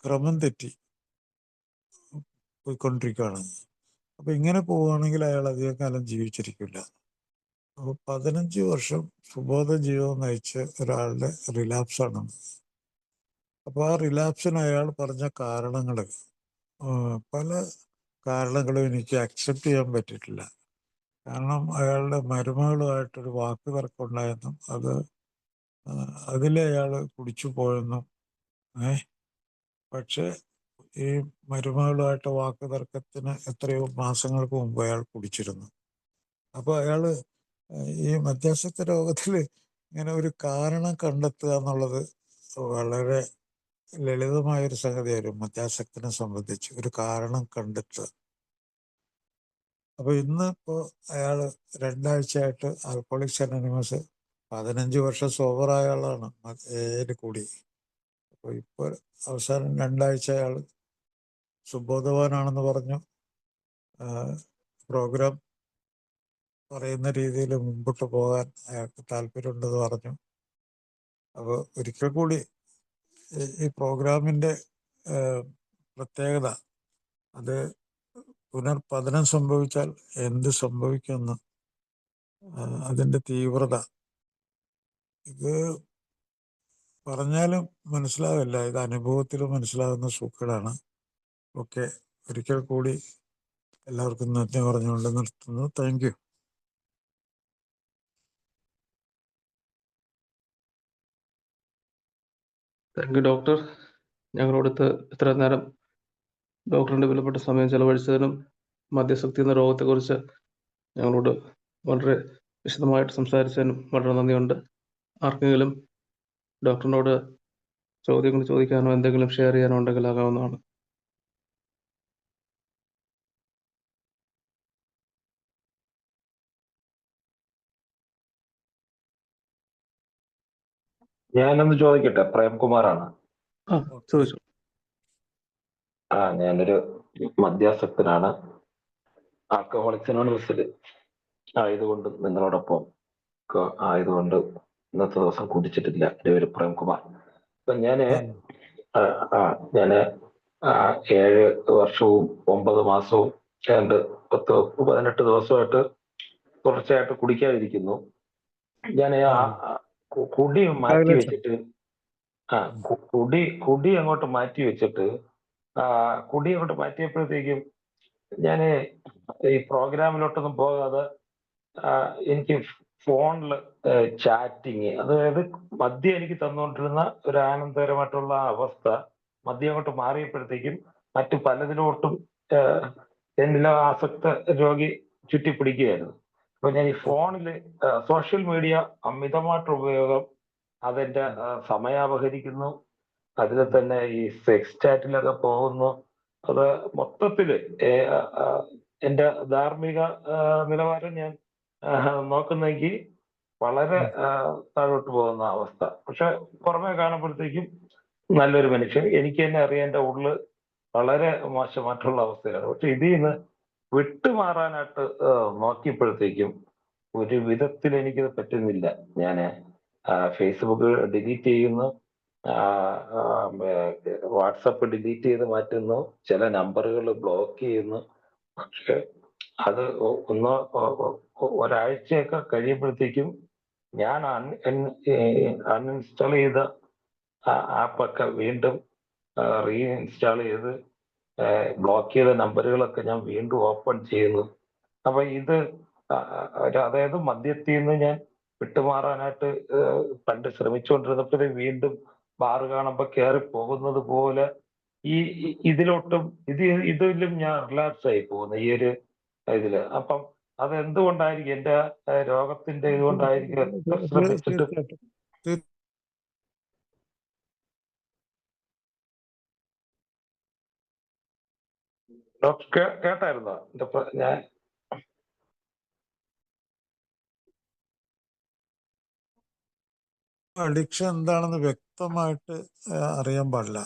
ക്രമം തെറ്റി പോയിക്കൊണ്ടിരിക്കുകയാണ്. അപ്പൊ ഇങ്ങനെ പോവുകയാണെങ്കിൽ അയാൾ അധികം കാലം ജീവിച്ചിരിക്കില്ല. അപ്പോൾ 15 വർഷം സുബോധ ജീവിതം നയിച്ച ഒരാളുടെ റിലാപ്സാണ്. അപ്പോൾ ആ റിലാപ്സിന് അയാൾ പറഞ്ഞ കാരണങ്ങൾ, പല കാരണങ്ങളും എനിക്ക് അക്സെപ്റ്റ് ചെയ്യാൻ പറ്റിയിട്ടില്ല. കാരണം അയാളുടെ മരുമകളുമായിട്ടൊരു വാക്ക് തർക്കമുണ്ടായെന്നും അതിലെ അയാൾ കുടിച്ചു പോയെന്നും പക്ഷെ ഈ മരുമകളുമായിട്ട് വാക്ക് തർക്കത്തിന് എത്രയോ മാസങ്ങൾക്ക് മുമ്പ് അയാൾ കുടിച്ചിരുന്നു. അപ്പോൾ അയാൾ ഈ മധ്യാസക്ത രോഗത്തിൽ ഇങ്ങനെ ഒരു കാരണം കണ്ടെത്തുക എന്നുള്ളത് വളരെ ലളിതമായൊരു സംഗതിയായിരുന്നു മധ്യാസക്തനെ സംബന്ധിച്ച്, ഒരു കാരണം കണ്ടെത്തുക. അപ്പോൾ ഇന്നിപ്പോൾ അയാൾ 2 ആഴ്ചയായിട്ട് ആൽക്കോളിക്സ് അനോണിമസ് 15 വർഷം സോബറായ ആളാണ് ഏതിൽ കൂടി. അപ്പോൾ ഇപ്പോൾ അവസാനം 2 ആഴ്ച അയാൾ സുബോധവാനാണെന്ന് പറഞ്ഞു. പ്രോഗ്രാം പറയുന്ന രീതിയിൽ മുമ്പോട്ട് പോകാൻ അയാൾക്ക് താല്പര്യമുണ്ടെന്ന് പറഞ്ഞു. അപ്പോൾ ഒരിക്കൽ കൂടി ഈ പ്രോഗ്രാമിൻ്റെ പ്രത്യേകത, അത് പുനർപതനം സംഭവിച്ചാൽ എന്ത് സംഭവിക്കുമെന്ന്, അതിൻ്റെ തീവ്രത ഇത് പറഞ്ഞാലും മനസ്സിലാവില്ല. ഇത് അനുഭവത്തിൽ മനസ്സിലാകുന്ന സൂക്കേടാണ്. ഓക്കെ, ഒരിക്കൽ കൂടി എല്ലാവർക്കും നന്ദി പറഞ്ഞുകൊണ്ട് നിർത്തുന്നു. Thank you. Thank you doctor. ഞങ്ങളോടത്ത് ഇത്ര നേരം ഡോക്ടറിന്റെ വിലപ്പെട്ട സമയം ചെലവഴിച്ചതിനും മദ്യസക്തി എന്ന രോഗത്തെക്കുറിച്ച് ഞങ്ങളോട് വളരെ വിശദമായിട്ട് സംസാരിച്ചതിനും വളരെ നന്ദിയുണ്ട്. ആർക്കെങ്കിലും ഡോക്ടറിനോട് ചോദ്യങ്ങൾ ചോദിക്കാനോ എന്തെങ്കിലും ഷെയർ ചെയ്യാനോ ഉണ്ടെങ്കിൽ ആകാവുന്നതാണ്. ഞാനൊന്ന് ചോദിക്കട്ടെ? പ്രേംകുമാറാണ്. ചോദിച്ചു. ഞാനൊരു മദ്യാസക്തനാണ്. ആൽക്കഹോളിക്സ് അനോണിമസിൽ ആയതുകൊണ്ട്, നിങ്ങളോടൊപ്പം ആയതുകൊണ്ട് ഇന്നത്തെ ദിവസം കുടിച്ചിട്ടില്ല. എൻ്റെ പേര് പ്രേംകുമാർ. അപ്പൊ ഞാന് 7 വർഷവും 9 മാസവും 18 ദിവസമായിട്ട് തുടർച്ചയായിട്ട് കുടിക്കാതിരിക്കുന്നു. ഞാൻ കുടി മാറ്റി വെച്ചിട്ട് കുടി അങ്ങോട്ട് മാറ്റി വെച്ചിട്ട് കുടി അങ്ങോട്ട് മാറ്റിയപ്പോഴത്തേക്കും ഞാൻ ഈ പ്രോഗ്രാമിലോട്ടൊന്നും പോകാതെ എനിക്ക് ഫോണിൽ ചാറ്റിങ്, അതായത് മദ്യം എനിക്ക് തന്നുകൊണ്ടിരുന്ന ഒരു ആനന്ദകരമായിട്ടുള്ള അവസ്ഥ മദ്യം അങ്ങോട്ട് മാറിയപ്പോഴത്തേക്കും മറ്റു പലതിലോട്ടും എന്നിലെ ആസക്ത രോഗി ചുറ്റിപ്പിടിക്കുകയായിരുന്നു. അപ്പൊ ഞാൻ ഈ ഫോണിൽ സോഷ്യൽ മീഡിയ അമിതമായിട്ട് ഉപയോഗം അതെന്റെ സമയാപഹരിക്കുന്നു. അതിൽ തന്നെ ഈ സെക്സ് ചാറ്റിലൊക്കെ പോകുന്നു. അത് മൊത്തത്തില് എന്റെ ധാർമ്മിക നിലവാരം ഞാൻ നോക്കുന്നെങ്കിൽ വളരെ താഴോട്ട് പോകുന്ന അവസ്ഥ. പക്ഷെ പുറമെ കാണുമ്പോഴത്തേക്കും നല്ലൊരു മനുഷ്യൻ. എനിക്ക് തന്നെ അറിയാൻ എൻ്റെ ഉള്ളിൽ വളരെ മോശമായിട്ടുള്ള അവസ്ഥയാണ്. പക്ഷെ ഇതിൽ നിന്ന് വിട്ടുമാറാനായിട്ട് നോക്കിയപ്പോഴത്തേക്കും ഒരു വിധത്തിൽ എനിക്കത് പറ്റുന്നില്ല. ഞാൻ ഫേസ്ബുക്ക് ഡിലീറ്റ് ചെയ്യുന്നു, വാട്സപ്പ് ഡിലീറ്റ് ചെയ്ത് മാറ്റുന്നു, ചില നമ്പറുകൾ ബ്ലോക്ക് ചെയ്യുന്നു. പക്ഷെ അത് ഒരാഴ്ചയൊക്കെ കഴിയുമ്പോഴത്തേക്കും ഞാൻ അൺഇൻസ്റ്റാൾ ചെയ്ത ആപ്പൊക്കെ വീണ്ടും റീഇൻസ്റ്റാൾ ചെയ്ത് ബ്ലോക്ക് ചെയ്ത നമ്പറുകളൊക്കെ ഞാൻ വീണ്ടും ഓപ്പൺ ചെയ്യുന്നു. അപ്പൊ ഇത് അതായത് മദ്യത്തിൽ നിന്ന് ഞാൻ വിട്ടുമാറാനായിട്ട് പണ്ട് ശ്രമിച്ചുകൊണ്ടിരുന്നപ്പോഴേ വീണ്ടും ബാറ് കാണുമ്പോൾ കയറി പോകുന്നത് പോലെ ഇതിലോട്ടും ഇതിലും ഞാൻ റിലാക്സ് ആയി പോകുന്നു ഈ ഒരു ഇതില്. അപ്പം അത് എന്തുകൊണ്ടായിരിക്കും? എന്റെ രോഗത്തിന്റെ ഇതുകൊണ്ടായിരിക്കും ശ്രമിച്ചിട്ട്. ഡോക്ടർ കേട്ടായിരുന്നോ? ഞാൻ അഡിക്ഷൻ എന്താണെന്ന് വ്യക്തമായിട്ട് അറിയാൻ പാടില്ല.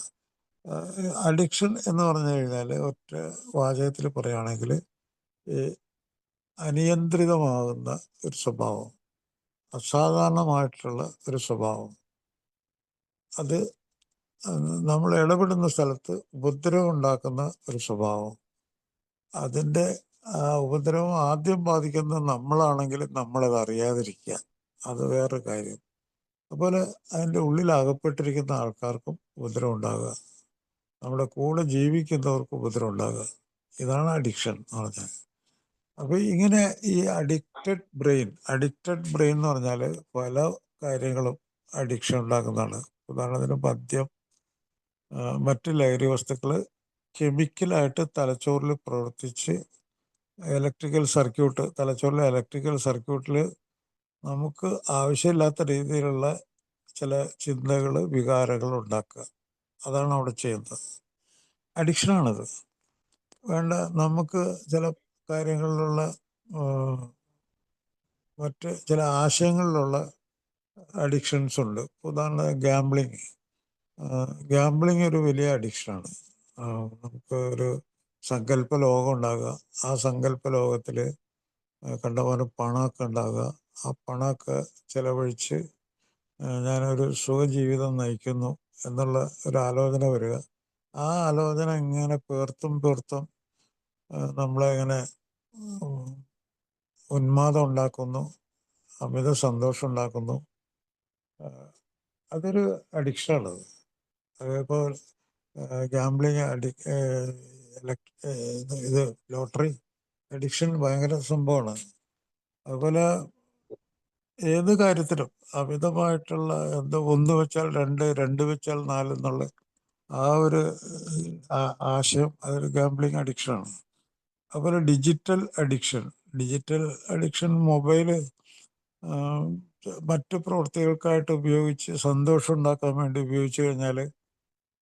അഡിക്ഷൻ എന്ന് പറഞ്ഞു കഴിഞ്ഞാൽ ഒറ്റ വാചകത്തിൽ പറയുകയാണെങ്കിൽ ഈ അനിയന്ത്രിതമാകുന്ന ഒരു സ്വഭാവം, അസാധാരണമായിട്ടുള്ള ഒരു സ്വഭാവം, അത് നമ്മൾ ഇടപെടുന്ന സ്ഥലത്ത് ഉപദ്രവം ഉണ്ടാക്കുന്ന ഒരു സ്വഭാവം, അതിൻ്റെ ആ ഉപദ്രവം ആദ്യം ബാധിക്കുന്നത് നമ്മളാണെങ്കിൽ നമ്മളത് അറിയാതിരിക്കുക, അത് വേറൊരു കാര്യം. അതുപോലെ അതിൻ്റെ ഉള്ളിൽ അകപ്പെട്ടിരിക്കുന്ന ആൾക്കാർക്കും ഉപദ്രവം ഉണ്ടാകുക, നമ്മുടെ കൂടെ ജീവിക്കുന്നവർക്കും ഉപദ്രവം ഉണ്ടാകുക. ഇതാണ് അഡിക്ഷൻ എന്ന് പറഞ്ഞാൽ. അപ്പോൾ ഇങ്ങനെ ഈ അഡിക്റ്റഡ് ബ്രെയിൻ എന്ന് പറഞ്ഞാൽ പല കാര്യങ്ങളും അഡിക്ഷൻ ഉണ്ടാക്കുന്നതാണ്. ഉദാഹരണത്തിന് മദ്യം, മറ്റ് ലഹരി വസ്തുക്കൾ കെമിക്കലായിട്ട് തലച്ചോറിൽ പ്രവർത്തിച്ച് തലച്ചോറിലെ ഇലക്ട്രിക്കൽ സർക്യൂട്ടിൽ നമുക്ക് ആവശ്യമില്ലാത്ത രീതിയിലുള്ള ചില ചിന്തകൾ, വികാരങ്ങൾ ഉണ്ടാക്കുക. അതാണ് അവിടെ ചെയ്യുന്നത്. അഡിക്ഷനാണത്. വേണ്ട, നമുക്ക് ചില കാര്യങ്ങളിലുള്ള മറ്റ് ചില ആശയങ്ങളിലുള്ള അഡിക്ഷൻസ് ഉണ്ട്. ഉദാഹരണത്തിന് ഗാംബ്ലിങ് ഒരു വലിയ അഡിക്ഷനാണ്. നമുക്ക് ഒരു സങ്കല്പ ലോകം ഉണ്ടാകുക, ആ സങ്കല്പ ലോകത്തിൽ കണ്ടമാനം പണമൊക്കെ ഉണ്ടാകുക, ആ പണമൊക്കെ ചിലവഴിച്ച് ഞാനൊരു സുഖജീവിതം നയിക്കുന്നു എന്നുള്ള ഒരു ആലോചന വരിക. ആ ആലോചന ഇങ്ങനെ പേർത്തും നമ്മളെ ഇങ്ങനെ ഉന്മാദം ഉണ്ടാക്കുന്നു, അമിത സന്തോഷം ഉണ്ടാക്കുന്നു. അതൊരു അഡിക്ഷനാണത്. അതിപ്പോൾ ഗാംബ്ലിങ് ഇത് ലോട്ടറി അഡിക്ഷൻ ഭയങ്കര സംഭവമാണ്. അതുപോലെ ഏത് കാര്യത്തിലും അമിതമായിട്ടുള്ള ഒന്ന് വെച്ചാൽ രണ്ട് വെച്ചാൽ 4 എന്നുള്ള ആ ഒരു ആശയം അതൊരു ഗാംബ്ലിങ് അഡിക്ഷനാണ്. അതുപോലെ ഡിജിറ്റൽ അഡിക്ഷൻ മൊബൈല് മറ്റു പ്രവൃത്തികൾക്കായിട്ട് ഉപയോഗിച്ച് സന്തോഷം ഉണ്ടാക്കാൻ വേണ്ടി ഉപയോഗിച്ചു കഴിഞ്ഞാൽ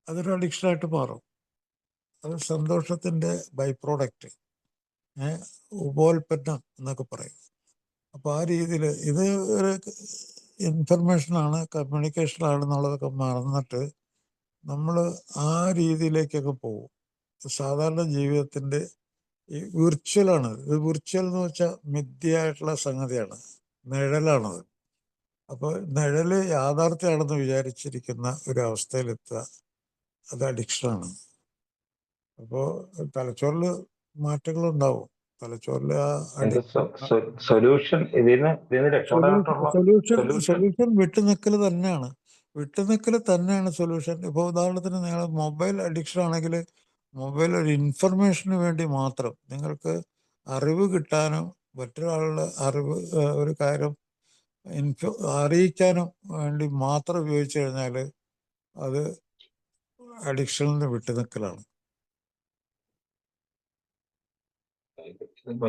അതൊരു അഡിക്ഷനായിട്ട് മാറും. അത് സന്തോഷത്തിൻ്റെ ബൈ പ്രോഡക്റ്റ്, ഉപോൽപ്പന്നം എന്നൊക്കെ പറയും. അപ്പോൾ ആ രീതിയിൽ ഇത് ഒരു ഇൻഫർമേഷനാണ്, കമ്മ്യൂണിക്കേഷനാണെന്നുള്ളതൊക്കെ മറന്നിട്ട് നമ്മൾ ആ രീതിയിലേക്കൊക്കെ പോകും. സാധാരണ ജീവിതത്തിൻ്റെ ഈ വിർച്വലാണ്. ഇത് വിർച്വൽ എന്ന് വെച്ചാൽ മിഥ്യയായിട്ടുള്ള സംഗതിയാണ്, നിഴലാണത്. അപ്പോൾ നിഴല് യാഥാർത്ഥ്യമാണെന്ന് വിചാരിച്ചിരിക്കുന്ന ഒരു അവസ്ഥയിലെത്തുക, അത് അഡിക്ഷനാണ്. അപ്പോൾ തലച്ചോറിൽ മാറ്റങ്ങളുണ്ടാവും. തലച്ചോറിൽ ആ സൊല്യൂഷൻ ഇതിന് രക്ഷപ്പെടാനായിട്ടുള്ള സൊല്യൂഷൻ വിട്ടുനിൽക്കൽ തന്നെയാണ് സൊല്യൂഷൻ. ഇപ്പോൾ ഉദാഹരണത്തിന് നിങ്ങൾ മൊബൈൽ അഡിക്ഷൻ ആണെങ്കിൽ മൊബൈൽ ഒരു ഇൻഫർമേഷന് വേണ്ടി മാത്രം, നിങ്ങൾക്ക് അറിവ് കിട്ടാനും മറ്റൊരാളുടെ ഒരു കാര്യം അറിയിക്കാനും വേണ്ടി മാത്രം ഉപയോഗിച്ചു കഴിഞ്ഞാൽ അത് അഡിക്ഷനിൽ നിന്ന് വിട്ടുനിൽക്കലാണ്.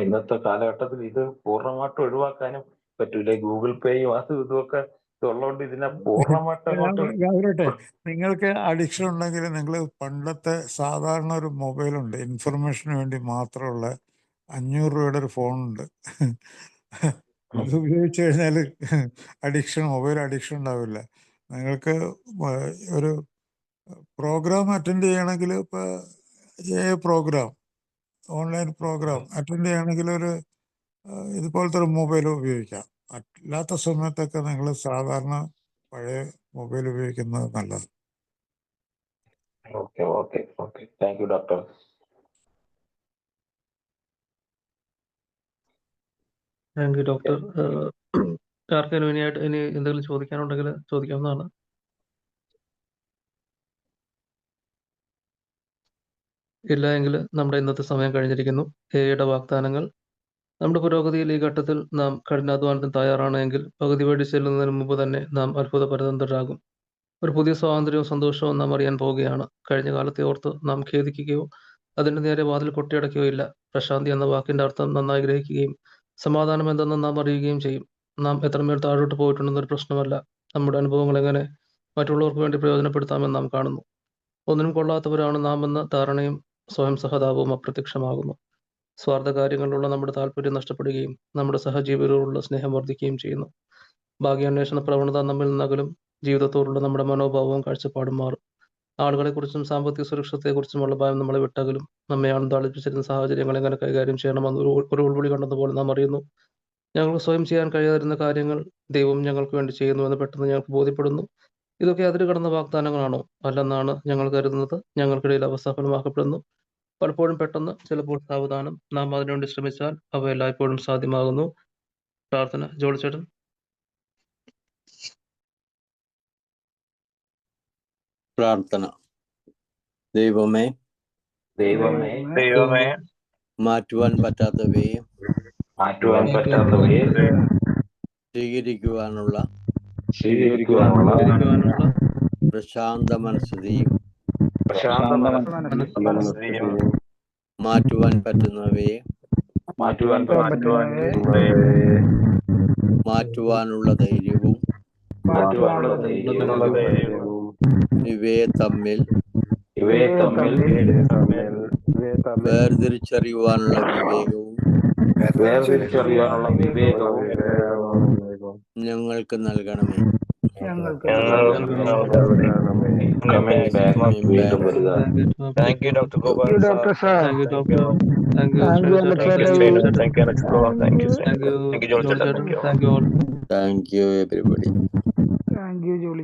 ഇന്നത്തെ കാലഘട്ടത്തിൽ ഇത് പൂർണ്ണമായിട്ട് ഒഴിവാക്കാനും പറ്റൂല. ഗൂഗിൾ പേയും അതും ഇതുമൊക്കെ ഉള്ളതുകൊണ്ട് ഇതിനെ പൂർണ്ണമായിട്ട് നിങ്ങൾക്ക് അഡിക്ഷൻ ഉണ്ടെങ്കിൽ നിങ്ങൾ പണ്ടത്തെ സാധാരണ ഒരു മൊബൈലുണ്ട്, ഇൻഫർമേഷന് വേണ്ടി മാത്രമുള്ള 500 രൂപയുടെ ഒരു ഫോണുണ്ട്. അത് ഉപയോഗിച്ച് കഴിഞ്ഞാൽ മൊബൈൽ അഡിക്ഷൻ ഉണ്ടാവില്ല. നിങ്ങൾക്ക് ഒരു പ്രോഗ്രാം അറ്റൻഡ് ചെയ്യണമെങ്കിൽ ഇപ്പോൾ ഓൺലൈൻ പ്രോഗ്രാം അറ്റൻഡ് ചെയ്യണമെങ്കിൽ ഇതുപോലത്തെ ഒരു മൊബൈൽ ഉപയോഗിക്കാം. അല്ലാത്ത സമയത്തൊക്കെ നിങ്ങൾ സാധാരണ പഴയ മൊബൈൽ ഉപയോഗിക്കുന്നത് നല്ലത്. Okay. Thank you doctor. Thank you doctor. ആർക്കെങ്കിലും ഇനി എന്തെങ്കിലും ചോദിക്കാനുണ്ടെങ്കിൽ ചോദിക്കാവുന്നതാണ്. ഇല്ല എങ്കിൽ നമ്മുടെ ഇന്നത്തെ സമയം കഴിഞ്ഞിരിക്കുന്നു. എയുടെ വാഗ്ദാനങ്ങൾ. നമ്മുടെ പുരോഗതിയിൽ ഈ ഘട്ടത്തിൽ നാം കഠിനാധ്വാനത്തിന് തയ്യാറാണെങ്കിൽ പകുതി വഴി ചെല്ലുന്നതിന് മുമ്പ് തന്നെ നാം അത്ഭുതപരിതന്ത്രരാകും. ഒരു പുതിയ സ്വാതന്ത്ര്യവും സന്തോഷവും നാം അറിയാൻ പോവുകയാണ്. കഴിഞ്ഞ കാലത്തെ ഓർത്ത് നാം ഖേദിക്കുകയോ അതിൻ്റെ നേരെ വാതിൽ കൊട്ടിയടക്കുകയോ ഇല്ല. പ്രശാന്തി എന്ന വാക്കിൻ്റെ അർത്ഥം നന്നായി ഗ്രഹിക്കുകയും സമാധാനം എന്തെന്ന് നാം അറിയുകയും ചെയ്യും. നാം എത്രമേൽ താഴോട്ട് പോയിട്ടുണ്ടെന്നൊരു പ്രശ്നമല്ല, നമ്മുടെ അനുഭവങ്ങൾ എങ്ങനെ മറ്റുള്ളവർക്ക് വേണ്ടി പ്രയോജനപ്പെടുത്താമെന്ന് നാം കാണുന്നു. ഒന്നിനും കൊള്ളാത്തവരാണ് നാം എന്ന ധാരണയും സ്വയം സഹതാപവും അപ്രത്യക്ഷമാകുന്നു. സ്വാർത്ഥ കാര്യങ്ങളിലുള്ള നമ്മുടെ താല്പര്യം നഷ്ടപ്പെടുകയും നമ്മുടെ സഹജീവികളോടുള്ള സ്നേഹം വർദ്ധിക്കുകയും ചെയ്യുന്നു. ഭാഗ്യാന്വേഷണ പ്രവണത നമ്മിൽ നിന്നകലും. ജീവിതത്തോടുള്ള നമ്മുടെ മനോഭാവവും കാഴ്ചപ്പാടും മാറും. ആളുകളെക്കുറിച്ചും സാമ്പത്തിക സുരക്ഷത്തെക്കുറിച്ചുമുള്ള ഭയം നമ്മളെ വിട്ടകലും. നമ്മെ അന്താളിപ്പിച്ചിരുന്ന സാഹചര്യങ്ങൾ എങ്ങനെ കൈകാര്യം ചെയ്യണമെന്ന് ഒരു ഉൾവിളി കണ്ടതുപോലെ നാം അറിയുന്നു. ഞങ്ങൾക്ക് സ്വയം ചെയ്യാൻ കഴിയാതിരുന്ന കാര്യങ്ങൾ ദൈവം ഞങ്ങൾക്ക് വേണ്ടി ചെയ്യുന്നുവെന്ന് പെട്ടെന്ന് ഞങ്ങൾക്ക് ബോധ്യപ്പെടുന്നു. ഇതൊക്കെ അതിര് കടന്ന വാഗ്ദാനങ്ങളാണോ? അല്ലെന്നാണ് ഞങ്ങൾ കരുതുന്നത്. ഞങ്ങൾക്കിടയിൽ അവ സഫലമാക്കപ്പെടുന്നു. പലപ്പോഴും പെട്ടെന്ന്, ചിലപ്പോൾ സാവധാനം. നാം അതിനുവേണ്ടി ശ്രമിച്ചാൽ അവ എല്ലായ്പ്പോഴും സാധ്യമാകുന്നു. പ്രാർത്ഥന. ജോളിച്ചേട്ടൻ. പ്രാർത്ഥന. ദൈവമേ, ദൈവമേ, മാറ്റുവാൻ പറ്റാത്തവയെ സ്വീകരിക്കുവാനുള്ള പ്രശാന്ത മനസ്സുതയും മാറ്റുവാൻ പറ്റുന്നവയെ മാറ്റുവാനുള്ള ധൈര്യവും ഇവയെ തമ്മിൽ വേർതിരിച്ചറിയുവാനുള്ള വിവേകവും ഞങ്ങൾക്ക് നൽകണമേ. Thank you, Dr. Gopal. Thank you, Doctor. Thank you, Jolchatan. Thank you all. Thank you, everybody. Thank you, Julie.